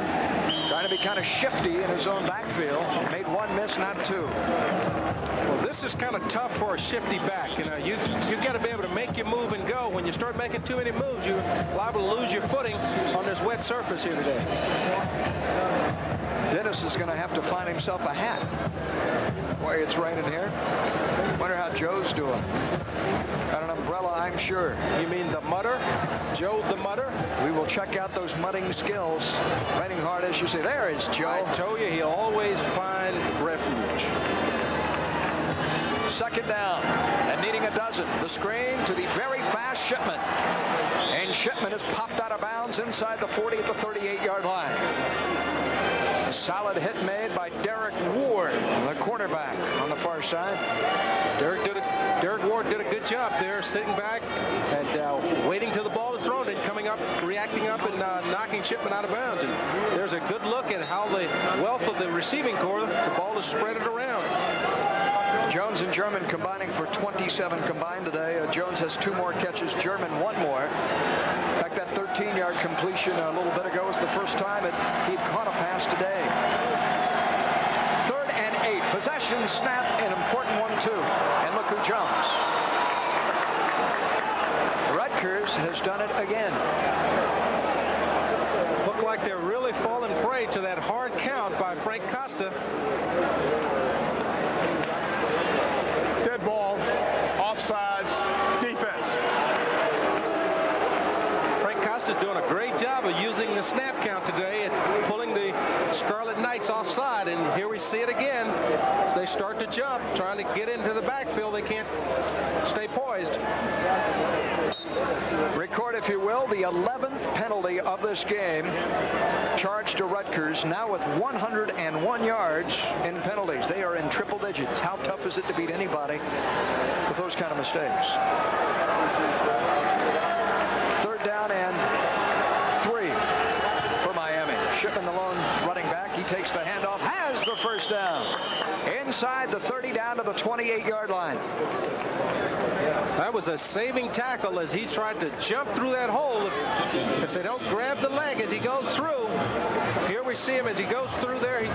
Trying to be kind of shifty in his own backfield. Made 1 miss, not 2. Well, this is kind of tough for a shifty back. You've got to be able to make your move and go. When you start making too many moves, you're liable to lose your footing on this wet surface here today. Dennis is going to have to find himself a hat. Boy, it's raining here. Wonder how Joe's doing. Got an umbrella, I'm sure. You mean the mutter? Joe the mutter? We will check out those mudding skills. Raining hard, as you say. There is Joe. I told you, he'll always find refuge. Second down, and needing a dozen. The screen to the very fast Shipman. And Shipman is popped out of bounds inside the 40 at the 38-yard line. A solid hit made by Derek Ward, the cornerback on the far side. Derek Ward did a good job there, sitting back and waiting till the ball is thrown and coming up, reacting up and knocking Shipman out of bounds. And there's a good look at how the wealth of the receiving corps, the ball is spread it around. Jones and German combining for 27 combined today. Jones has 2 more catches, German 1 more. In fact, that 13-yard completion a little bit ago was the first time he'd caught a pass today. 3rd and 8. Possession snap, an important one, too. And look who jumps. Rutgers has done it again. Look like they're really falling prey to that hard count by Frank Costa. Dead ball, offsides, defense. Frank Costa's doing a great job of using the snap count today and pulling the Scarlet Knights offside, and here we see it again as they start to jump, trying to get into the backfield. They can't stay poised. Record, if you will, the 11th penalty of this game charged to Rutgers, now with 101 yards in penalties. They are in triple digits. How tough is it to beat anybody with those kind of mistakes? 3rd down and 3 for Miami. Shipman, the lone running back. He takes the handoff, has the first down. Inside the 30, down to the 28-yard line. That was a saving tackle as he tried to jump through that hole. If they don't grab the leg as he goes through, here we see him as he goes through there.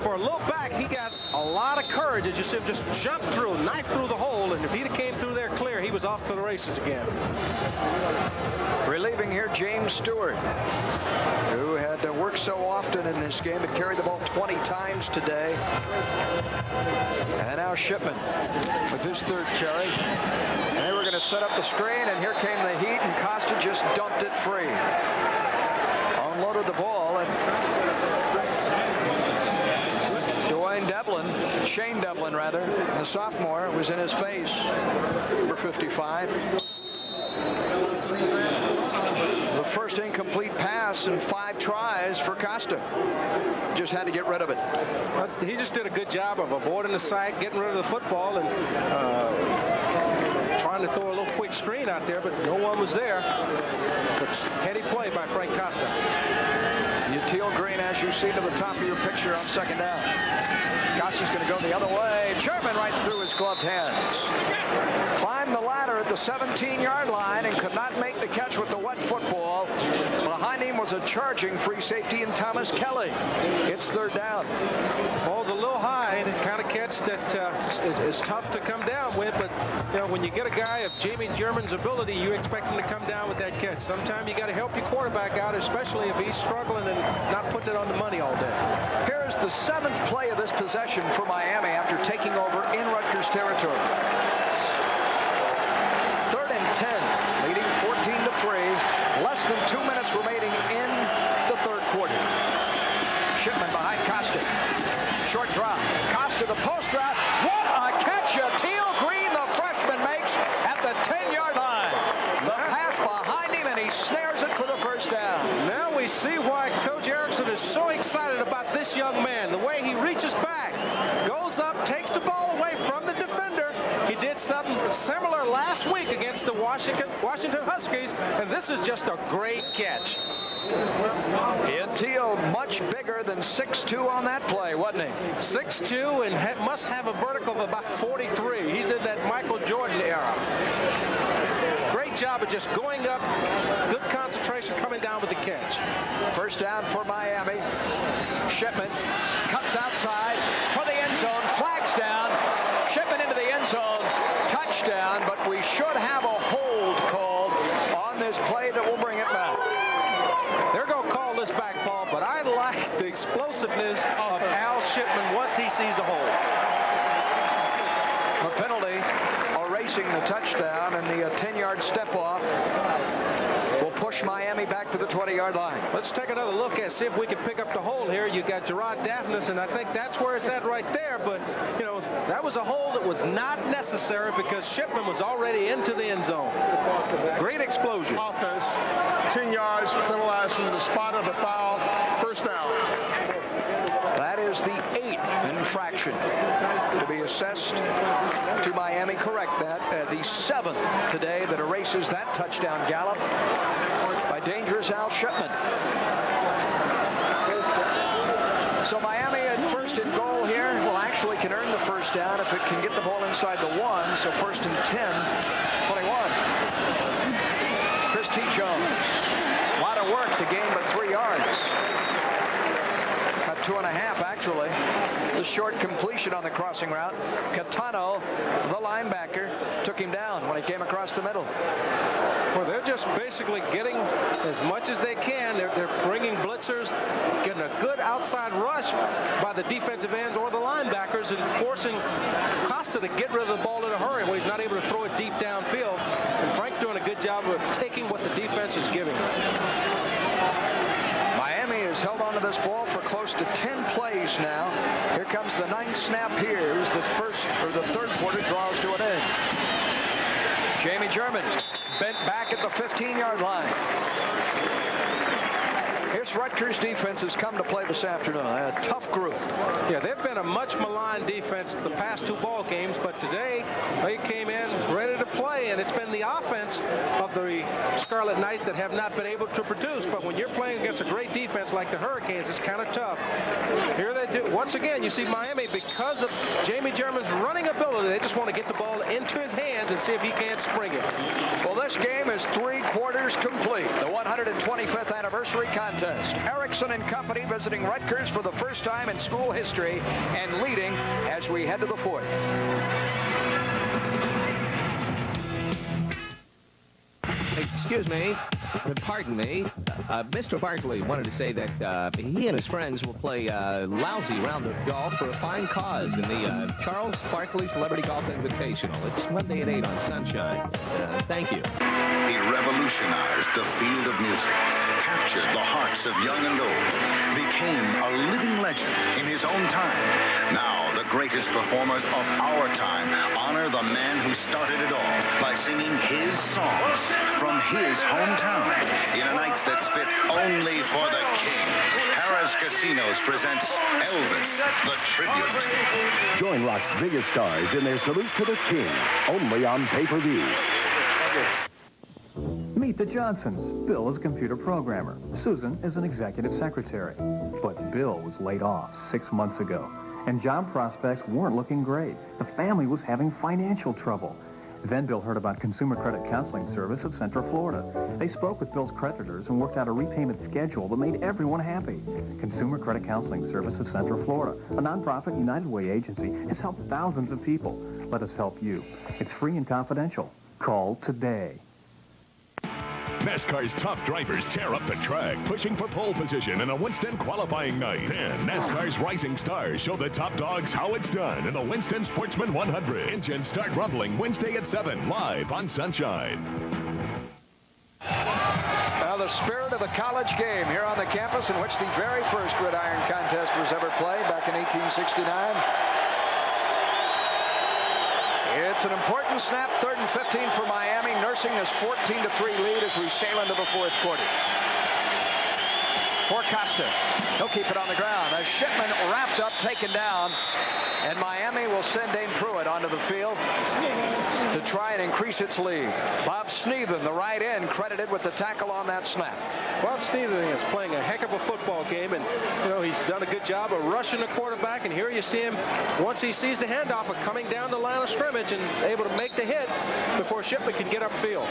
For a little back, he got a lot of courage as you see him just jump through, knife through the hole, and if he'd have came through there clear, he was off to the races again. Relieving here, James Stewart, who had worked so often in this game, had carried the ball 20 times today. And now Shipman with his 3rd carry. And they were going to set up the screen, and here came the heat, and Costa just dumped it free. Unloaded the ball, and Shane Devlin, the sophomore, was in his face. Number 55. The first incomplete pass in 5 tries for Costa. Just had to get rid of it. He just did a good job of avoiding the sack, getting rid of the football, and trying to throw a little quick screen out there, but no one was there. But heady play by Frank Costa. Teal green, as you see to the top of your picture on second down. Costa's going to go the other way. German right through his gloved hands. Climbed the ladder at the 17-yard line and could not make the catch with the wet football. Behind him was a charging free safety in Thomas Kelly. It's third down. Ball's a little high, the kind of catch that is tough to come down with, but you know, when you get a guy of Jamie German's ability, you expect him to come down with that catch. Sometimes you got to help your quarterback out, especially if he's struggling and not putting it on the money all day. Here's the 7th play of this possession for Miami after taking over in Rutgers territory. 3rd and 10, leading 14-3. Less than 2 minutes remaining in the third quarter. Shipman behind Costa. Short drop. Costa the post route. What a catch! Teal Green, the freshman, makes at the 10-yard line. The pass behind him, and he snares it for the first down. Now we see why Coach Erickson is so excited about this young man. The way he reaches back, goes up, takes the ball away from the defender. He did something similar last week against the Washington Huskies, and this is just a great catch. Ian Teal much bigger than 6'2" on that play, wasn't he? 6'2" and must have a vertical of about 43. He's in that Michael Jordan era. Great job of just going up, good concentration coming down with the catch. First down for Miami. Shipman cuts outside for the end zone. Flags down. Shipman into the end zone. Touchdown, but we should have a hold called on this play that will bring it back. They're going to call this back, Paul, but I like the explosiveness of Al Shipman once he sees a hold. A penalty, erasing the touchdown, and the 10-yard step off will push Miami back to the 20-yard line. Let's take another look and see if we can pick up the hold here. You got Gerard Daphnis, and I think that's where it's at right there. But, you know, that was a hold that was not necessary because Shipman was already into the end zone. Great explosion. Offense, 10 yards, penalized from the spot of the foul, first down. That is the 8th infraction to be assessed to Miami. Correct that. The 7th today that erases that touchdown gallop by dangerous Al Shipman. So Miami at first and goal here. Well, actually can earn the first down if it can get the ball inside the 1. So first and 10, 21. Chris T. Jones. A lot of work to gain but 3 yards. 2.5 actually. The short completion on the crossing route. Catano, the linebacker, took him down when he came across the middle. Well, they're just basically getting as much as they can. They're bringing blitzers, getting a good outside rush by the defensive ends or the linebackers, and forcing Costa to get rid of the ball in a hurry when he's not able to throw it deep downfield. And Frank's doing a good job of taking what the defense is giving. Miami has held on to this ball for close to 10 plays now. Here comes the 9th snap here as the third quarter draws to an end. Jamie German bent back at the 15-yard line. Here's Rutgers defense has come to play this afternoon. A tough group. Yeah, they've been a much maligned defense the past 2 ball games, but today they came in ready to play, and it's been the offense of the Scarlet Knights that have not been able to produce. But when you're playing against a great defense like the Hurricanes, it's kind of tough. Here they do. Once again, you see Miami, because of Jamie German's running ability, they just want to get the ball into his hands and see if he can't spring it. Well, this game is 3 quarters complete. The 125th anniversary contest. Erickson and company visiting Rutgers for the first time in school history and leading as we head to the 4th. Excuse me. Pardon me. Mr. Barkley wanted to say that he and his friends will play lousy round of golf for a fine cause in the Charles Barkley Celebrity Golf Invitational. It's Monday at 8 on Sunshine. Thank you. He revolutionized the field of music, captured the hearts of young and old, became a living legend in his own time. Now, the greatest performers of our time honor the man who started it all by singing his songs from his hometown in a night that's fit only for the king. Harrah's Casinos presents Elvis, the Tribute. Join rock's biggest stars in their salute to the king, only on pay-per-view. Meet the Johnsons. Bill is a computer programmer. Susan is an executive secretary. But Bill was laid off 6 months ago, and job prospects weren't looking great. The family was having financial trouble. Then Bill heard about Consumer Credit Counseling Service of Central Florida. They spoke with Bill's creditors and worked out a repayment schedule that made everyone happy. Consumer Credit Counseling Service of Central Florida, a nonprofit United Way agency, has helped thousands of people. Let us help you. It's free and confidential. Call today. NASCAR's top drivers tear up the track, pushing for pole position in a Winston qualifying night. Then, NASCAR's rising stars show the top dogs how it's done in the Winston Sportsman 100. Engines start rumbling Wednesday at 7, live on Sunshine. Now, the spirit of the college game here on the campus in which the very first gridiron contest was ever played back in 1869. It's an important snap, 3rd and 15 for Miami, nursing this 14-3 lead as we sail into the 4th quarter. For Costa, he'll keep it on the ground. As Shipman wrapped up, taken down, and Miami will send Dane Pruitt onto the field to try and increase its lead. Bob Sneathen, the right end, credited with the tackle on that snap. Bob Sneathen is playing a heck of a football game, and he's done a good job of rushing the quarterback. And here you see him, once he sees the handoff, coming down the line of scrimmage and able to make the hit before Shipman can get upfield.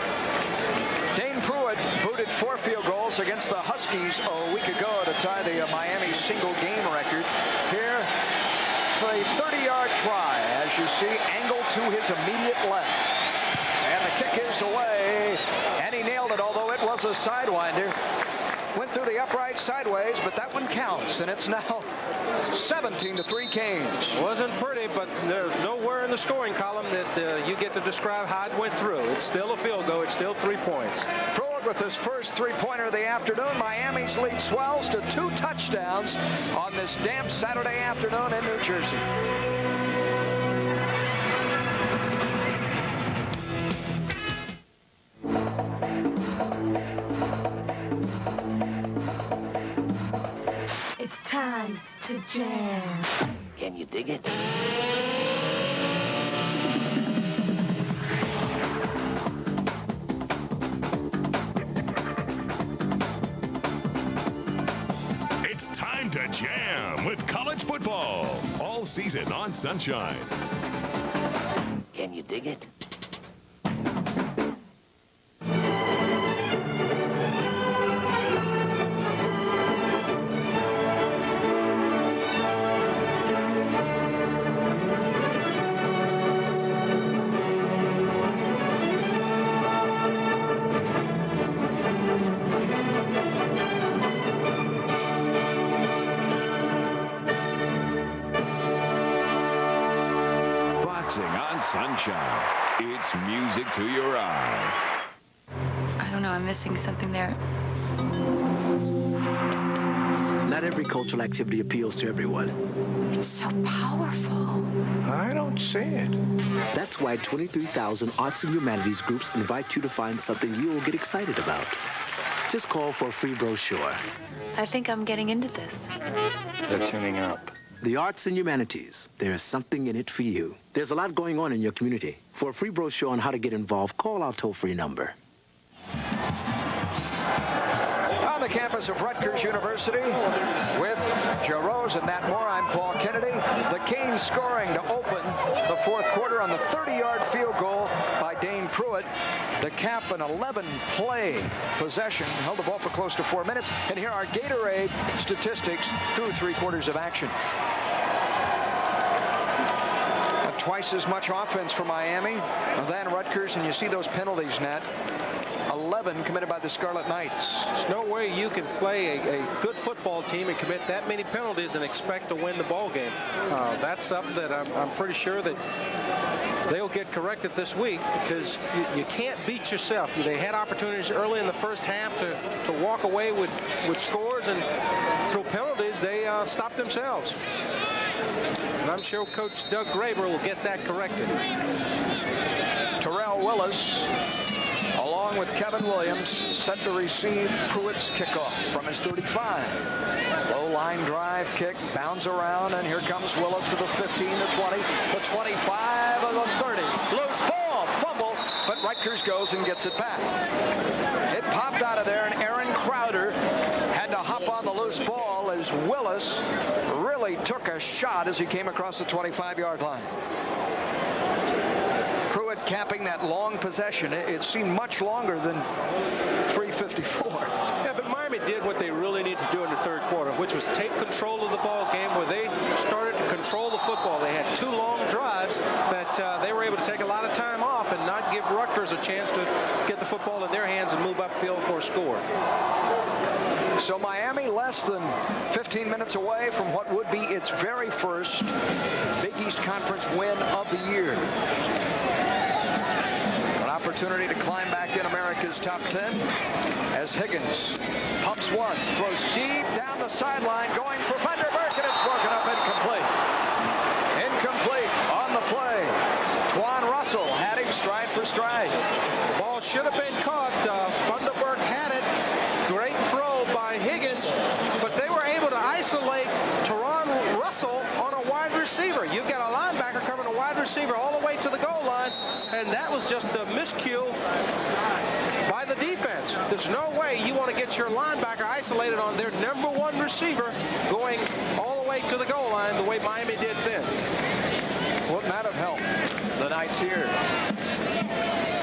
Dane Pruitt booted 4 field goals against the Huskies a week ago to tie the Miami single game record. Here, for a 30-yard try, as you see, angled to his immediate left. And the kick is away, and he nailed it, although it was a sidewinder. Went through the upright sideways, but that one counts, and it's now 17-3 Canes. Wasn't pretty, but there's nowhere in the scoring column that you get to describe how it went through. It's still a field goal. It's still 3 points. Pruitt with his first 3-pointer of the afternoon. Miami's lead swells to 2 touchdowns on this damp Saturday afternoon in New Jersey. It's time to jam. Can you dig it? It's time to jam with college football. All season on Sunshine. Can you dig it? On Sunshine, it's music to your eyes. I don't know, I'm missing something there. Not every cultural activity appeals to everyone. It's so powerful. I don't see it. That's why 23,000 arts and humanities groups invite you to find something you'll get excited about. Just call for a free brochure. I think I'm getting into this. They're tuning up. The arts and humanities. There's something in it for you. There's a lot going on in your community. For a free brochure on how to get involved, call our toll-free number. On the campus of Rutgers University, with Joe Rose and Nat Moore, I'm Paul Kennedy. The Canes scoring to open the 4th quarter on the 30-yard field goal by Dane Pruitt to cap an 11-play possession. Held the ball for close to 4 minutes. And here are Gatorade statistics through 3 quarters of action. Twice as much offense for Miami than Rutgers, and you see those penalties, Nat. 11 committed by the Scarlet Knights. There's no way you can play a good football team and commit that many penalties and expect to win the ball game. That's something that I'm pretty sure that they'll get corrected this week, because you can't beat yourself. They had opportunities early in the first half to walk away with scores, and through penalties they stopped themselves. And I'm sure Coach Doug Graber will get that corrected. Terrell Willis along with Kevin Williams, set to receive Pruitt's kickoff from his 35. Low line drive kick, bounds around, and here comes Willis to the 15, the 20, the 25, and the 30. Loose ball, fumble, but Rutgers goes and gets it back. It popped out of there, and Aaron Crowder had to hop on the loose ball as Willis really took a shot as he came across the 25-yard line. Pruitt capping that long possession. It seemed much longer than 3:54. Yeah, but Miami did what they really need to do in the third quarter, which was take control of the ball game, where they started to control the football. They had 2 long drives that they were able to take a lot of time off and not give Rutgers a chance to get the football in their hands and move upfield for a score. So Miami less than 15 minutes away from what would be its very first Big East Conference win of the year. An opportunity to climb back in America's top 10 as Higgins pumps once, throws deep down the sideline, going for Vanderberg, and it's broken up incomplete. Incomplete on the play. Twan Russell had him stride for stride. The ball should have been caught. Vanderberg had it. Great throw by Higgins, but they were able to isolate Twan Russell on a wide receiver. You've got a linebacker covering a wide receiver all the way to the goal line, and that was just a miscue by the defense. There's no way you want to get your linebacker isolated on their #1 receiver going all the way to the goal line the way Miami did then. Wouldn't that have helped the Knights here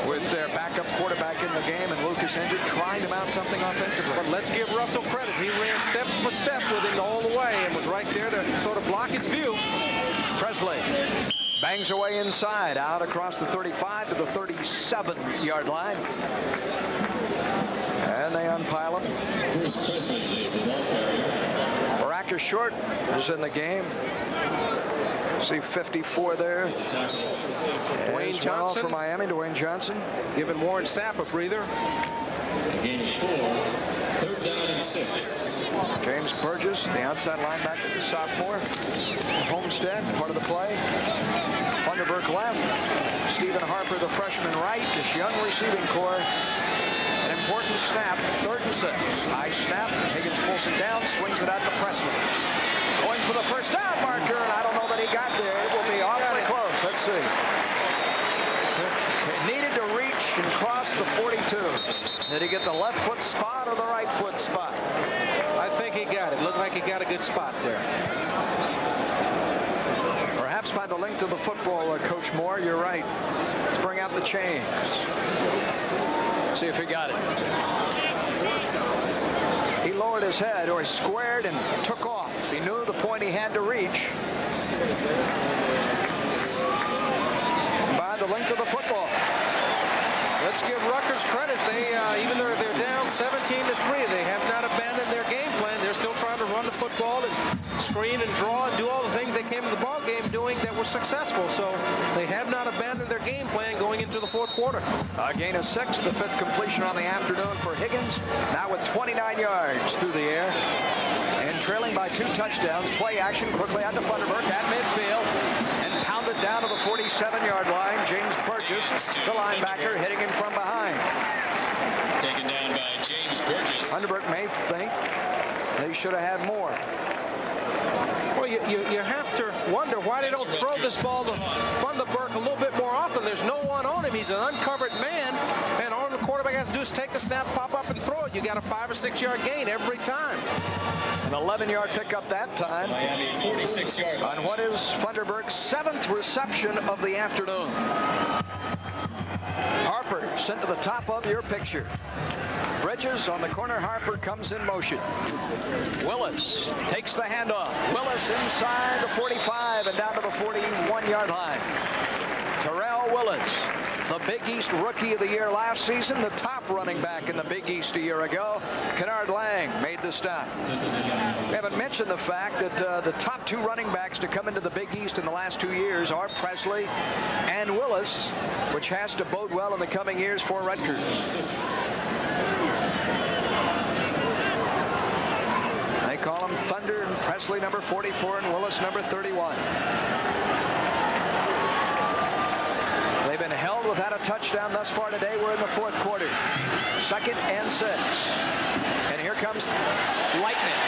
with their backup quarterback in the game and Lucas injured, trying to mount something offensively? But let's give Russell credit. He ran step for step with him all the way and was right there to sort of block his view. Presley bangs away inside, out across the 35 to the 37-yard line. And they unpile him. Baraka Short is in the game. See 54 there. Dwayne Johnson for Miami. Dwayne Johnson giving Warren Sapp a breather. Gain of 4, 3rd down and 6. James Burgess, the outside linebacker, the sophomore. Homestead, part of the play. Vanderberg left. Stephen Harper, the freshman, right. This young receiving core. An important snap, 3rd and 6. High snap. Higgins pulls him down, swings it out to Presley. Going for the first down marker, and I don't know that he got there. It will be awfully close. Let's see. It needed to reach and cross the 42. Did he get the left foot spot or the right foot spot? I think he got it. Looked like he got a good spot there. Perhaps by the length of the football, Coach Moore, you're right. Let's bring out the chains. See if he got it. He lowered his head, or he squared and took off. He knew the point he had to reach. By the length of the football. Let's give Rutgers credit. They, even though they're down 17-3, they have not abandoned their game plan. They're still trying to run the football and screen and draw and do all the things they came to the ball game doing that were successful. So they have not abandoned their game plan going into the 4th quarter. A gain of 6, the 5th completion on the afternoon for Higgins. Now with 29 yards through the air. And trailing by 2 touchdowns. Play action quickly out to Vanderberg at midfield. And pounded down to the 47-yard line. James Burgess, the linebacker, hitting him from behind. Taken down by James Burgess. Vanderberg may think they should have had more. Well, you have to wonder why they don't throw this ball to Vanderberg a little bit more often. There's no one on him. He's an uncovered man, and all the quarterback has to do is take the snap, pop up, and throw it. You got a 5 or 6 yard gain every time. An 11-yard pickup that time. Miami 46-yard line. On what is Vanderberg's 7th reception of the afternoon. Harper sent to the top of your picture. Bridges on the corner. Harper comes in motion. Willis takes the handoff. Willis inside the 45 and down to the 41-yard line. Terrell Willis, the Big East Rookie of the Year last season, the top running back in the Big East a year ago. Kenard Lang made the stop. We haven't mentioned the fact that the top 2 running backs to come into the Big East in the last 2 years are Presley and Willis, which has to bode well in the coming years for Rutgers. They call him Thunder, and Presley number 44 and Willis number 31. They've been held without a touchdown thus far today. We're in the fourth quarter. 2nd and 6. And here comes Lightning.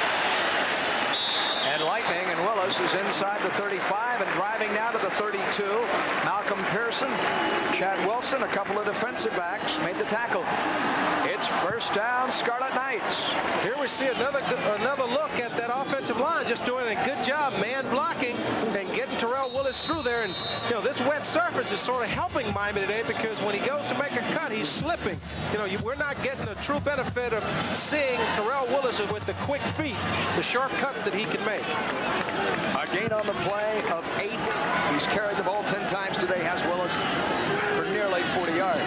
And Lightning and Willis is inside the 35 and driving now to the 32. Malcolm Pearson, Chad Wilson, a couple of defensive backs made the tackle. It's first down, Scarlet Knights. Here we see another look at that offensive line, just doing a good job man blocking and getting Terrell Willis through there. And this wet surface is sort of helping Miami today, because when he goes to make a cut, he's slipping. We're not getting the true benefit of seeing Terrell Willis with the quick feet, the sharp cuts that he can make. A gain on the play of 8. He's carried the ball 10 times today, has Willis, for nearly 40 yards.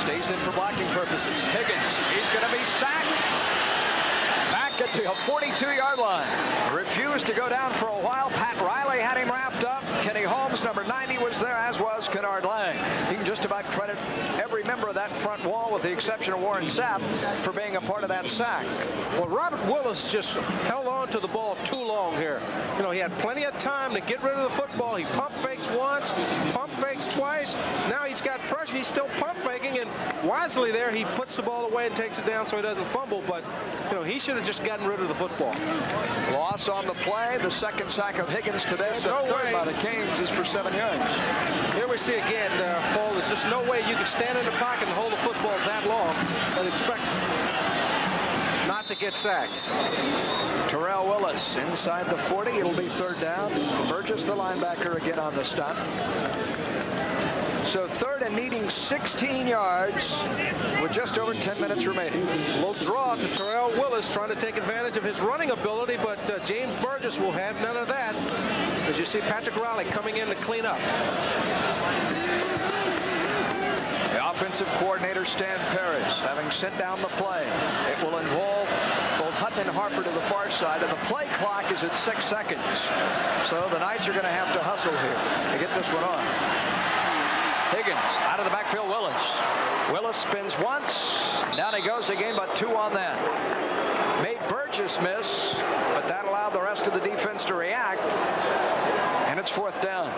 Stays in for blocking purposes. Higgins, he's going to be sacked. Back at the 42-yard line. Refused to go down for a while. Pat Riley had him wrapped up. Kenny Holmes, number 90, was there, as was Kenard Lang. You can just about credit every member of that front wall, with the exception of Warren Sapp, for being a part of that sack. Well, Robert Willis just held on to the ball too long here. He had plenty of time to get rid of the football. He pump fakes once, pump fakes twice. Now he's got pressure. He's still pump faking, and wisely there, he puts the ball away and takes it down so he doesn't fumble. But, he should have just gotten rid of the football. Loss on the play. The second sack of Higgins today. The third by the Canes is for 7 yards. Here we see again, Paul, there's just no way you can stand in the pocket and hold the football that long and expect not to get sacked. Terrell Willis inside the 40. It'll be third down. Burgess, the linebacker, again on the stop. So third and needing 16 yards with just over 10 minutes remaining. Low draw to Terrell Willis, trying to take advantage of his running ability, but James Burgess will have none of that, as you see Patrick Riley coming in to clean up. The offensive coordinator, Stan Paris, having sent down the play. It will involve both Hutton and Harper to the far side, and the play clock is at 6 seconds. So the Knights are going to have to hustle here to get this one on. Higgins out of the backfield. Willis spins once. Down he goes again, but 2 on that. Made Burgess miss, but that allowed the rest of the defense to react. And it's fourth down.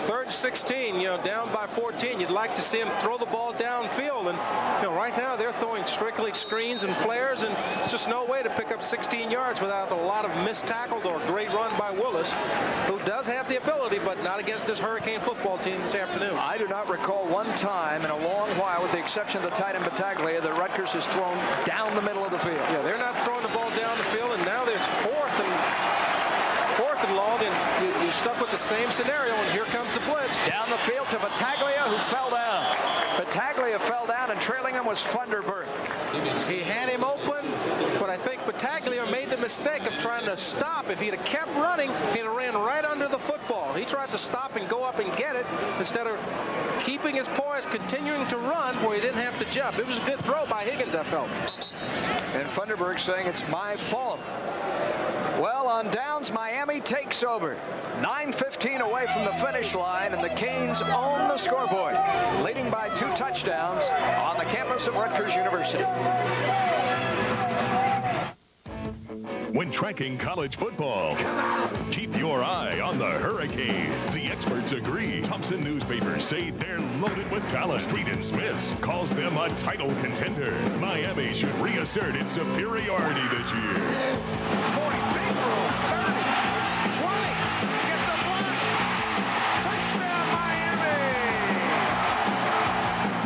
Third and 16, down by 14. You'd like to see him throw the ball downfield, and right now they're throwing strictly screens and flares, and it's just no way to pick up 16 yards without a lot of missed tackles or a great run by Willis, who does have the ability, but not against this Hurricane football team this afternoon. I do not recall one time in a long while, with the exception of the tight end Battaglia, that Rutgers has thrown down the middle of the field. Yeah, they're not throwing the ball down the field, and now there's fourth and long, and you're stuck with the same scenario, and here comes the blitz. Down the field to Battaglia, who fell down. Battaglia fell down, and trailing him was Funderburg. He had him open, but I think Battaglia made the mistake of trying to stop. If he'd have kept running, he'd have ran right under the football. He tried to stop and go up and get it instead of keeping his poise, continuing to run where he didn't have to jump. It was a good throw by Higgins, I felt. And Funderburg saying it's my fault. Well, on downs, Miami takes over. 9:15 away from the finish line, and the Canes own the scoreboard, leading by 2 touchdowns on the campus of Rutgers University. When tracking college football, keep your eye on the Hurricanes. The experts agree. Thompson newspapers say they're loaded with talent. Street and Smiths calls them a title contender. Miami should reassert its superiority this year. 40, big room, 30, 20, gets the block. Touchdown,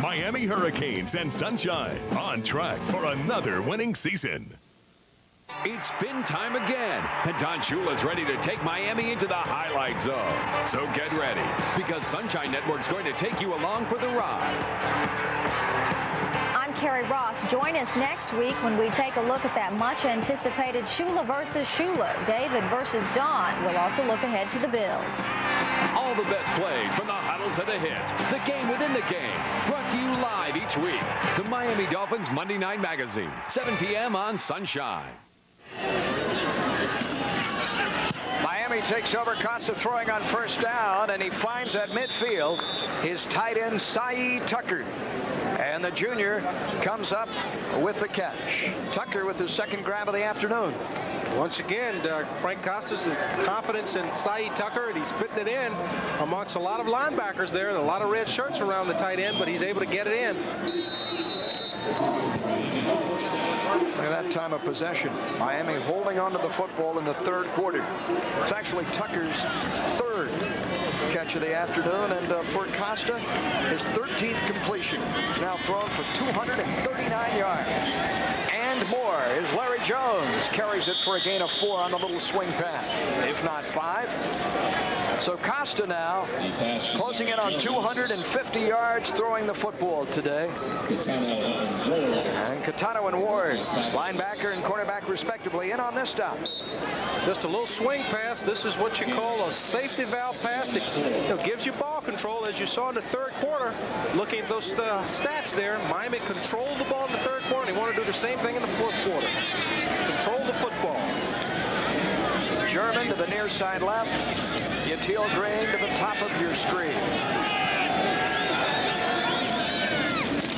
Miami! Miami Hurricanes and Sunshine on track for another winning season. It's spin time again, and Don Shula's ready to take Miami into the highlight zone. So get ready, because Sunshine Network's going to take you along for the ride. I'm Carrie Ross. Join us next week when we take a look at that much-anticipated Shula versus Shula, David versus Don. We'll also look ahead to the Bills. All the best plays from the huddle to the hits, the game within the game, brought to you live each week. The Miami Dolphins Monday Night Magazine, 7 p.m. on Sunshine. Miami takes over. Costa throwing on first down, and he finds at midfield his tight end, Saeed Tucker. And the junior comes up with the catch. Tucker with his second grab of the afternoon. Once again, Frank Costa's confidence in Saeed Tucker, and he's fitting it in amongst a lot of linebackers there and a lot of red shirts around the tight end, but he's able to get it in. Look at that time of possession. Miami holding on to the football in the third quarter. It's actually Tucker's third catch of the afternoon, and for Costa, his 13th completion. He's now thrown for 239 yards. And more is Larry Jones. Carries it for a gain of 4 on the little swing pass, if not 5. So Costa now closing in on 250 yards throwing the football today. And Catano and Ward, linebacker and cornerback respectively, in on this stop. Just a little swing pass. This is what you call a safety valve pass. It gives you ball control, as you saw in the third quarter. Looking at those stats there, Miami controlled the ball in the third quarter. They want to do the same thing in the fourth quarter. Control the football. German to the near side left. Teal Green to the top of your screen.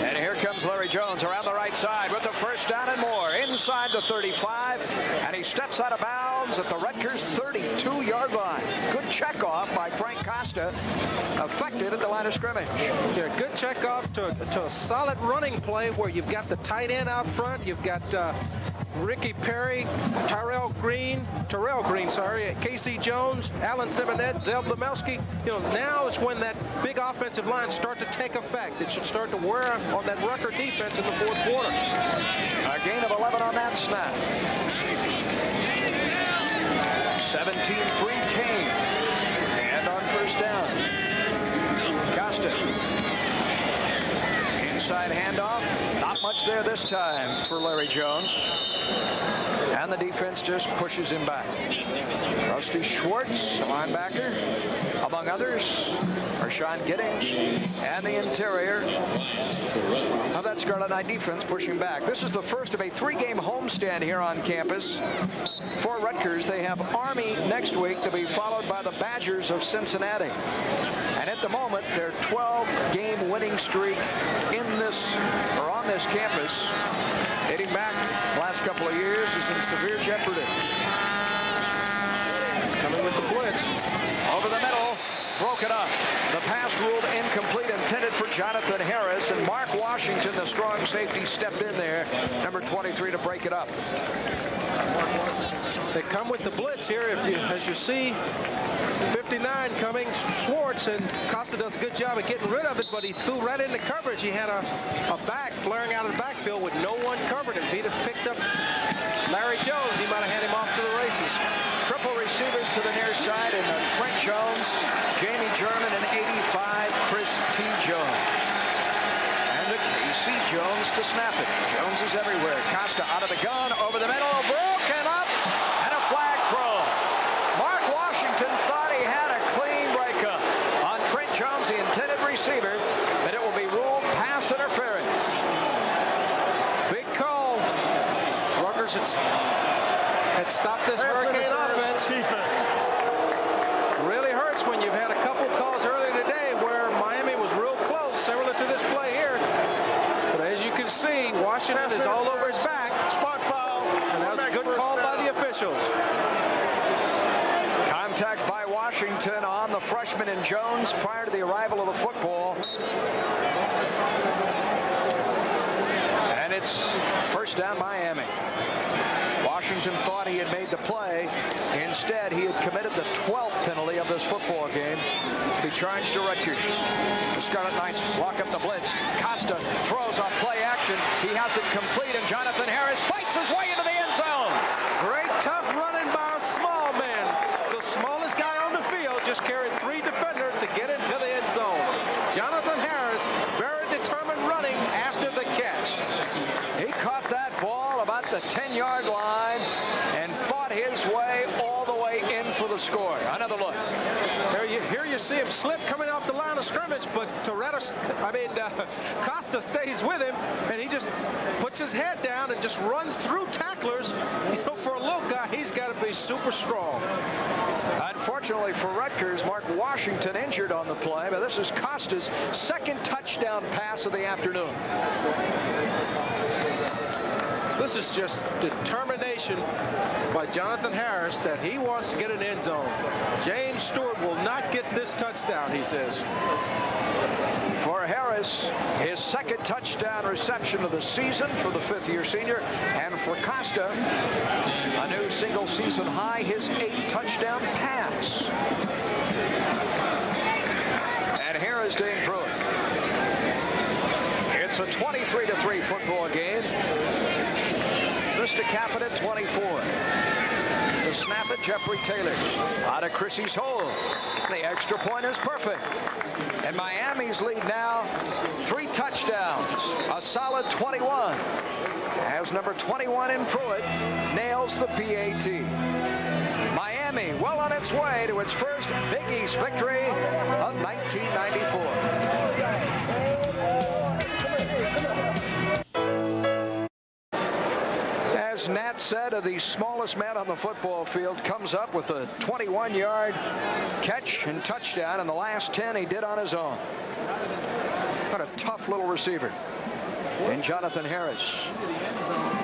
And here comes Larry Jones around the right side with the first down and more. Inside the 35. And he steps out of bounds at the Rutgers 32-yard line. Good checkoff by Frank Costa. Effective at the line of scrimmage. Yeah, good checkoff to a solid running play where you've got the tight end out front. You've got Ricky Perry, Terrell Green, Casey Jones, Alan Simonet, Zeb Lemelski. Now is when that big offensive line start to take effect. It should start to wear on that Rutgers defense in the fourth quarter. A gain of 11 on that snap. 17-3 Kane. And on first down. Costa. Inside handoff. Not much there this time for Larry Jones. And the defense just pushes him back. Rusty Schwartz, linebacker, among others, Rashawn Giddings, and the interior of that Scarlet Knight defense pushing back. This is the first of a 3-game homestand here on campus for Rutgers. They have Army next week to be followed by the Badgers of Cincinnati. And at the moment, their 12-game winning streak on this campus, dating back the last couple of years, is in severe jeopardy. Coming with the blitz. Over the middle, broken up. The pass ruled incomplete, intended for Jonathan Harris, and Mark Washington, the strong safety, stepped in there, number 23, to break it up. They come with the blitz here, as you see. 59 coming, Schwartz, and Costa does a good job of getting rid of it, but he threw right into coverage. He had a back flaring out of the backfield with no one covered him. If he'd have picked up Larry Jones, he might have had him off to the races. Triple receivers to the near side, and Trent Jones, Jamie German, and 85, Chris T. Jones. And the KC Jones to snap it. Jones is everywhere. Costa out of the gun, over the middle, broken up, and a flag throw. Mark Washington thought he had a clean breakup on Trent Jones, the intended receiver, but it will be ruled pass interference. Big call. Rutgers had stopped this Hurricane offense. Really hurts when you've had a couple calls earlier today where Miami was real close, similar to this play here. But as you can see, Washington is all over his back. Spot foul. And that was a good call by the officials. Contact by Washington on the freshman in Jones prior to the arrival of the football. And it's first down Miami. Washington thought he had made the play. Instead, he had committed the 12th penalty of this football game to be charged to Rutgers. The Scarlet Knights walk up the blitz. Costa throws off play action. He has it complete, and Jonathan Harris fights his way into the end zone. Great tough running by a small man. The smallest guy on the field just carried 3 defenders to get into the end zone. Jonathan Harris, very determined running after the catch. He caught that ball about the 10-yard line and fought his way all the way in for the score. Another look. Here you see him slip coming off the line of scrimmage, but Costa stays with him, and he just puts his head down and just runs through tacklers. For a little guy, he's got to be super strong. Unfortunately for Rutgers, Mark Washington injured on the play, but this is Costa's second touchdown pass of the afternoon. This is just determination by Jonathan Harris that he wants to get an end zone. James Stewart will not get this touchdown, he says. For Harris, his second touchdown reception of the season for the fifth-year senior. And for Costa, a new single-season high, his 8th touchdown pass. And here is Dane Pruitt. It's a 23-3 football game. Mr. Capita, 24. The snap at Jeffrey Taylor. Out of Chrissy's hole. The extra point is perfect. And Miami's lead now 3 touchdowns. A solid 21. As number 21 in Pruitt nails the PAT. Miami well on its way to its first Big East victory of 1994. As Nat said, the smallest man on the football field comes up with a 21-yard catch and touchdown, and the last 10 he did on his own. What a tough little receiver. And Jonathan Harris.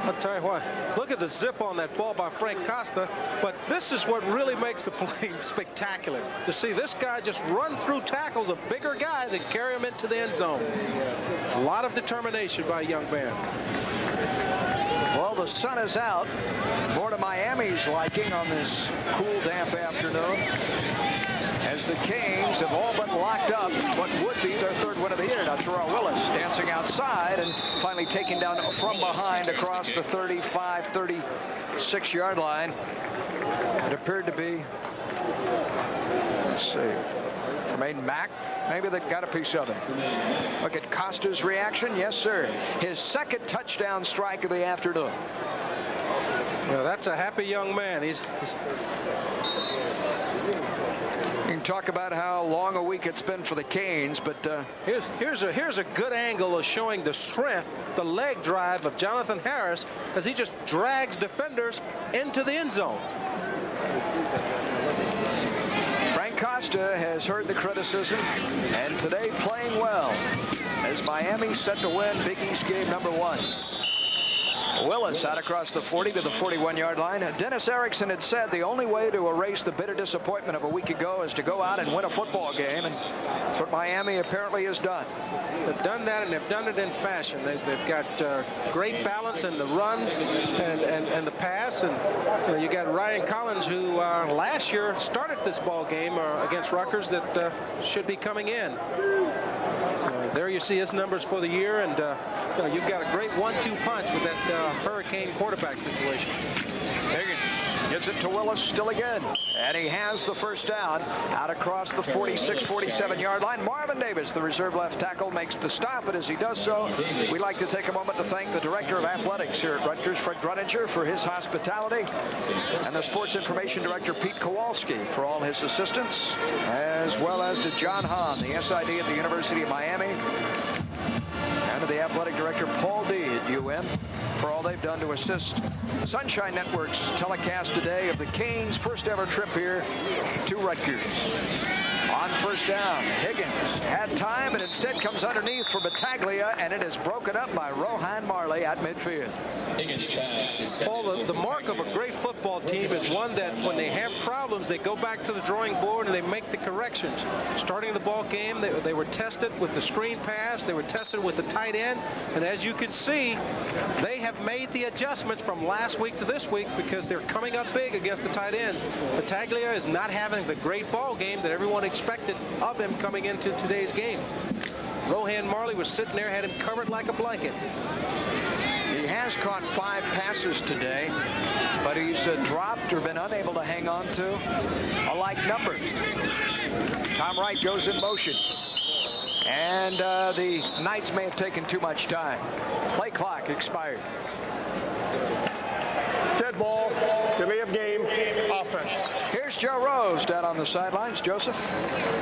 I'll tell you what, look at the zip on that ball by Frank Costa, but this is what really makes the play spectacular. To see this guy just run through tackles of bigger guys and carry them into the end zone. A lot of determination by a young man. Well, the sun is out. More to Miami's liking on this cool, damp afternoon, as the Canes have all but locked up what would be their 3rd win of the year. Now, Terrell Willis dancing outside and finally taken down from behind across the 35, 36-yard line. It appeared to be, let's see, Tremaine Mack, maybe that got a piece of it. Look at Costa's reaction. Yes, sir. His 2nd touchdown strike of the afternoon. Well, that's a happy young man. He's You can talk about how long a week it's been for the Canes, but here's a good angle of showing the strength, the leg drive of Jonathan Harris as he just drags defenders into the end zone. Frank Costa has heard the criticism, and today playing well as Miami set to win Big East game number 1. Willis out across the 40 to the 41-yard line. Dennis Erickson had said the only way to erase the bitter disappointment of a week ago is to go out and win a football game, and that's what Miami apparently has done. They've done that, and they've done it in fashion. They've got great balance in the run and the pass, and you got Ryan Collins, who last year started this ball game against Rutgers, that should be coming in. There you see his numbers for the year, and you've got a great 1-2 punch with that Hurricane quarterback situation. Higgins gets it to Willis still again, and he has the first down out across the 46, 47-yard line. Marvin Davis, the reserve left tackle, makes the stop, but as he does so, we'd like to take a moment to thank the director of athletics here at Rutgers, Fred Gruninger, for his hospitality, and the sports information director, Pete Kowalski, for all his assistance, as well as to John Hahn, the SID at the University of Miami, and to the athletic director, Paul D. at UM, for all they've done to assist Sunshine Network's telecast today of the Canes' first ever trip here to Rutgers. On first down, Higgins had time, and instead comes underneath for Battaglia, and it is broken up by Rohan Marley at midfield. Paul, the mark of a great football team is one that when they have problems, they go back to the drawing board and they make the corrections. Starting the ball game, they were tested with the screen pass, they were tested with the tight end, and as you can see, they have made the adjustments from last week to this week because they're coming up big against the tight ends. Battaglia is not having the great ball game that everyone expected of him coming into today's game. Rohan Marley was sitting there, had him covered like a blanket. He has caught 5 passes today, but he's dropped or been unable to hang on to a like number. Tom Wright goes in motion, and the Knights may have taken too much time. Play clock expired. Dead ball, delay of game, offense. Here's Joe Rose down on the sidelines. Joseph?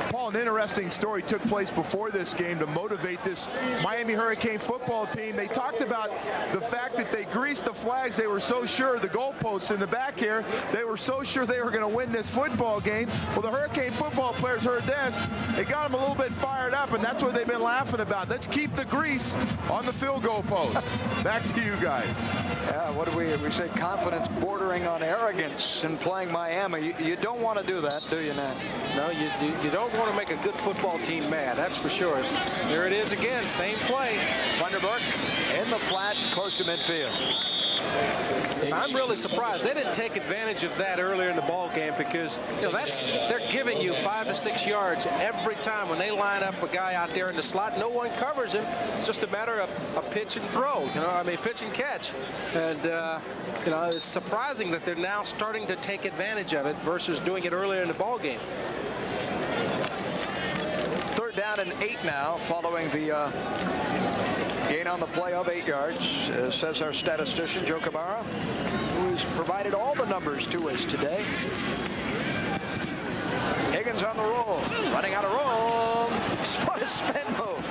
Paul, an interesting story took place before this game to motivate this Miami Hurricane football team. They talked about the fact that they greased the flags. They were so sure, the goalposts in the back here, they were so sure they were going to win this football game. Well, the Hurricane football players heard this. It got them a little bit fired up, and that's what they've been laughing about. Let's keep the grease on the field goal post. Back to you guys. Yeah, what do we say? Confidence bordering on arrogance in playing Miami. You don't want to do that, do you, Nat? No, you don't want to make a good football team mad, that's for sure. There it is again, same play. Vanderburg in the flat, close to midfield. I'm really surprised they didn't take advantage of that earlier in the ball game, because they're giving you 5 to 6 yards every time when they line up a guy out there in the slot. No one covers him. It's just a matter of a pitch and throw. Pitch and catch. And it's surprising that they're now starting to take advantage of it versus doing it earlier in the ball game. 3rd down and 8 now, following the gain on the play of 8 yards, says our statistician, Joe Camara, who has provided all the numbers to us today. Higgins on the roll, running out of room. What a spin move.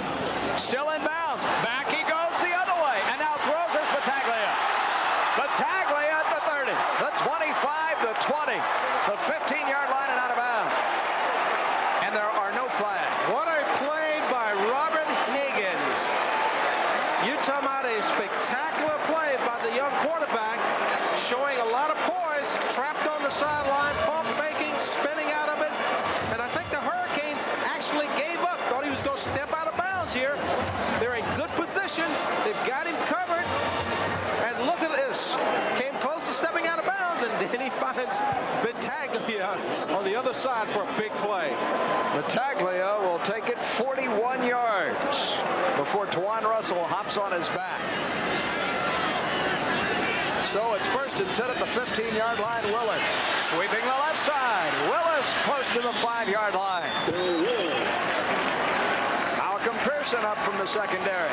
Still in bounds. Back he goes the other way, and now throws it Battaglia. Battaglia at the 30, the 25, the 20, the 15-yard line and out of bounds. And there are no flags. What a play by Robert Higgins. You talk about a spectacular play by the young quarterback, showing a lot of poise, trapped on the sideline, pump faking, spinning out of it. And I think the Hurricanes actually gave up, thought he was going to step out of bounds here. They're in good position. They've got him covered. And look at this. Came close to stepping out of bounds, and then he finds Battaglia on the other side for a big play. Battaglia will take it 41 yards before Twan Russell hops on his back. So it's 1st and 10 at the 15-yard line. Willis sweeping the left side. Willis close to the 5-yard line. Malcolm Pearson up from the secondary.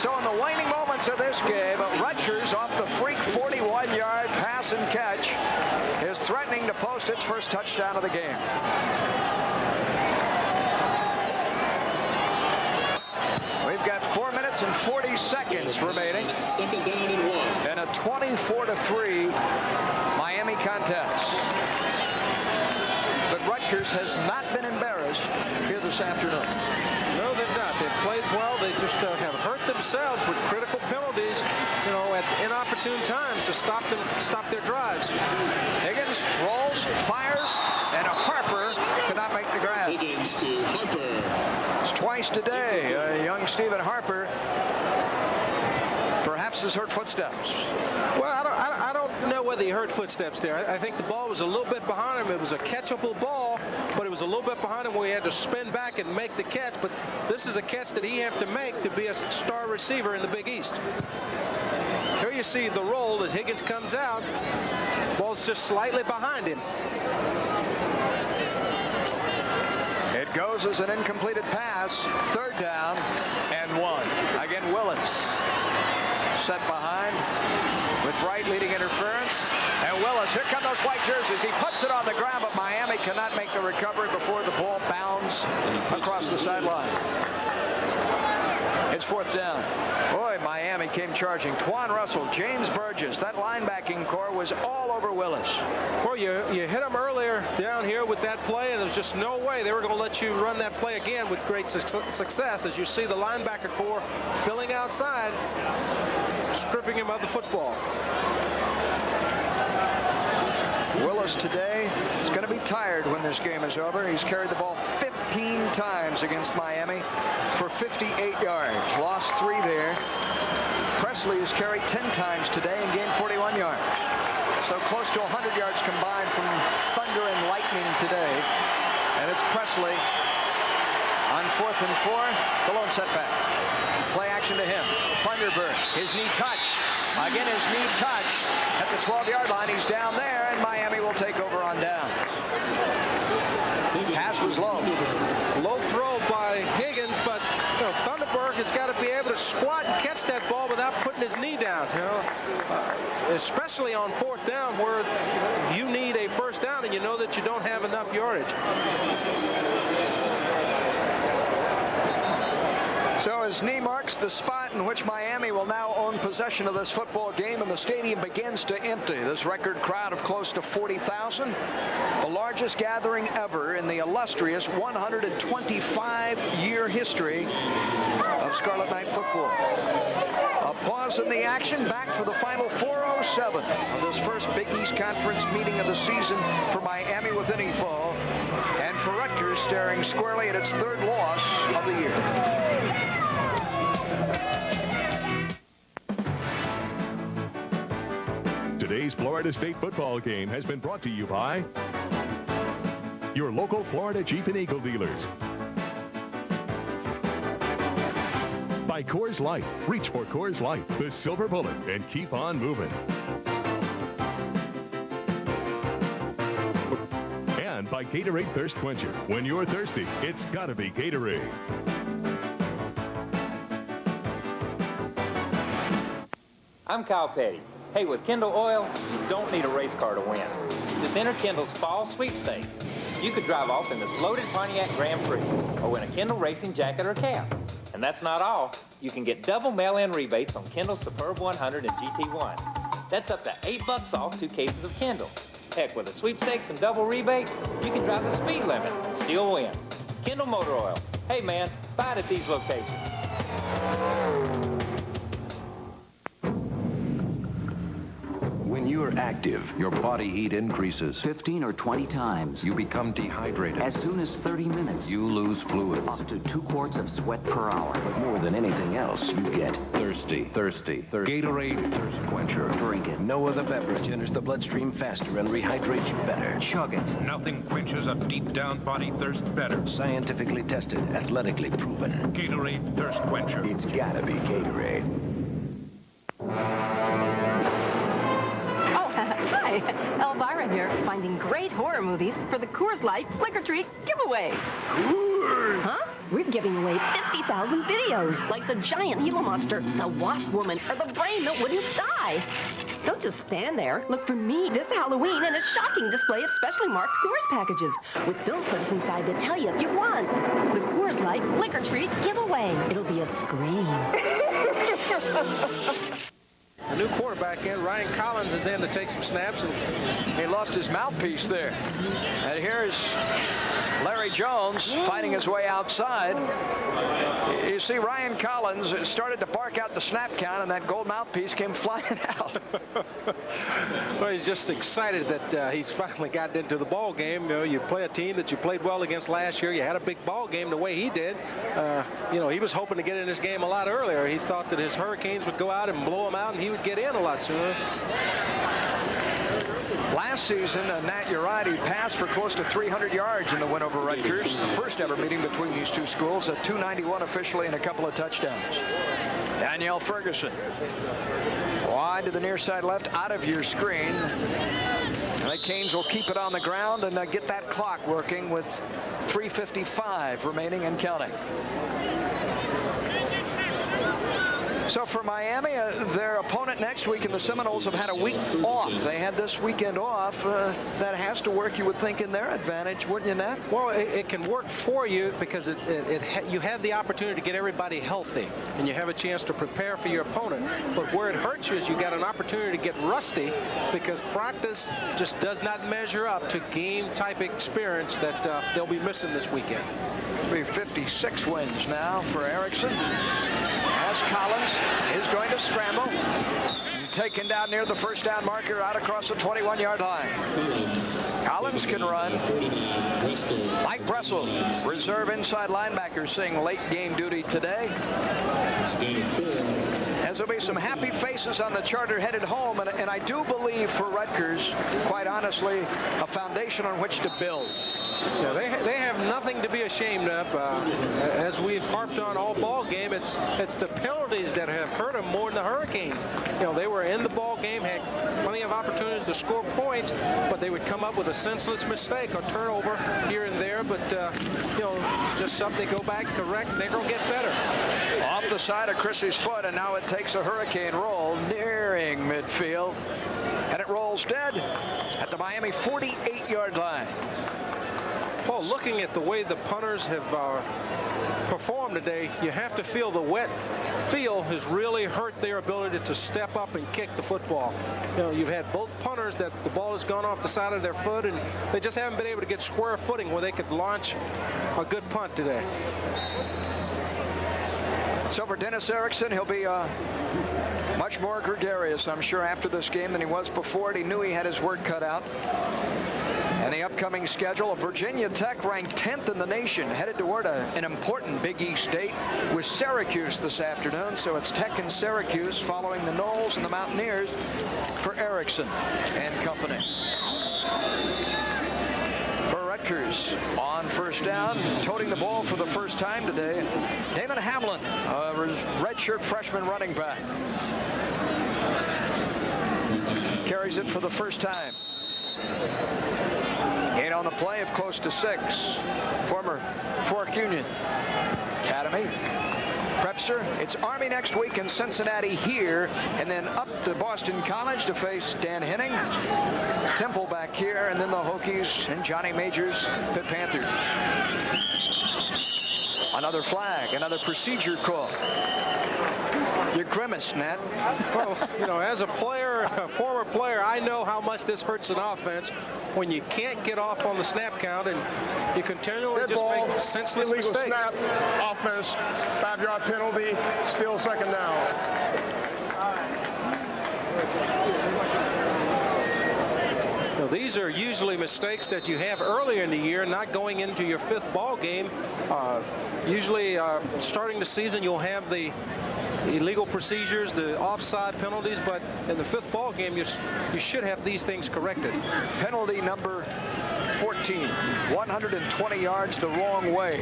So in the waning moments of this game, Rutgers off the freak 41-yard pass and catch is threatening to post its first touchdown of the game. We've got 4 minutes and 40 seconds remaining in a 24-3 Miami contest. But Rutgers has not been embarrassed here this afternoon. No, they've not. They've played well. They just have hurt themselves with critical penalties, at inopportune times to stop their drives. Higgins rolls, fires, and Harper cannot make the grab. Higgins to Harper. It's twice today. Young Stephen Harper perhaps has heard footsteps. Well, I don't know whether he heard footsteps there. I think the ball was a little bit behind him. It was a catchable ball, but it was a little bit behind him where he had to spin back and make the catch. But this is a catch that he has to make to be a star receiver in the Big East. Here you see the roll as Higgins comes out. Ball's just slightly behind him. It goes as an incompleted pass. 3rd down and 1. Again, Willis set behind with Wright leading interference. And Willis, here come those white jerseys. He puts it on the ground, but Miami cannot make the recovery before the ball bounds across the sideline. It's 4th down. Boy, Miami came charging. Twan Russell, James Burgess. That linebacking core was all over Willis. Well, you hit him earlier down here with that play, and there's just no way they were going to let you run that play again with great success. As you see the linebacker core filling outside, stripping him of the football. Willis today is going to be tired when this game is over. He's carried the ball 15 times against Miami for 58 yards. Lost 3 there. Presley has carried 10 times today and gained 41 yards. So close to 100 yards combined from Thunder and Lightning today. And it's Presley on 4th and 4, the lone setback. Play action to him. Thunderbird, his knee touch. Again, his knee touch at the 12-yard line. He's down there, and Miami will take over on down. Pass was low. Low throw by Higgins, but Thunderbird has got to be be able to squat and catch that ball without putting his knee down, you know, especially on 4th down where you need a first down and you know that you don't have enough yardage. So his knee marks the spot in which Miami will now own possession of this football game, and the stadium begins to empty. This record crowd of close to 40,000, the largest gathering ever in the illustrious 125-year history of Scarlet Knight football. A pause in the action, back for the final 4:07 of this first Big East Conference meeting of the season for Miami with any fall, and for Rutgers staring squarely at its 3rd loss of the year. Today's Florida State football game has been brought to you by your local Florida Jeep and Eagle dealers. By Coors Light. Reach for Coors Light, the silver bullet, and keep on moving. And by Gatorade Thirst Quencher. When you're thirsty, it's gotta be Gatorade. I'm Kyle Petty. Hey, with Kendall Oil, you don't need a race car to win. Just enter Kendall's fall sweepstakes. You could drive off in this loaded Pontiac Grand Prix or win a Kendall racing jacket or cap. And that's not all. You can get double mail-in rebates on Kendall's Superb 100 and GT1. That's up to $8 off 2 cases of Kendall. Heck, with a sweepstakes and double rebate, you can drive the speed limit and still win. Kendall Motor Oil. Hey, man, buy it at these locations. When you're active, your body heat increases 15 or 20 times. You become dehydrated. As soon as 30 minutes, you lose fluid. Up to 2 quarts of sweat per hour. But more than anything else, you get thirsty. Gatorade Thirst Quencher. Drink it. No other beverage enters the bloodstream faster and rehydrates you better. Chug it. Nothing quenches a deep down body thirst better. Scientifically tested, athletically proven. Gatorade Thirst Quencher. It's gotta be Gatorade. Hi, Elvira here, finding great horror movies for the Coors Light Flick or Treat giveaway. Coors! Huh? We're giving away 50,000 videos, like the giant Gila monster, the wasp woman, or the brain that wouldn't die. Don't just stand there. Look for me this Halloween in a shocking display of specially marked Coors packages with film clips inside that tell you if you won. The Coors Light Flick or Treat giveaway. It'll be a scream. The new quarterback in, Ryan Collins, is in to take some snaps, and he lost his mouthpiece there. And here's Larry Jones fighting his way outside. You see, Ryan Collins started to bark out the snap count, and that gold mouthpiece came flying out. Well, he's just excited that he's finally gotten into the ball game. You know, you play a team that you played well against last year. You had a big ball game the way he did. You know, he was hoping to get in this game a lot earlier. He thought that his Hurricanes would go out and blow him out, and he would get in a lot sooner. Last season, Nat Uriarte passed for close to 300 yards in the win over Rutgers. The first ever meeting between these two schools, a 291 officially and a couple of touchdowns. Danielle Ferguson. Wide to the near side left, out of your screen. And the Canes will keep it on the ground and get that clock working with 3:55 remaining and counting. So for Miami, their opponent next week, and the Seminoles have had a week off. They had this weekend off. That has to work, you would think, in their advantage, wouldn't you, Nat? Well, it can work for you because you have the opportunity to get everybody healthy, and you have a chance to prepare for your opponent. But where it hurts you is you got an opportunity to get rusty because practice just does not measure up to game-type experience that they'll be missing this weekend. It'll be 56 wins now for Erickson. As Collins is going to scramble. Taken down near the first down marker out across the 21-yard line. Collins can run. Mike Bressel, reserve inside linebacker, seeing late game duty today. As there'll be some happy faces on the charter headed home, and I do believe for Rutgers, quite honestly, a foundation on which to build. Yeah, they have nothing to be ashamed of. As we've harped on all ball game, it's the penalties that have hurt them more than the Hurricanes. You know, they were in the ball game, had plenty of opportunities to score points, but they would come up with a senseless mistake or turnover here and there. But you know, just something they go back, correct, and they're gonna get better. Off off the side of Chrissy's foot, and now it takes a hurricane roll nearing midfield. And it rolls dead at the Miami 48-yard line. Well, looking at the way the punters have performed today, you have to feel the wet feel has really hurt their ability to step up and kick the football. You know, you've had both punters that the ball has gone off the side of their foot, and they just haven't been able to get square footing where they could launch a good punt today. So for Dennis Erickson, he'll be much more gregarious, I'm sure, after this game than he was before it. He knew he had his work cut out. And the upcoming schedule of Virginia Tech, ranked 10th in the nation, headed toward an important Big East date with Syracuse this afternoon. So it's Tech and Syracuse following the Noles and the Mountaineers for Erickson and company. For Rutgers on first down, toting the ball for the first time today, Damon Hamlin, a redshirt freshman running back. Carries it for the first time. Gain on the play of close to 6. Former Fork Union Academy. Prepster, it's Army next week in Cincinnati here, and then up to Boston College to face Dan Henning. Temple back here, and then the Hokies and Johnny Majors, Pitt Panthers. Another flag, another procedure call. You grimaced, Nat. Well, you know, as a player, a former player, I know how much this hurts an offense when you can't get off on the snap count and you continually just make senseless illegal mistakes. Snap, offense, 5-yard penalty, still second down. Now, these are usually mistakes that you have earlier in the year, not going into your 5th ball game. Usually starting the season, you'll have the illegal procedures, the offside penalties, but in the 5th ball game, you should have these things corrected. Penalty number 14, 120 yards the wrong way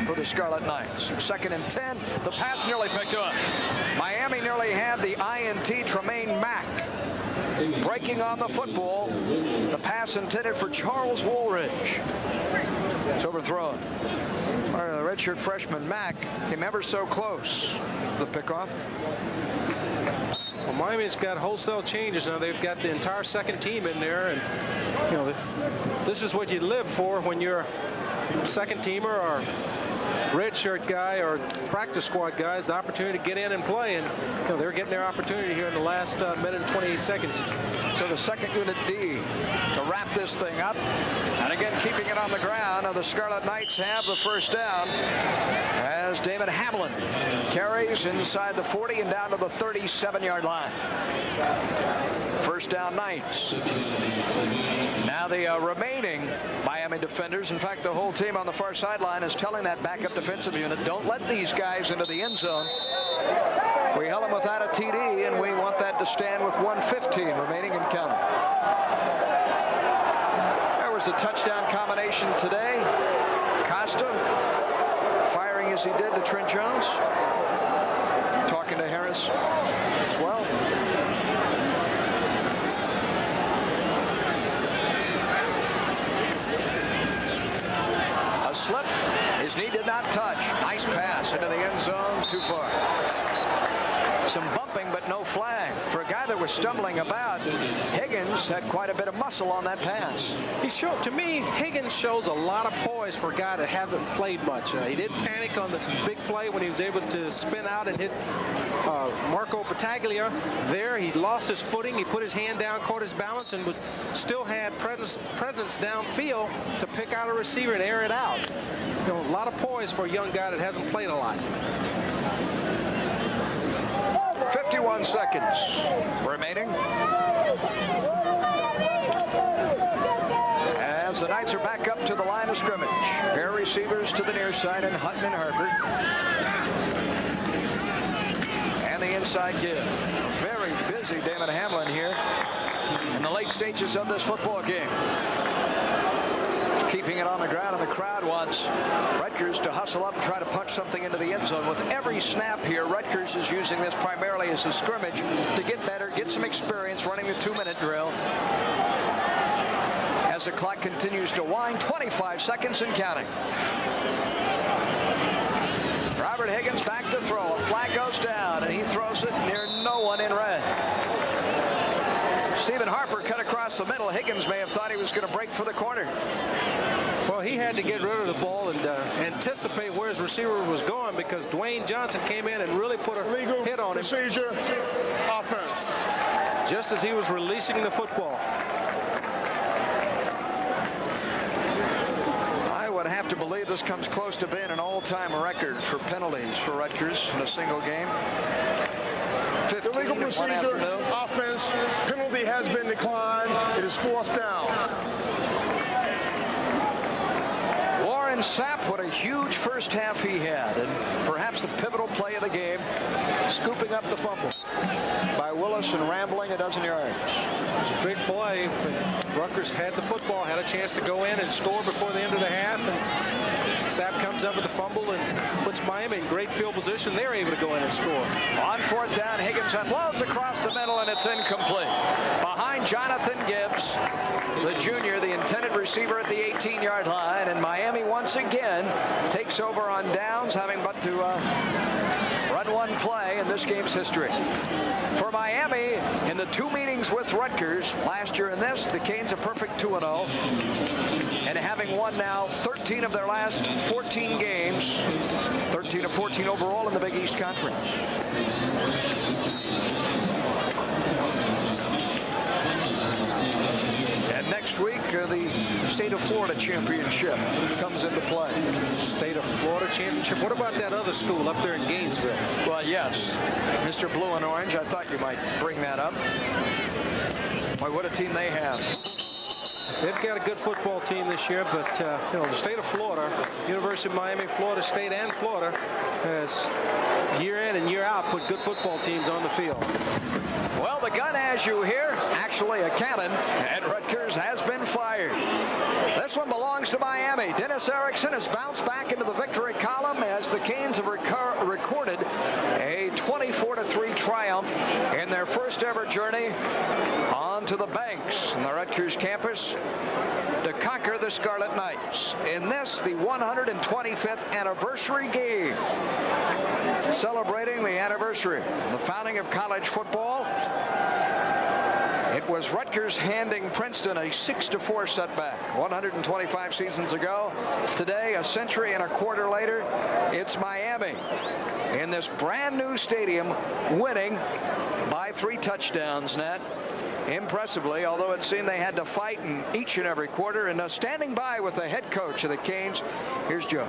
for the Scarlet Knights. 2nd and 10, the pass nearly picked up. Miami nearly had the INT Tremaine Mack breaking on the football. The pass intended for Charles Woolridge. It's overthrown. The redshirt freshman Mack came ever so close to the pickoff. Well, Miami's got wholesale changes now. They've got the entire second team in there, and you know, this is what you live for when you're a second teamer or redshirt guy or practice squad guys, the opportunity to get in and play, and you know, they're getting their opportunity here in the last minute and 28 seconds. So the second unit D to wrap this thing up, and again keeping it on the ground. Now the Scarlet Knights have the first down as Damon Hamlin carries inside the 40 and down to the 37-yard line. First down Knights. Now the remaining Miami defenders, in fact the whole team on the far sideline, is telling that backup defensive unit, don't let these guys into the end zone. We held them without a TD, and we want that to stand with 1:15 remaining and counting. There was a touchdown combination today. Costa firing as he did to Trent Jones. Talking to Harris as well. A slip. His knee did not touch. Nice pass into the end zone. Too far. Some bumping, but no flag. For a guy that was stumbling about, Higgins had quite a bit of muscle on that pass. To me, Higgins shows a lot of poise for a guy that hasn't played much. He didn't panic on the big play when he was able to spin out and hit Marco Battaglia there. He lost his footing. He put his hand down, caught his balance, and still had presence downfield to pick out a receiver and air it out. You know, a lot of poise for a young guy that hasn't played a lot. 51 seconds remaining. As the Knights are back up to the line of scrimmage. Pair receivers to the near side, and Hutton and Harper. And the inside give. Very busy Damon Hamlin here in the late stages of this football game. Keeping it on the ground, and the crowd wants Rutgers to hustle up and try to punch something into the end zone. With every snap here, Rutgers is using this primarily as a scrimmage to get better, get some experience running the 2-minute drill. As the clock continues to wind, 25 seconds and counting. Robert Higgins back to throw. A flag goes down, and he throws it near no one in red. Stephen Harper cut across the middle. Higgins may have thought he was going to break for the corner. Well, he had to get rid of the ball and anticipate where his receiver was going, because Dwayne Johnson came in and really put a hit on him. Procedure, offense. Just as he was releasing the football. I would have to believe this comes close to being an all-time record for penalties for Rutgers in a single game. 15 Illegal in one procedure, afternoon. offense. Penalty has been declined. It is 4th down. Warren Sapp, what a huge first half he had, and perhaps the pivotal play of the game, scooping up the fumble by Willis and rambling a dozen yards. It was a big play, but Rutgers had the football, had a chance to go in and score before the end of the half, and Sapp comes up with the fumble and puts Miami in great field position. They're able to go in and score. On 4th down, Higgins unloads across the middle, and it's incomplete. Behind Jonathan Gibbs, the junior, the intended receiver at the 18-yard line, and Miami once again takes over on downs, having but to run one play in this game's history. For Miami, in the 2 meetings with Rutgers, last year and this, the Canes a perfect 2-0, and having won now 13 of their last 14 games, 13 of 14 overall in the Big East Conference. And next week, the State of Florida Championship comes into play. State of Florida Championship. What about that other school up there in Gainesville? Well, yes. Mr. Blue and Orange, I thought you might bring that up. Boy, what a team they have. They've got a good football team this year, but you know, the state of Florida, University of Miami, Florida State, and Florida has year in and year out put good football teams on the field. Well, the gun, as you hear, actually a cannon, and Rutgers has been fired. This one belongs to Miami. Dennis Erickson has bounced back into the victory column as the Canes have recorded a 24-3 triumph in their first ever journey onto the banks in the Rutgers campus to conquer the Scarlet Knights. In this, the 125th anniversary game, celebrating the anniversary of the founding of college football. It was Rutgers handing Princeton a 6-4 setback 125 seasons ago. Today, a century and a quarter later, it's Miami in this brand new stadium, winning by 3 touchdowns, Nat. Impressively, although it seemed they had to fight in each and every quarter. And standing by with the head coach of the Canes, here's Joe.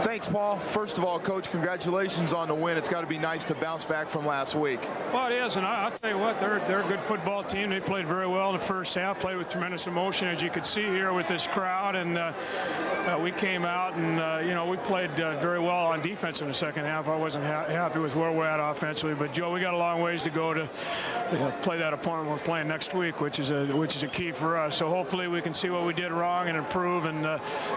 Thanks, Paul. First of all, Coach, congratulations on the win. It's got to be nice to bounce back from last week. Well, it is, and I'll tell you what, they're a good football team. They played very well in the first half, played with tremendous emotion, as you could see here with this crowd. And we came out and, you know, we played very well on defense in the second half. I wasn't happy with where we're at offensively, but Joe, we got a long ways to go to play that opponent we're playing next week, which is a key for us. So hopefully we can see what we did wrong and improve and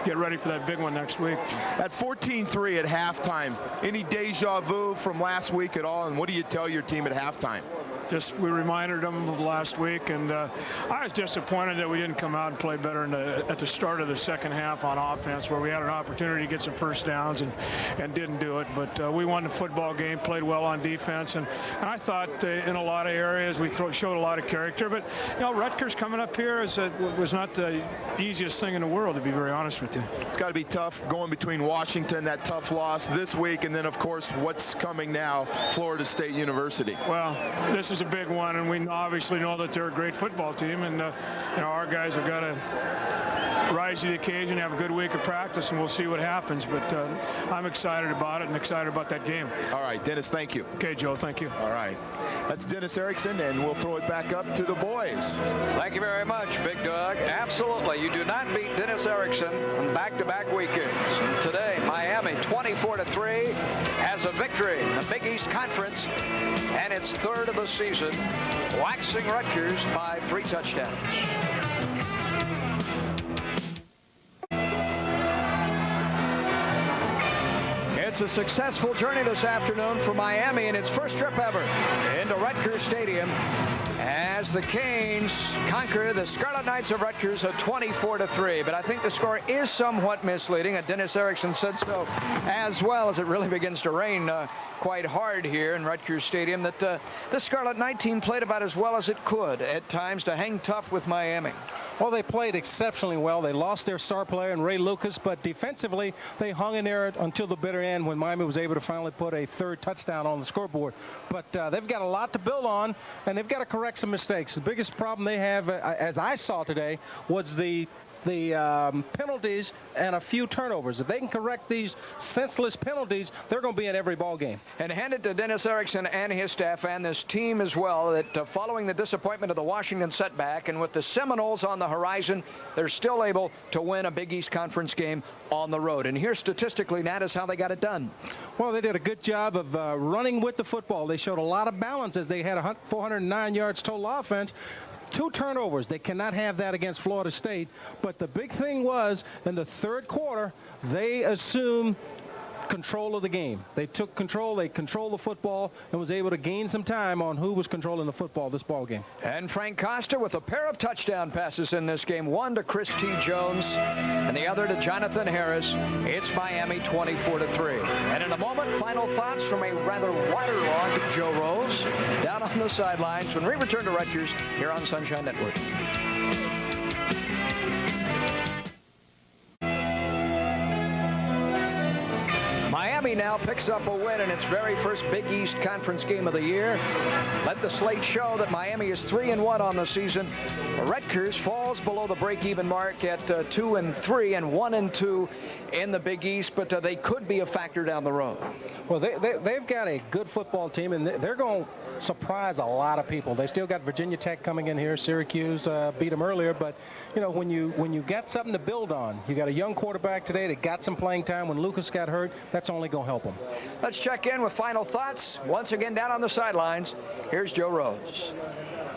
get ready for that big one next week. At 14-3 at halftime, any deja vu from last week at all? And what do you tell your team at halftime? Just we reminded them of last week, and I was disappointed that we didn't come out and play better at the start of the second half on offense, where we had an opportunity to get some first downs and didn't do it. But we won the football game, played well on defense, and I thought in a lot of areas we showed a lot of character. But you know, Rutgers coming up here was not the easiest thing in the world, to be very honest with you. It's got to be tough going between Washington, that tough loss this week, and then of course what's coming now, Florida State University. Well, this is a big one, and we obviously know that they're a great football team, and you know, our guys have got to rise to the occasion, have a good week of practice, and we'll see what happens. But I'm excited about it and excited about that game. All right, Dennis, thank you. Okay, Joe, thank you. All right, that's Dennis Erickson, and we'll throw it back up to the boys. Thank you very much, Big Dog. Absolutely, you do not beat Dennis Erickson on back-to-back weekends. And today, Miami 24-3 has a victory in the Big East Conference, and its third of the season, waxing Rutgers by 3 touchdowns. It's a successful journey this afternoon for Miami in its first trip ever into Rutgers Stadium as the Canes conquer the Scarlet Knights of Rutgers, a 24-3. But I think the score is somewhat misleading, and Dennis Erickson said so as well, as it really begins to rain quite hard here in Rutgers Stadium, that the Scarlet Knight team played about as well as it could at times to hang tough with Miami. Well, they played exceptionally well. They lost their star player in Ray Lucas, but defensively they hung in there until the bitter end when Miami was able to finally put a third touchdown on the scoreboard. But they've got a lot to build on, and they've got to correct some mistakes. The biggest problem they have, as I saw today, was the penalties and a few turnovers. If they can correct these senseless penalties, they're going to be in every ball game. And hand it to Dennis Erickson and his staff and this team as well, that following the disappointment of the Washington setback and with the Seminoles on the horizon, they're still able to win a Big East Conference game on the road. And here statistically, that is how they got it done. Well, they did a good job of running with the football. They showed a lot of balance as they had 409 yards total offense. 2 turnovers. They cannot have that against Florida State. But the big thing was, in the third quarter, they assumed control of the game. They took control. They controlled the football and was able to gain some time on who was controlling the football this ball game. And Frank Costa with a pair of touchdown passes in this game. One to Chris T. Jones and the other to Jonathan Harris. It's Miami 24-3. And in a moment, final thoughts from a rather waterlogged Joe Rose down on the sidelines when we return to Rutgers here on Sunshine Network. Miami now picks up a win in its very first Big East Conference game of the year. Let the slate show that Miami is 3-1 on the season. Rutgers falls below the break-even mark at 2-3 and 1-2 in the Big East, but they could be a factor down the road. Well, they've got a good football team, and they're going to surprise a lot of people. They still got Virginia Tech coming in here. Syracuse beat them earlier, but you know, when you got something to build on, you got a young quarterback today that got some playing time. When Lucas got hurt, that's only going to help him. Let's check in with final thoughts. Once again, down on the sidelines, here's Joe Rose.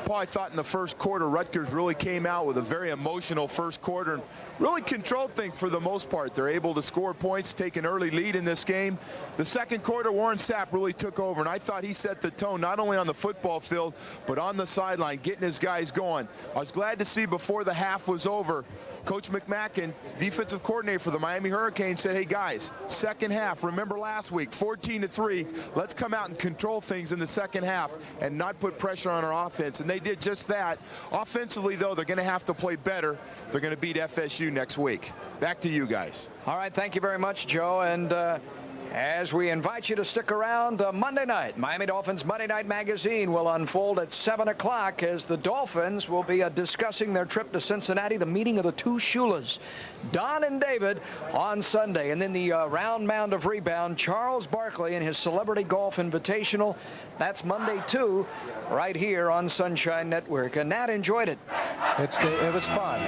Paul, I thought in the first quarter, Rutgers really came out with a very emotional first quarter and really controlled things for the most part. They're able to score points, take an early lead in this game. The second quarter, Warren Sapp really took over, and I thought he set the tone not only on the football field, but on the sideline, getting his guys going. I was glad to see before the half was over, Coach McMackin, defensive coordinator for the Miami Hurricanes, said, hey, guys, second half, remember last week, 14-3, let's come out and control things in the second half and not put pressure on our offense. And they did just that. Offensively, though, they're going to have to play better. They're going to beat FSU next week. Back to you guys. All right, thank you very much, Joe. And as we invite you to stick around Monday night, Miami Dolphins Monday Night Magazine will unfold at 7 o'clock as the Dolphins will be discussing their trip to Cincinnati, the meeting of the two Shulas, Don and David, on Sunday. And then the round mound of rebound, Charles Barkley and his Celebrity Golf Invitational. That's Monday, too, right here on Sunshine Network. And Nat enjoyed it. It was fun.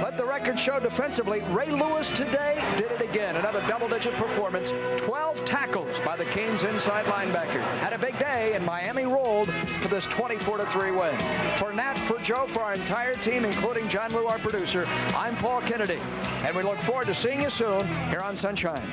Let the record show defensively, Ray Lewis today did it again. Another double-digit performance. 12 tackles by the Canes inside linebacker. Had a big day, and Miami rolled for this 24-3 win. For Nat, for Joe, for our entire team, including John Woo, our producer, I'm Paul Kennedy. And we look forward to seeing you soon here on Sunshine.